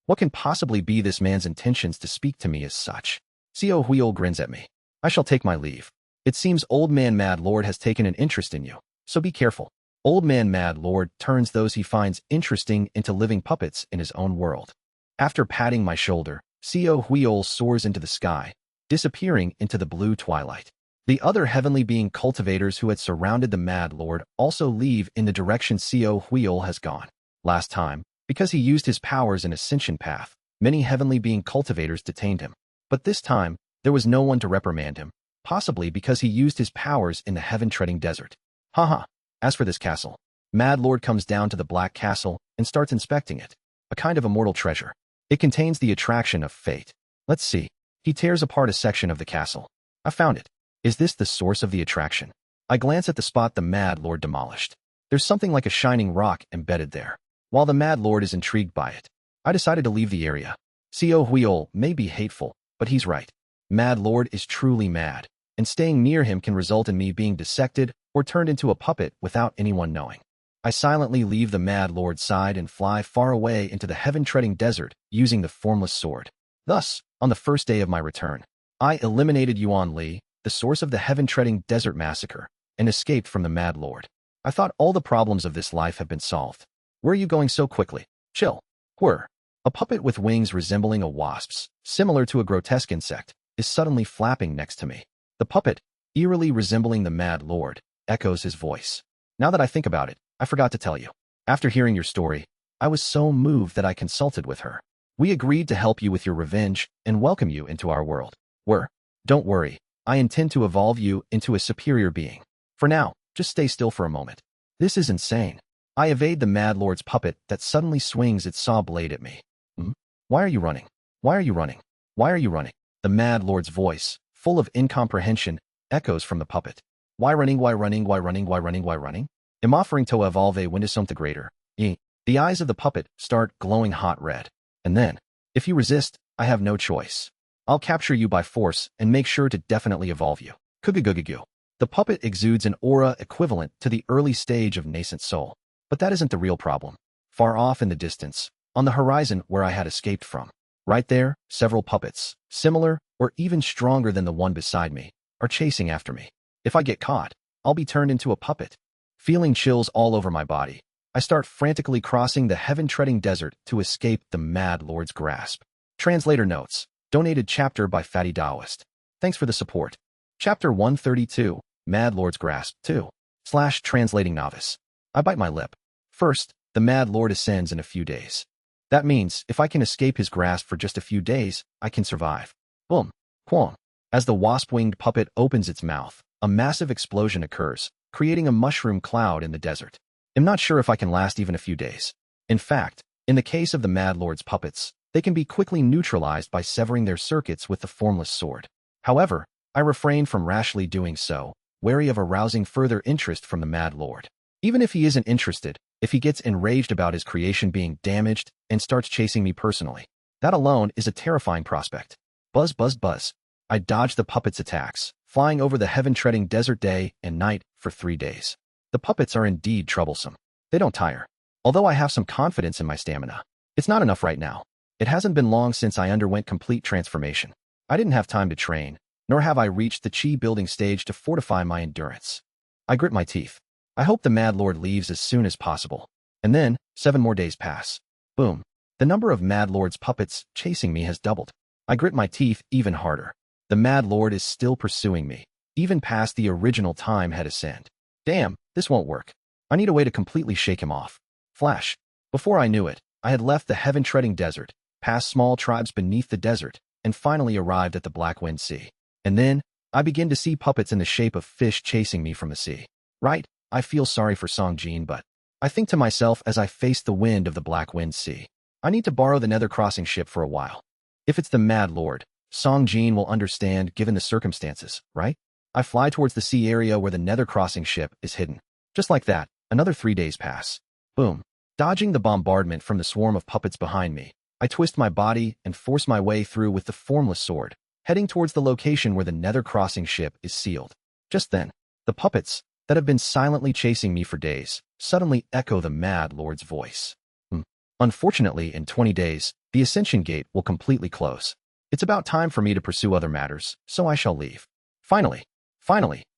What can possibly be this man's intentions to speak to me as such? Xiao Huiol grins at me. I shall take my leave. It seems Old Man Mad Lord has taken an interest in you, so be careful. Old Man Mad Lord turns those he finds interesting into living puppets in his own world. After patting my shoulder, Xiao Huiol soars into the sky, disappearing into the blue twilight. The other heavenly being cultivators who had surrounded the Mad Lord also leave in the direction Xiao Huiol has gone. Last time, because he used his powers in Ascension Path, many heavenly being cultivators detained him. But this time, there was no one to reprimand him, possibly because he used his powers in the heaven-treading desert. Haha. As for this castle, Mad Lord comes down to the Black Castle and starts inspecting it. A kind of immortal treasure. It contains the attraction of fate. Let's see. He tears apart a section of the castle. I found it. Is this the source of the attraction? I glance at the spot the Mad Lord demolished. There's something like a shining rock embedded there. While the Mad Lord is intrigued by it, I decided to leave the area. Xiao Huiol may be hateful, but he's right. Mad Lord is truly mad, and staying near him can result in me being dissected or turned into a puppet without anyone knowing. I silently leave the Mad Lord's side and fly far away into the heaven-treading desert using the formless sword. Thus, on the first day of my return, I eliminated Yuan Li, the source of the heaven-treading desert massacre, and escaped from the Mad Lord. I thought all the problems of this life have been solved. Where are you going so quickly? Chill. Whir. A puppet with wings resembling a wasp's, similar to a grotesque insect, is suddenly flapping next to me. The puppet, eerily resembling the Mad Lord, echoes his voice. Now that I think about it, I forgot to tell you. After hearing your story, I was so moved that I consulted with her. We agreed to help you with your revenge and welcome you into our world. Don't worry, I intend to evolve you into a superior being. For now, just stay still for a moment. This is insane. I evade the Mad Lord's puppet that suddenly swings its saw blade at me. Why are you running? Why are you running? Why are you running? The Mad Lord's voice, full of incomprehension, echoes from the puppet. Why running? Why running? Why running? Why running? Why running? Am offering to evolve Windesomte greater. The eyes of the puppet start glowing hot red. And then, if you resist, I have no choice. I'll capture you by force and make sure to definitely evolve you. Kugugugugu. The puppet exudes an aura equivalent to the early stage of nascent soul. But that isn't the real problem. Far off in the distance, on the horizon where I had escaped from, right there, several puppets, similar or even stronger than the one beside me, are chasing after me. If I get caught, I'll be turned into a puppet. Feeling chills all over my body, I start frantically crossing the heaven-treading desert to escape the Mad Lord's grasp. Translator notes. Donated chapter by Fatty Daoist. Thanks for the support. Chapter 132, Mad Lord's Grasp 2. /Translating Novice. I bite my lip. First, the the Mad Lord ascends in a few days. That means, if I can escape his grasp for just a few days, I can survive. Boom. Quam. As the wasp-winged puppet opens its mouth, a massive explosion occurs, creating a mushroom cloud in the desert. I'm not sure if I can last even a few days. In fact, in the case of the Mad Lord's puppets, they can be quickly neutralized by severing their circuits with the formless sword. However, I refrain from rashly doing so, wary of arousing further interest from the Mad Lord. Even if he isn't interested, if he gets enraged about his creation being damaged and starts chasing me personally, that alone is a terrifying prospect. Buzz, buzz, buzz. I dodge the puppet's attacks, flying over the heaven-treading desert day and night for 3 days. The puppets are indeed troublesome. They don't tire. Although I have some confidence in my stamina, it's not enough right now. It hasn't been long since I underwent complete transformation. I didn't have time to train, nor have I reached the chi building stage to fortify my endurance. I grit my teeth. I hope the Mad Lord leaves as soon as possible. And then, 7 more days pass. Boom. The number of Mad Lord's puppets chasing me has doubled. I grit my teeth even harder. The Mad Lord is still pursuing me, even past the original time had ascend. Damn, this won't work. I need a way to completely shake him off. Flash. Before I knew it, I had left the heaven-treading desert, passed small tribes beneath the desert, and finally arrived at the Black Wind Sea. And then, I begin to see puppets in the shape of fish chasing me from the sea. Right, I feel sorry for Songjin, but I think to myself as I face the wind of the Black Wind Sea, I need to borrow the Nether Crossing ship for a while. If it's the Mad Lord, Songjin will understand given the circumstances, right? I fly towards the sea area where the Nether Crossing ship is hidden. Just like that, another 3 days pass. Boom. Dodging the bombardment from the swarm of puppets behind me, I twist my body and force my way through with the formless sword, heading towards the location where the Nether Crossing ship is sealed. Just then, the puppets, that have been silently chasing me for days, suddenly echo the Mad Lord's voice. Unfortunately, in 20 days, the Ascension Gate will completely close. It's about time for me to pursue other matters, so I shall leave. Finally,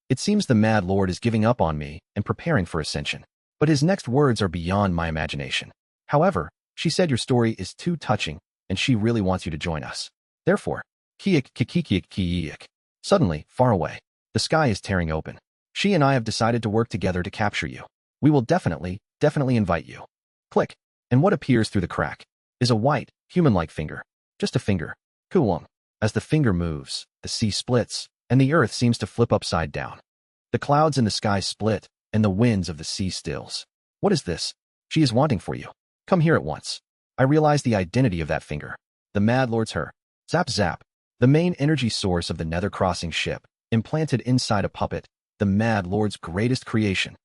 it seems the Mad Lord is giving up on me and preparing for ascension. But his next words are beyond my imagination. However, she said your story is too touching, and she really wants you to join us. Therefore, kiik. Suddenly, far away, the sky is tearing open. She and I have decided to work together to capture you. We will definitely invite you. Click, and what appears through the crack is a white, human-like finger. Just a finger. Kuwang. As the finger moves, the sea splits, and the earth seems to flip upside down. The clouds in the sky split, and the winds of the sea stills. What is this? She is wanting for you. Come here at once. I realize the identity of that finger. The Mad Lord's her. Zap zap. The main energy source of the Nether Crossing ship, implanted inside a puppet, the Mad Lord's greatest creation.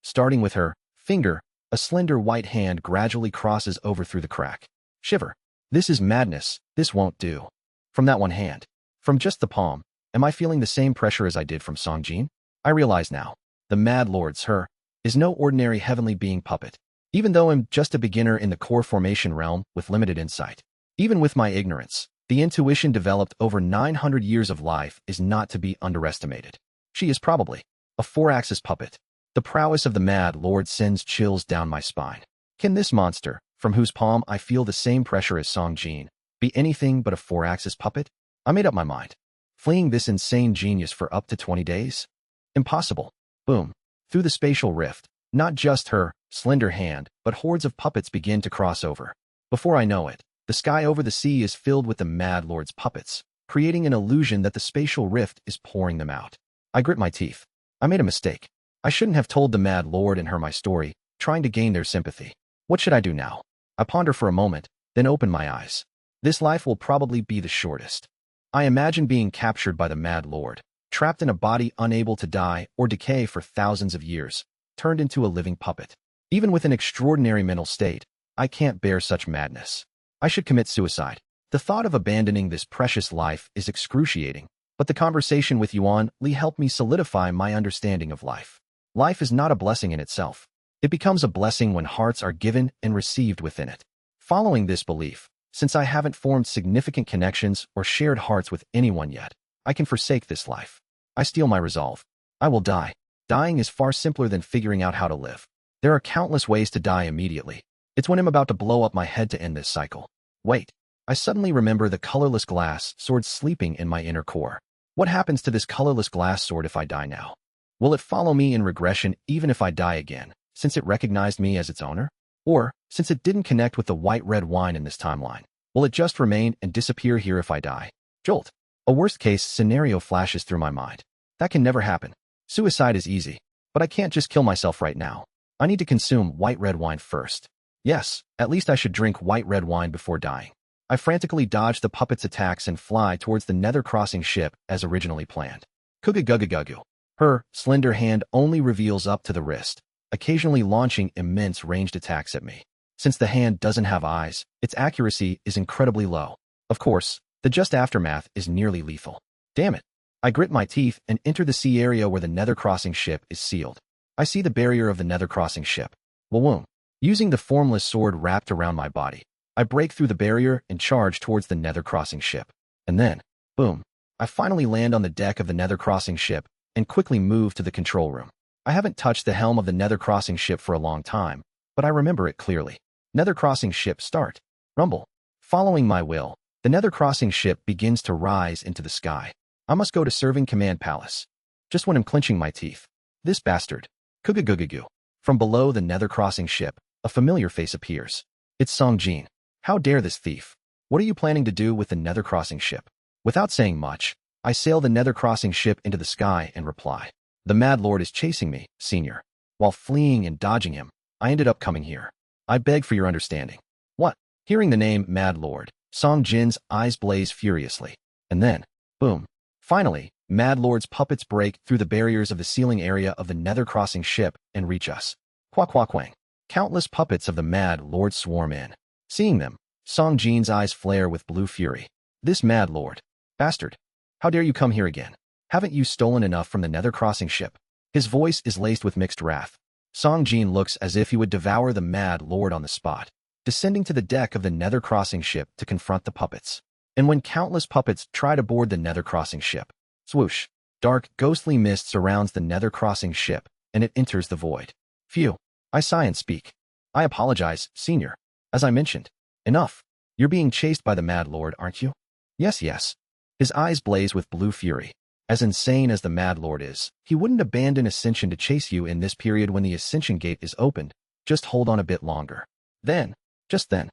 Starting with her finger, a slender white hand gradually crosses over through the crack. Shiver. This is madness. This won't do. From that one hand. From just the palm. Am I feeling the same pressure as I did from Songjin? I realize now. The Mad Lord's her is no ordinary heavenly being puppet. Even though I'm just a beginner in the core formation realm with limited insight. Even with my ignorance, the intuition developed over 900 years of life is not to be underestimated. She is probably a 4-axis puppet. The prowess of the Mad Lord sends chills down my spine. Can this monster, from whose palm I feel the same pressure as Songjin, be anything but a 4-axis puppet? I made up my mind. Fleeing this insane genius for up to 20 days? Impossible. Boom. Through the spatial rift, not just her slender hand, but hordes of puppets begin to cross over. Before I know it, the sky over the sea is filled with the Mad Lord's puppets, creating an illusion that the spatial rift is pouring them out. I grit my teeth. I made a mistake. I shouldn't have told the Mad Lord and her my story, trying to gain their sympathy. What should I do now? I ponder for a moment, then open my eyes. This life will probably be the shortest. I imagine being captured by the Mad Lord, trapped in a body unable to die or decay for thousands of years, turned into a living puppet. Even with an extraordinary mental state, I can't bear such madness. I should commit suicide. The thought of abandoning this precious life is excruciating, but the conversation with Yuan Li helped me solidify my understanding of life. Life is not a blessing in itself. It becomes a blessing when hearts are given and received within it. Following this belief, since I haven't formed significant connections or shared hearts with anyone yet, I can forsake this life. I steel my resolve. I will die. Dying is far simpler than figuring out how to live. There are countless ways to die immediately. It's when I'm about to blow up my head to end this cycle. Wait. I suddenly remember the colorless glass sword sleeping in my inner core. What happens to this colorless glass sword if I die now? Will it follow me in regression even if I die again, since it recognized me as its owner? Or, since it didn't connect with the white-red wine in this timeline, will it just remain and disappear here if I die? Jolt. A worst-case scenario flashes through my mind. That can never happen. Suicide is easy, but I can't just kill myself right now. I need to consume white-red wine first. Yes, at least I should drink white-red wine before dying. I frantically dodge the puppet's attacks and fly towards the nether-crossing ship as originally planned. Kuga-guga-gugu. Her slender hand only reveals up to the wrist, occasionally launching immense ranged attacks at me. Since the hand doesn't have eyes, its accuracy is incredibly low. Of course, the just aftermath is nearly lethal. Damn it. I grit my teeth and enter the sea area where the nether-crossing ship is sealed. I see the barrier of the nether-crossing ship. Wawoom. Using the formless sword wrapped around my body, I break through the barrier and charge towards the nether-crossing ship. And then, boom, I finally land on the deck of the nether-crossing ship and quickly move to the control room. I haven't touched the helm of the nether-crossing ship for a long time, but I remember it clearly. Nether-crossing ship start. Rumble. Following my will, the nether-crossing ship begins to rise into the sky. I must go to serving command palace. Just when I'm clenching my teeth. This bastard. Kuga-guga-goo. From below the nether-crossing ship, a familiar face appears. It's Song Jin. How dare this thief? What are you planning to do with the nether-crossing ship? Without saying much, I sail the nether-crossing ship into the sky and reply. The Mad Lord is chasing me, Senior. While fleeing and dodging him, I ended up coming here. I beg for your understanding. What? Hearing the name Mad Lord, Song Jin's eyes blaze furiously. And then, boom. Finally, Mad Lord's puppets break through the barriers of the sealing area of the nether-crossing ship and reach us. Quack-quack-quang. Countless puppets of the Mad Lord swarm in. Seeing them, Song Jin's eyes flare with blue fury. This Mad Lord. Bastard. How dare you come here again? Haven't you stolen enough from the nether-crossing ship? His voice is laced with mixed wrath. Song Jin looks as if he would devour the Mad Lord on the spot, descending to the deck of the nether-crossing ship to confront the puppets. And when countless puppets try to board the nether-crossing ship, swoosh, dark, ghostly mist surrounds the nether-crossing ship, and it enters the void. Phew. I sigh and speak. I apologize, Senior. As I mentioned, enough. You're being chased by the Mad Lord, aren't you? Yes, yes. His eyes blaze with blue fury. As insane as the Mad Lord is, he wouldn't abandon Ascension to chase you in this period when the Ascension gate is opened. Just hold on a bit longer. Then, just then,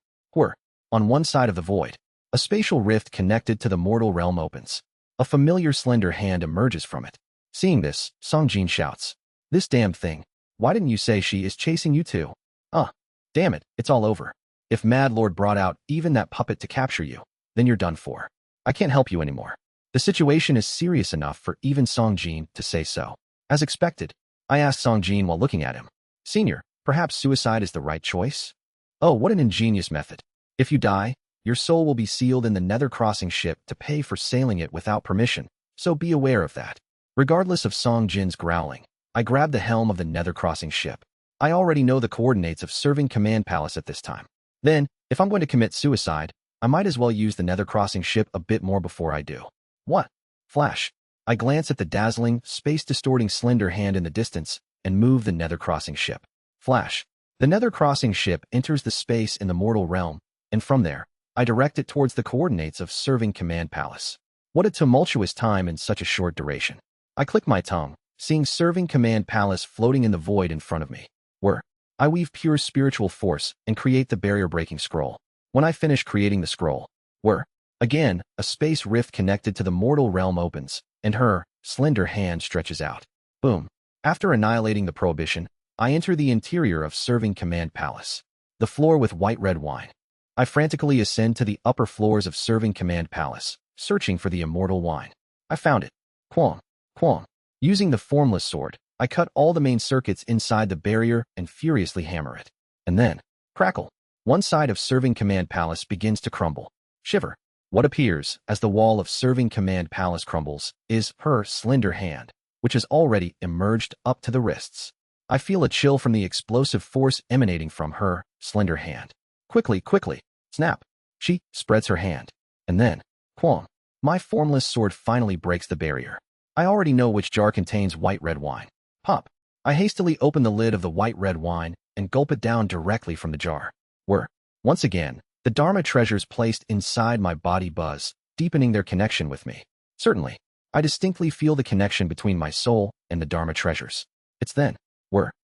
on one side of the void, a spatial rift connected to the mortal realm opens. A familiar slender hand emerges from it. Seeing this, Song Jin shouts, "This damn thing. Why didn't you say she is chasing you too? Damn it, it's all over. If Mad Lord brought out even that puppet to capture you, then you're done for. I can't help you anymore." The situation is serious enough for even Song Jin to say so. As expected, I asked Song Jin while looking at him, "Senior, perhaps suicide is the right choice?" Oh, what an ingenious method. If you die, your soul will be sealed in the nether-crossing ship to pay for sailing it without permission, so be aware of that. Regardless of Song Jin's growling, I grabbed the helm of the nether-crossing ship. I already know the coordinates of serving command palace at this time. Then, if I'm going to commit suicide, I might as well use the nether-crossing ship a bit more before I do. What? Flash. I glance at the dazzling, space-distorting slender hand in the distance and move the nether-crossing ship. Flash. The nether-crossing ship enters the space in the mortal realm, and from there, I direct it towards the coordinates of serving command palace. What a tumultuous time in such a short duration. I click my tongue, seeing serving command palace floating in the void in front of me. I weave pure spiritual force and create the barrier-breaking scroll. When I finish creating the scroll, again, a space rift connected to the mortal realm opens, and her slender hand stretches out. Boom. After annihilating the prohibition, I enter the interior of serving command palace. The floor with white-red wine. I frantically ascend to the upper floors of serving command palace, searching for the immortal wine. I found it. Quong. Quong. Using the formless sword, I cut all the main circuits inside the barrier and furiously hammer it. And then, crackle. One side of serving command palace begins to crumble. Shiver. What appears, as the wall of serving command palace crumbles, is her slender hand, which has already emerged up to the wrists. I feel a chill from the explosive force emanating from her slender hand. Quickly, snap. She spreads her hand. And then, quong. My formless sword finally breaks the barrier. I already know which jar contains white-red wine. Pop. I hastily open the lid of the white-red wine and gulp it down directly from the jar. Once again, the Dharma treasures placed inside my body buzz, deepening their connection with me. Certainly, I distinctly feel the connection between my soul and the Dharma treasures. It's then,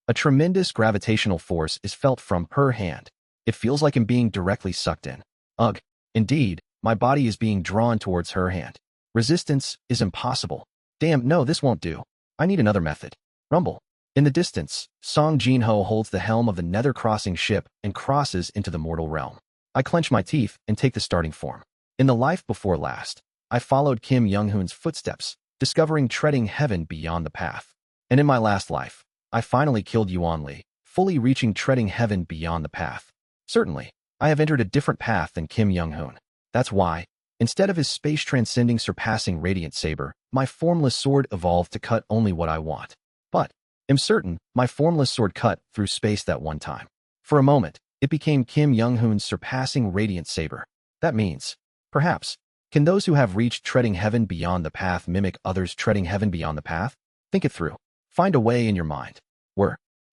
A tremendous gravitational force is felt from her hand. It feels like I'm being directly sucked in. Ugh. Indeed, my body is being drawn towards her hand. Resistance is impossible. Damn, no, this won't do. I need another method. Rumble. In the distance, Song Jinho holds the helm of the nether-crossing ship and crosses into the mortal realm. I clench my teeth and take the starting form. In the life before last, I followed Kim Young-hoon's footsteps, discovering treading heaven beyond the path. And in my last life, I finally killed Yuan Li, fully reaching treading heaven beyond the path. Certainly, I have entered a different path than Kim Young-hoon. That's why, instead of his space-transcending surpassing radiant saber, my formless sword evolved to cut only what I want. But, I'm certain, my formless sword cut through space that one time. For a moment, it became Kim Young-hoon's surpassing radiant saber. That means, perhaps, can those who have reached treading heaven beyond the path mimic others treading heaven beyond the path? Think it through. Find a way in your mind.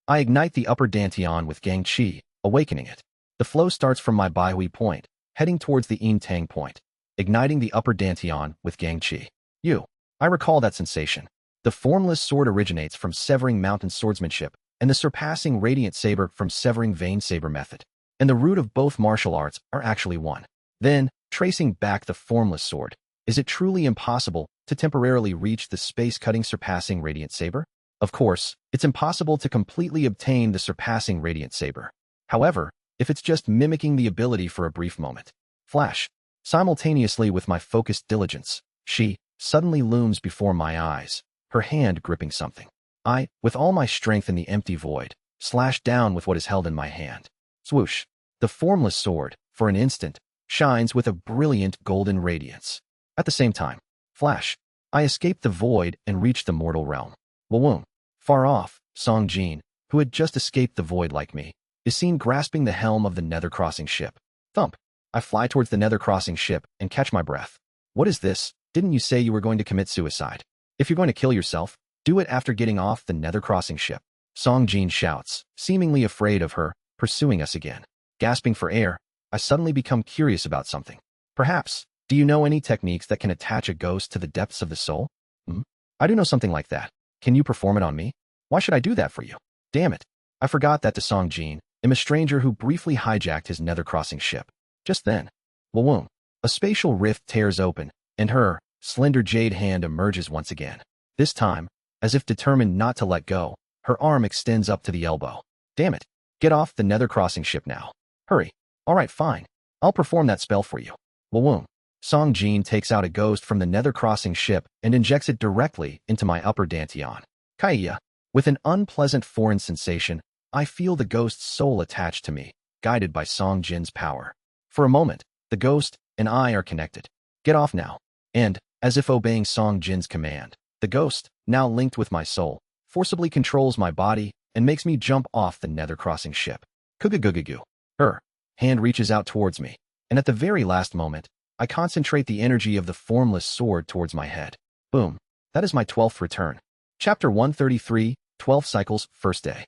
I ignite the upper dantian with Gang Chi, awakening it. The flow starts from my Baihui point, heading towards the Yin Tang point, igniting the upper dantian with Gang Chi. I recall that sensation. The formless sword originates from severing mountain swordsmanship, and the surpassing radiant saber from severing vein saber method. And the root of both martial arts are actually one. Then, tracing back the formless sword, is it truly impossible to temporarily reach the space-cutting surpassing radiant saber? Of course, it's impossible to completely obtain the surpassing radiant saber. However, if it's just mimicking the ability for a brief moment. Flash. Simultaneously with my focused diligence, she suddenly looms before my eyes, her hand gripping something. I, with all my strength in the empty void, slash down with what is held in my hand. Swoosh. The formless sword, for an instant, shines with a brilliant golden radiance. At the same time, flash. I escape the void and reach the mortal realm. Wawoom. Far off, Song Jin, who had just escaped the void like me, is seen grasping the helm of the nether-crossing ship. Thump. I fly towards the nether-crossing ship and catch my breath. What is this? Didn't you say you were going to commit suicide? If you're going to kill yourself, do it after getting off the nether-crossing ship. Song Jin shouts, seemingly afraid of her, pursuing us again. Gasping for air, I suddenly become curious about something. Perhaps, do you know any techniques that can attach a ghost to the depths of the soul? I do know something like that. Can you perform it on me? Why should I do that for you? Damn it. I forgot that to Song Jin, am a stranger who briefly hijacked his nether-crossing ship. Just then, wawoom, a spatial rift tears open, and her slender jade hand emerges once again. This time, as if determined not to let go, her arm extends up to the elbow. Damn it. Get off the nether-crossing ship now. Hurry. All right, fine. I'll perform that spell for you. Wawoom. Song Jin takes out a ghost from the nether-crossing ship and injects it directly into my upper dantian. Kaiya. With an unpleasant foreign sensation, I feel the ghost's soul attached to me, guided by Song Jin's power. For a moment, the ghost and I are connected. Get off now. And, as if obeying Song Jin's command, the ghost, now linked with my soul, forcibly controls my body and makes me jump off the nether-crossing ship. Kugugugugu. Her hand reaches out towards me, and at the very last moment, I concentrate the energy of the formless sword towards my head. Boom. That is my 12th return. Chapter 133, 12 Cycles, First Day.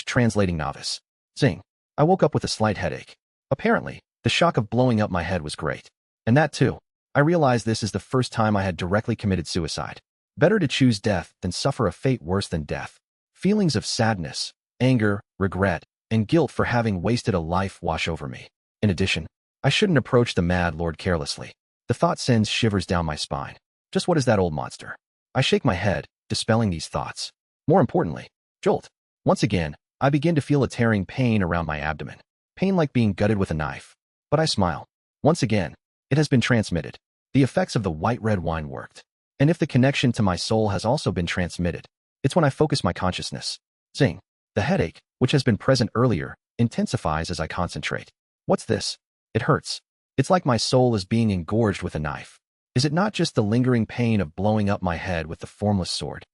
Translating Novice. Zing. I woke up with a slight headache. Apparently, the shock of blowing up my head was great. And that too. I realized this is the first time I had directly committed suicide. Better to choose death than suffer a fate worse than death. Feelings of sadness, anger, regret, and guilt for having wasted a life wash over me. In addition, I shouldn't approach the Mad Lord carelessly. The thought sends shivers down my spine. Just what is that old monster? I shake my head, dispelling these thoughts. More importantly, jolt. Once again, I begin to feel a tearing pain around my abdomen. Pain like being gutted with a knife. But I smile. Once again, it has been transmitted. The effects of the white red wine worked. And if the connection to my soul has also been transmitted, it's when I focus my consciousness. Zing. The headache, which has been present earlier, intensifies as I concentrate. What's this? It hurts. It's like my soul is being engorged with a knife. Is it not just the lingering pain of blowing up my head with the formless sword?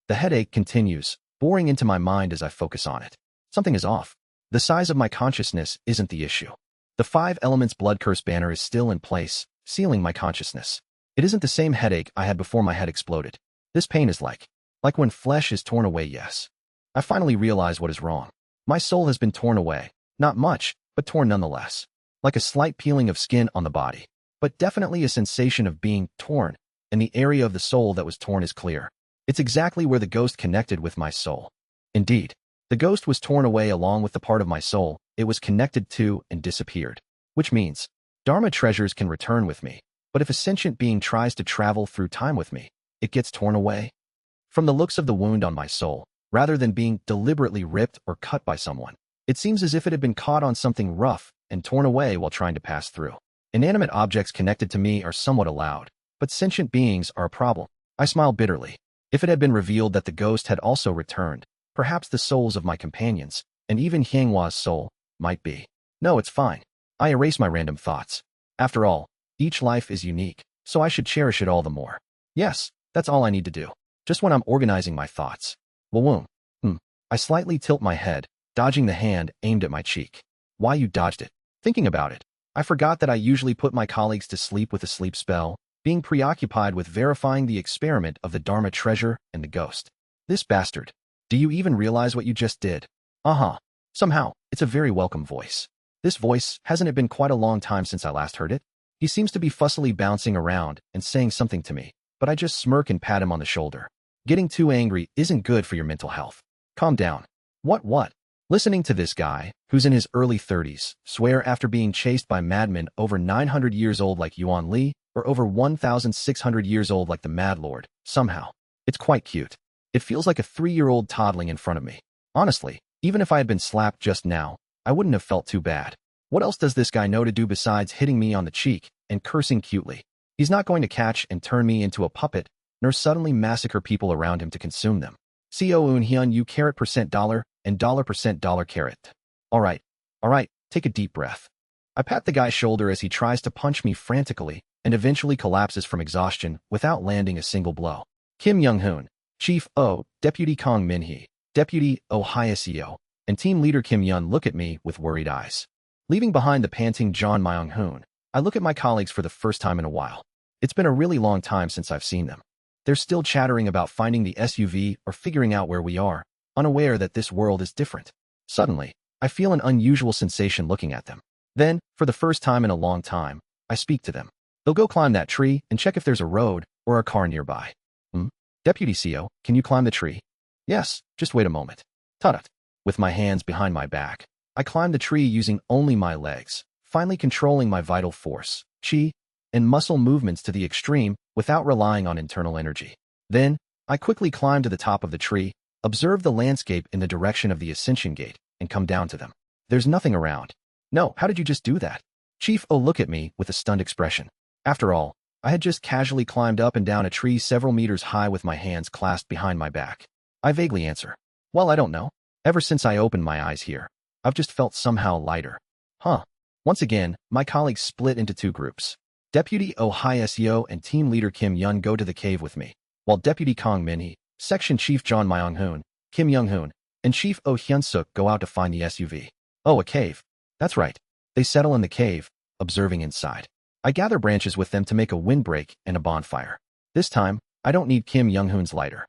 The headache continues, boring into my mind as I focus on it. Something is off. The size of my consciousness isn't the issue. The 5 Elements Blood Curse banner is still in place, sealing my consciousness. It isn't the same headache I had before my head exploded. This pain is like when flesh is torn away, yes. I finally realize what is wrong. My soul has been torn away. Not much, but torn nonetheless. Like a slight peeling of skin on the body, but definitely a sensation of being torn, and the area of the soul that was torn is clear. It's exactly where the ghost connected with my soul. Indeed, The ghost was torn away along with the part of my soul it was connected to and disappeared. Which means, Dharma treasures can return with me, but if a sentient being tries to travel through time with me, it gets torn away. From the looks of the wound on my soul, rather than being deliberately ripped or cut by someone, it seems as if it had been caught on something rough and torn away while trying to pass through. Inanimate objects connected to me are somewhat allowed, but sentient beings are a problem. I smile bitterly. If it had been revealed that the ghost had also returned, perhaps the souls of my companions, and even Hyanghua's soul, might be. No, it's fine. I erase my random thoughts. After all, each life is unique, so I should cherish it all the more. Yes, that's all I need to do. Just when I'm organizing my thoughts. Wawoom. I slightly tilt my head, dodging the hand aimed at my cheek. Why you dodged it? Thinking about it, I forgot that I usually put my colleagues to sleep with a sleep spell, being preoccupied with verifying the experiment of the Dharma treasure and the ghost. This bastard. Do you even realize what you just did? Somehow, it's a very welcome voice. This voice, hasn't it been quite a long time since I last heard it? He seems to be fussily bouncing around and saying something to me, but I just smirk and pat him on the shoulder. Getting too angry isn't good for your mental health. Calm down. What? Listening to this guy, who's in his early 30s, swear after being chased by madmen over 900 years old like Yuan Li, or over 1,600 years old like the Mad Lord, somehow. It's quite cute. It feels like a 3-year-old toddling in front of me. Honestly, even if I had been slapped just now, I wouldn't have felt too bad. What else does this guy know to do besides hitting me on the cheek and cursing cutely? He's not going to catch and turn me into a puppet, nor suddenly massacre people around him to consume them. Co-un hyun u carat percent dollar and dollar carat. All right, take a deep breath. I pat the guy's shoulder as he tries to punch me frantically and eventually collapses from exhaustion without landing a single blow. Kim Young-hoon, Chief O, Deputy Kong Min-hee, Deputy O Hyeseo, and Team Leader Kim Yun look at me with worried eyes. Leaving behind the panting John Myung-hoon, I look at my colleagues for the first time in a while. It's been a really long time since I've seen them. They're still chattering about finding the SUV or figuring out where we are, unaware that this world is different. Suddenly, I feel an unusual sensation looking at them. Then, for the first time in a long time, I speak to them. They'll go climb that tree and check if there's a road or a car nearby. Deputy CO, can you climb the tree? Yes, just wait a moment. Tut. With my hands behind my back, I climb the tree using only my legs, finally controlling my vital force, chi, and muscle movements to the extreme without relying on internal energy. Then, I quickly climb to the top of the tree, observe the landscape in the direction of the ascension gate, and come down to them. There's nothing around. No, how did you just do that? Chief O look at me with a stunned expression. After all, I had just casually climbed up and down a tree several meters high with my hands clasped behind my back. I vaguely answer. Well, I don't know. Ever since I opened my eyes here, I've just felt somehow lighter. Once again, my colleagues split into two groups. Deputy Oh Hyeseo and Team Leader Kim Yun go to the cave with me, while Deputy Kong Min-hee, Section Chief John Myung-hoon, Kim Young-hoon, and Chief Oh Hyun-suk go out to find the SUV. Oh, a cave. That's right. They settle in the cave, observing inside. I gather branches with them to make a windbreak and a bonfire. This time, I don't need Kim Young-hoon's lighter.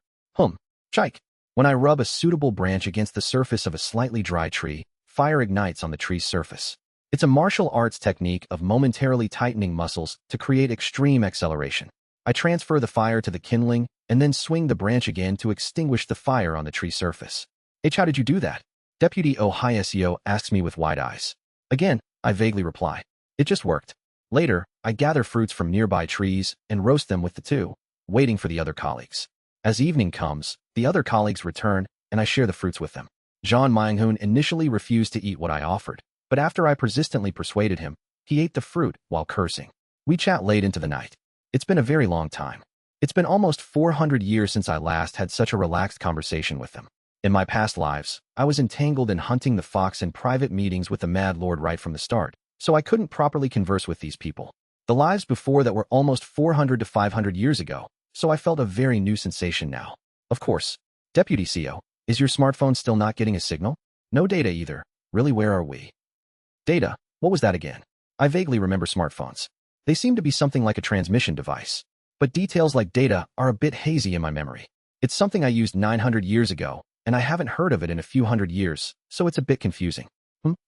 Chike. When I rub a suitable branch against the surface of a slightly dry tree, fire ignites on the tree's surface. It's a martial arts technique of momentarily tightening muscles to create extreme acceleration. I transfer the fire to the kindling and then swing the branch again to extinguish the fire on the tree surface. How did you do that? Deputy Oh Hyeseo asks me with wide eyes. Again, I vaguely reply. It just worked. Later, I gather fruits from nearby trees and roast them with the two, waiting for the other colleagues. As evening comes, the other colleagues return, and I share the fruits with them. John Myung-hoon initially refused to eat what I offered, but after I persistently persuaded him, he ate the fruit while cursing. We chat late into the night. It's been a very long time. It's been almost 400 years since I last had such a relaxed conversation with them. In my past lives, I was entangled in hunting the fox and private meetings with the Mad Lord right from the start, so I couldn't properly converse with these people. The lives before that were almost 400 to 500 years ago, so I felt a very new sensation now. Of course. Deputy CO, is your smartphone still not getting a signal? No data either. Really, where are we? Data? What was that again? I vaguely remember smartphones. They seem to be something like a transmission device. But details like data are a bit hazy in my memory. It's something I used 900 years ago, and I haven't heard of it in a few hundred years, so it's a bit confusing.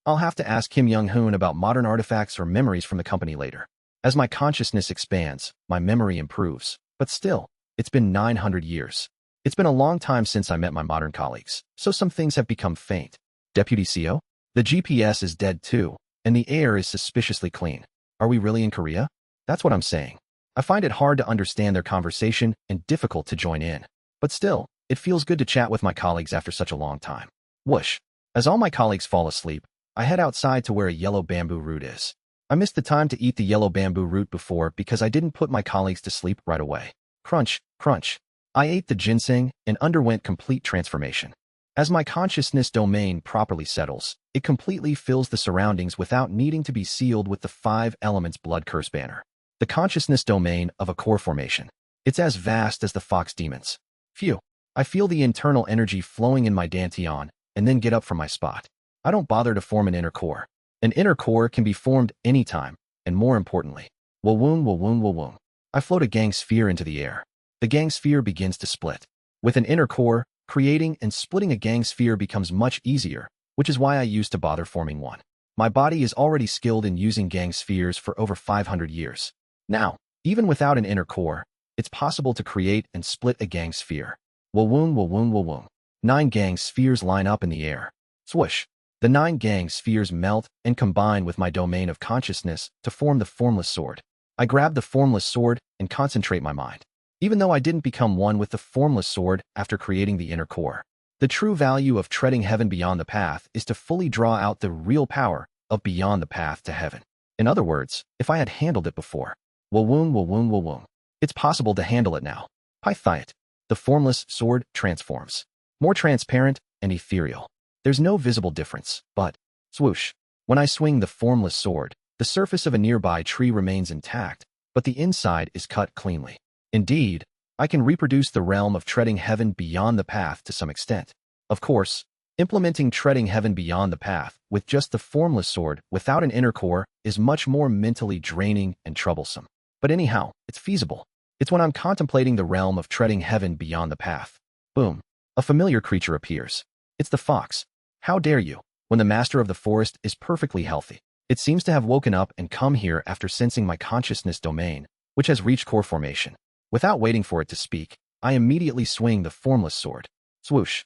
I'll have to ask Kim Young-hoon about modern artifacts or memories from the company later. As my consciousness expands, my memory improves. But still, it's been 900 years. It's been a long time since I met my modern colleagues, so some things have become faint. Deputy CO? The GPS is dead too, and the air is suspiciously clean. Are we really in Korea? That's what I'm saying. I find it hard to understand their conversation and difficult to join in. But still, it feels good to chat with my colleagues after such a long time. Whoosh. As all my colleagues fall asleep, I head outside to where a yellow bamboo root is. I missed the time to eat the yellow bamboo root before because I didn't put my colleagues to sleep right away. Crunch, crunch. I ate the ginseng and underwent complete transformation. As my consciousness domain properly settles, it completely fills the surroundings without needing to be sealed with the 5 elements blood curse banner. The consciousness domain of a core formation. It's as vast as the fox demons. Phew. I feel the internal energy flowing in my dantian and then get up from my spot. I don't bother to form an inner core. An inner core can be formed anytime, and more importantly, will-woon. I float a gang sphere into the air. The gang sphere begins to split. With an inner core, creating and splitting a gang sphere becomes much easier, which is why I used to bother forming one. My body is already skilled in using gang spheres for over 500 years. Now, even without an inner core, it's possible to create and split a gang sphere. Will-woon. 9 gang spheres line up in the air. Swoosh. The 9 gang spheres melt and combine with my domain of consciousness to form the formless sword. I grab the formless sword and concentrate my mind. Even though I didn't become one with the formless sword after creating the inner core. The true value of treading heaven beyond the path is to fully draw out the real power of beyond the path to heaven. In other words, if I had handled it before. Will-woon. It's possible to handle it now. Pythiot. The formless sword transforms. More transparent and ethereal. There's no visible difference, but, swoosh. When I swing the formless sword, the surface of a nearby tree remains intact, but the inside is cut cleanly. Indeed, I can reproduce the realm of treading heaven beyond the path to some extent. Of course, implementing treading heaven beyond the path with just the formless sword without an inner core is much more mentally draining and troublesome. But anyhow, it's feasible. It's when I'm contemplating the realm of treading heaven beyond the path. Boom. A familiar creature appears. It's the fox. How dare you, when the master of the forest is perfectly healthy. It seems to have woken up and come here after sensing my consciousness domain, which has reached core formation. Without waiting for it to speak, I immediately swing the formless sword. Swoosh.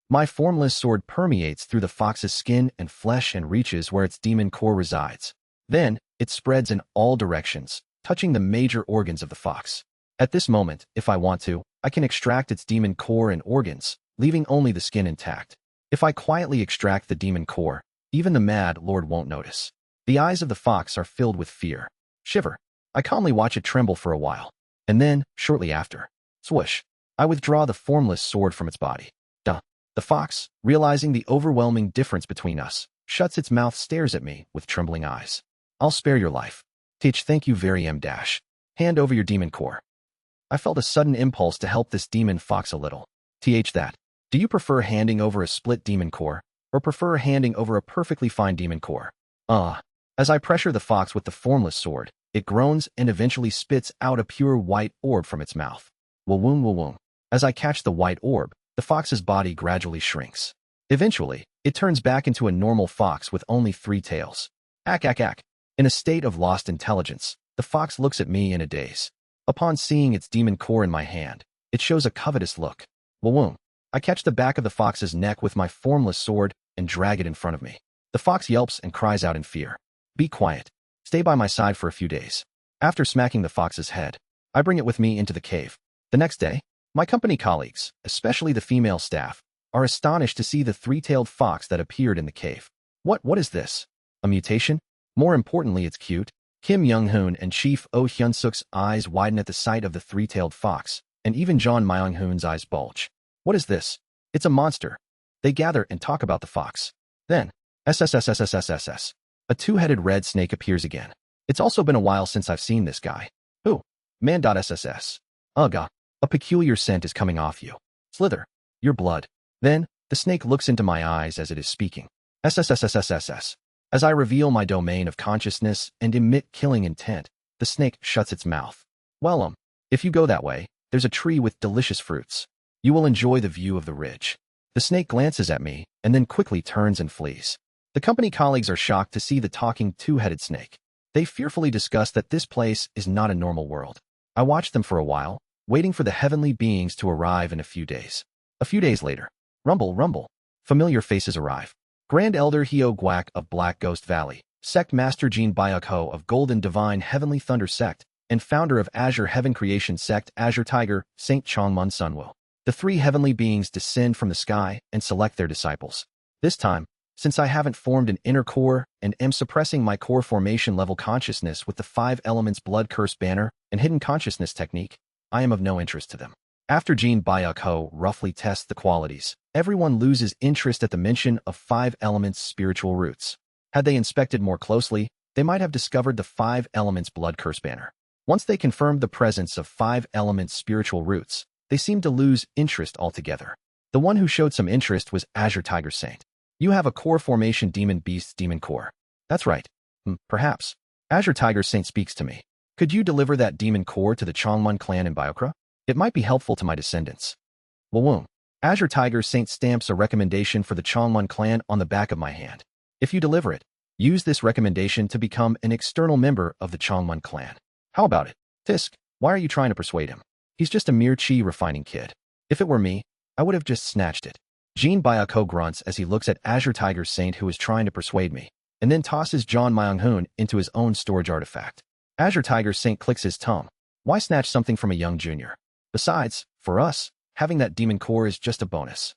My formless sword permeates through the fox's skin and flesh and reaches where its demon core resides. Then, it spreads in all directions, touching the major organs of the fox. At this moment, if I want to, I can extract its demon core and organs, leaving only the skin intact. If I quietly extract the demon core, even the mad lord won't notice. The eyes of the fox are filled with fear. Shiver. I calmly watch it tremble for a while. And then, shortly after, swoosh, I withdraw the formless sword from its body. Duh. The fox, realizing the overwhelming difference between us, shuts its mouth, stares at me with trembling eyes. I'll spare your life. Teach, thank you very m-. Hand over your demon core. I felt a sudden impulse to help this demon fox a little. That. Do you prefer handing over a split demon core, or prefer handing over a perfectly fine demon core? As I pressure the fox with the formless sword, it groans and eventually spits out a pure white orb from its mouth. Will-woon. As I catch the white orb, the fox's body gradually shrinks. Eventually, it turns back into a normal fox with only 3 tails. Ack. In a state of lost intelligence, the fox looks at me in a daze. Upon seeing its demon core in my hand, it shows a covetous look. Will-woon. I catch the back of the fox's neck with my formless sword and drag it in front of me. The fox yelps and cries out in fear. Be quiet. Stay by my side for a few days. After smacking the fox's head, I bring it with me into the cave. The next day, my company colleagues, especially the female staff, are astonished to see the 3-tailed fox that appeared in the cave. What is this? A mutation? More importantly, it's cute. Kim Young-hoon and Chief Oh Hyun-suk's eyes widen at the sight of the 3-tailed fox, and even John Myung-hoon's eyes bulge. What is this? It's a monster. They gather and talk about the fox. Then, SSSSSSSS. A 2-headed red snake appears again. It's also been a while since I've seen this guy. Who? Man.SSS. Ugh. A peculiar scent is coming off you. Slither. Your blood. Then, the snake looks into my eyes as it is speaking. SSSSSSS. As I reveal my domain of consciousness and emit killing intent, the snake shuts its mouth. Well, if you go that way, there's a tree with delicious fruits. You will enjoy the view of the ridge. The snake glances at me and then quickly turns and flees. The company colleagues are shocked to see the talking 2-headed snake. They fearfully discuss that this place is not a normal world. I watch them for a while, waiting for the heavenly beings to arrive in a few days. A few days later, rumble, rumble, familiar faces arrive. Grand Elder Heo Guak of Black Ghost Valley, Sect Master Jean Byuk Ho of Golden Divine Heavenly Thunder Sect, and founder of Azure Heaven Creation Sect Azure Tiger, Saint Chongmun Sunwo. The three heavenly beings descend from the sky and select their disciples. This time, since I haven't formed an inner core and am suppressing my core formation level consciousness with the 5 elements blood curse banner and hidden consciousness technique, I am of no interest to them. After Jean Byuk Ho roughly tests the qualities, everyone loses interest at the mention of 5 elements spiritual roots. Had they inspected more closely, they might have discovered the 5 elements blood curse banner. Once they confirmed the presence of 5 elements spiritual roots, they seemed to lose interest altogether. The one who showed some interest was Azure Tiger Saint. You have a core formation demon beast's demon core. That's right. Perhaps. Azure Tiger Saint speaks to me. Could you deliver that demon core to the Chongmun clan in Biokra? It might be helpful to my descendants. Wawoom. Azure Tiger Saint stamps a recommendation for the Chongmun clan on the back of my hand. If you deliver it, use this recommendation to become an external member of the Chongmun clan. How about it? Tisk, why are you trying to persuade him? He's just a mere chi refining kid. If it were me, I would have just snatched it. Jean Byuk Ho grunts as he looks at Azure Tiger Saint who is trying to persuade me, and then tosses John Myung-hoon into his own storage artifact. Azure Tiger Saint clicks his tongue. Why snatch something from a young junior? Besides, for us, having that demon core is just a bonus.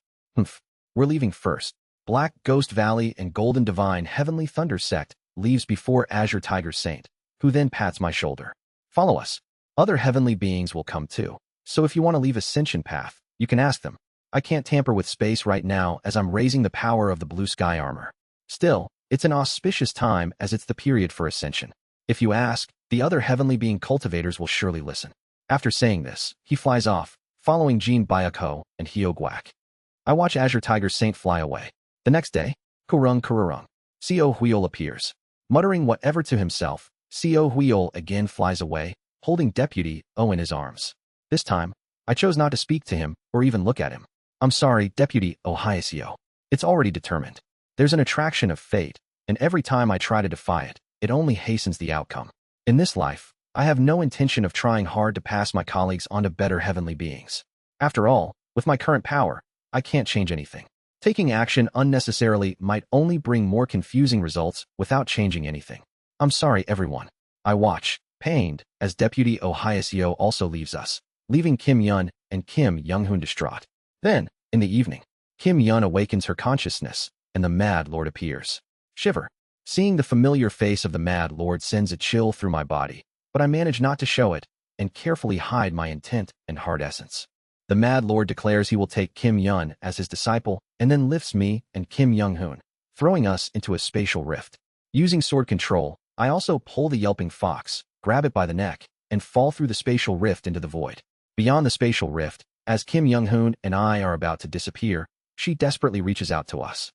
We're leaving first. Black Ghost Valley and Golden Divine Heavenly Thunder Sect leaves before Azure Tiger Saint, who then pats my shoulder. Follow us. Other heavenly beings will come too, so if you want to leave Ascension Path, you can ask them. I can't tamper with space right now as I'm raising the power of the blue sky armor. Still, it's an auspicious time as it's the period for Ascension. If you ask, the other heavenly being cultivators will surely listen. After saying this, he flies off, following Jean Byuk Ho and Heo Guak. I watch Azure Tiger Saint fly away. The next day, Kurung Kururung. Co Huiol appears. Muttering whatever to himself, Co Huiol again flies away, holding Deputy O in his arms. This time, I chose not to speak to him or even look at him. I'm sorry, Deputy O Hyasio. It's already determined. There's an attraction of fate, and every time I try to defy it, it only hastens the outcome. In this life, I have no intention of trying hard to pass my colleagues on to better heavenly beings. After all, with my current power, I can't change anything. Taking action unnecessarily might only bring more confusing results without changing anything. I'm sorry, everyone. I watch, pained, as Deputy O Hyasio also leaves us, leaving Kim Yun and Kim Young-hoon distraught. Then, in the evening, Kim Yun awakens her consciousness, and the Mad Lord appears. Shiver. Seeing the familiar face of the Mad Lord sends a chill through my body, but I manage not to show it, and carefully hide my intent and heart essence. The Mad Lord declares he will take Kim Yun as his disciple, and then lifts me and Kim Young-hoon, throwing us into a spatial rift. Using sword control, I also pull the yelping fox, grab it by the neck, and fall through the spatial rift into the void. Beyond the spatial rift, as Kim Young-hoon and I are about to disappear, she desperately reaches out to us.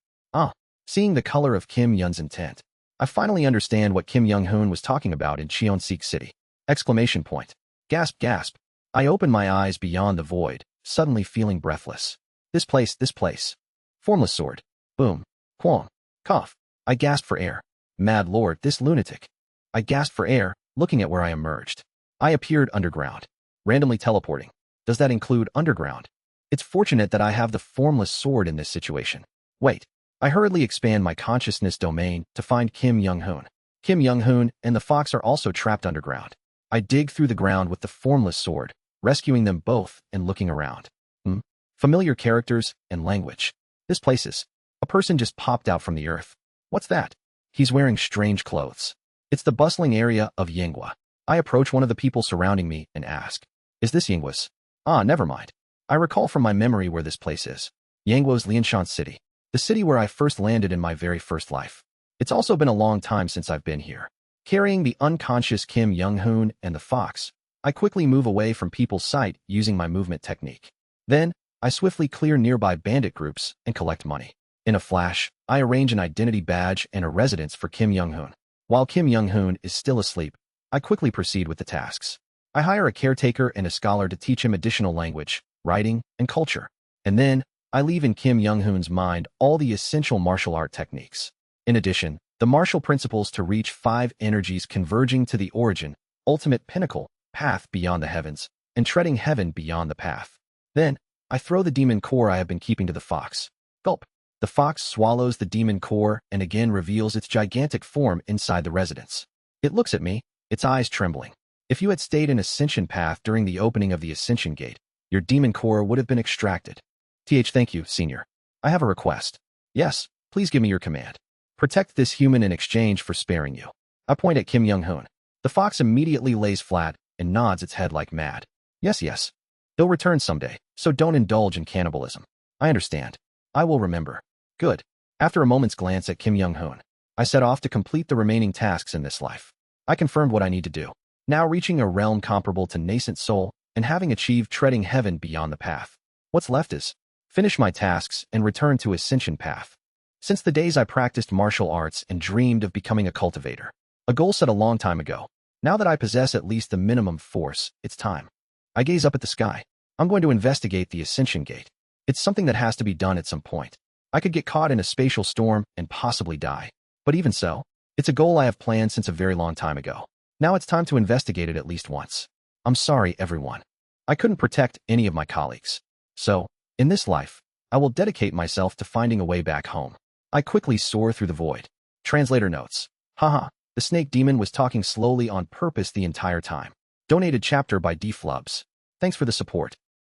Seeing the color of Kim Yun's intent, I finally understand what Kim Young-hoon was talking about in Cheonseek City. Exclamation point. Gasp, gasp. I open my eyes beyond the void, suddenly feeling breathless. This place. Formless sword. Boom. Quong. Cough. I gasp for air. Mad Lord, this lunatic. I gasped for air, looking at where I emerged. I appeared underground. Randomly teleporting. Does that include underground? It's fortunate that I have the formless sword in this situation. Wait. I hurriedly expand my consciousness domain to find Kim Young-hoon. Kim Young-hoon and the fox are also trapped underground. I dig through the ground with the formless sword, rescuing them both and looking around. Familiar characters and language. This place is. A person just popped out from the earth. What's that? He's wearing strange clothes. It's the bustling area of Yinghua. I approach one of the people surrounding me and ask, is this Yinghua's? Never mind. I recall from my memory where this place is. Yinghua's Lianshan City. The city where I first landed in my very first life. It's also been a long time since I've been here. Carrying the unconscious Kim Young-hoon and the fox, I quickly move away from people's sight using my movement technique. Then, I swiftly clear nearby bandit groups and collect money. In a flash, I arrange an identity badge and a residence for Kim Young-hoon. While Kim Young-hoon is still asleep, I quickly proceed with the tasks. I hire a caretaker and a scholar to teach him additional language, writing, and culture. And then, I leave in Kim Young-hoon's mind all the essential martial art techniques. In addition, the martial principles to reach 5 energies converging to the origin, ultimate pinnacle, path beyond the heavens, and treading heaven beyond the path. Then, I throw the demon core I have been keeping to the fox. Gulp. The fox swallows the demon core and again reveals its gigantic form inside the residence. It looks at me, its eyes trembling. If you had stayed in Ascension Path during the opening of the Ascension Gate, your demon core would have been extracted. Thank you, Senior. I have a request. Yes, please give me your command. Protect this human in exchange for sparing you. I point at Kim Young-hoon. The fox immediately lays flat and nods its head like mad. Yes. He'll return someday, so don't indulge in cannibalism. I understand. I will remember. Good. After a moment's glance at Kim Young-hoon, I set off to complete the remaining tasks in this life. I confirmed what I need to do. Now reaching a realm comparable to Nascent Soul and having achieved treading heaven beyond the path. What's left is finish my tasks and return to Ascension Path. Since the days I practiced martial arts and dreamed of becoming a cultivator, a goal set a long time ago, now that I possess at least the minimum force, it's time. I gaze up at the sky. I'm going to investigate the Ascension Gate. It's something that has to be done at some point. I could get caught in a spatial storm and possibly die. But even so, it's a goal I have planned since a very long time ago. Now it's time to investigate it at least once. I'm sorry, everyone. I couldn't protect any of my colleagues. So, in this life, I will dedicate myself to finding a way back home. I quickly soar through the void. Translator notes. Haha, the snake demon was talking slowly on purpose the entire time. Donated chapter by D. Flubs. Thanks for the support.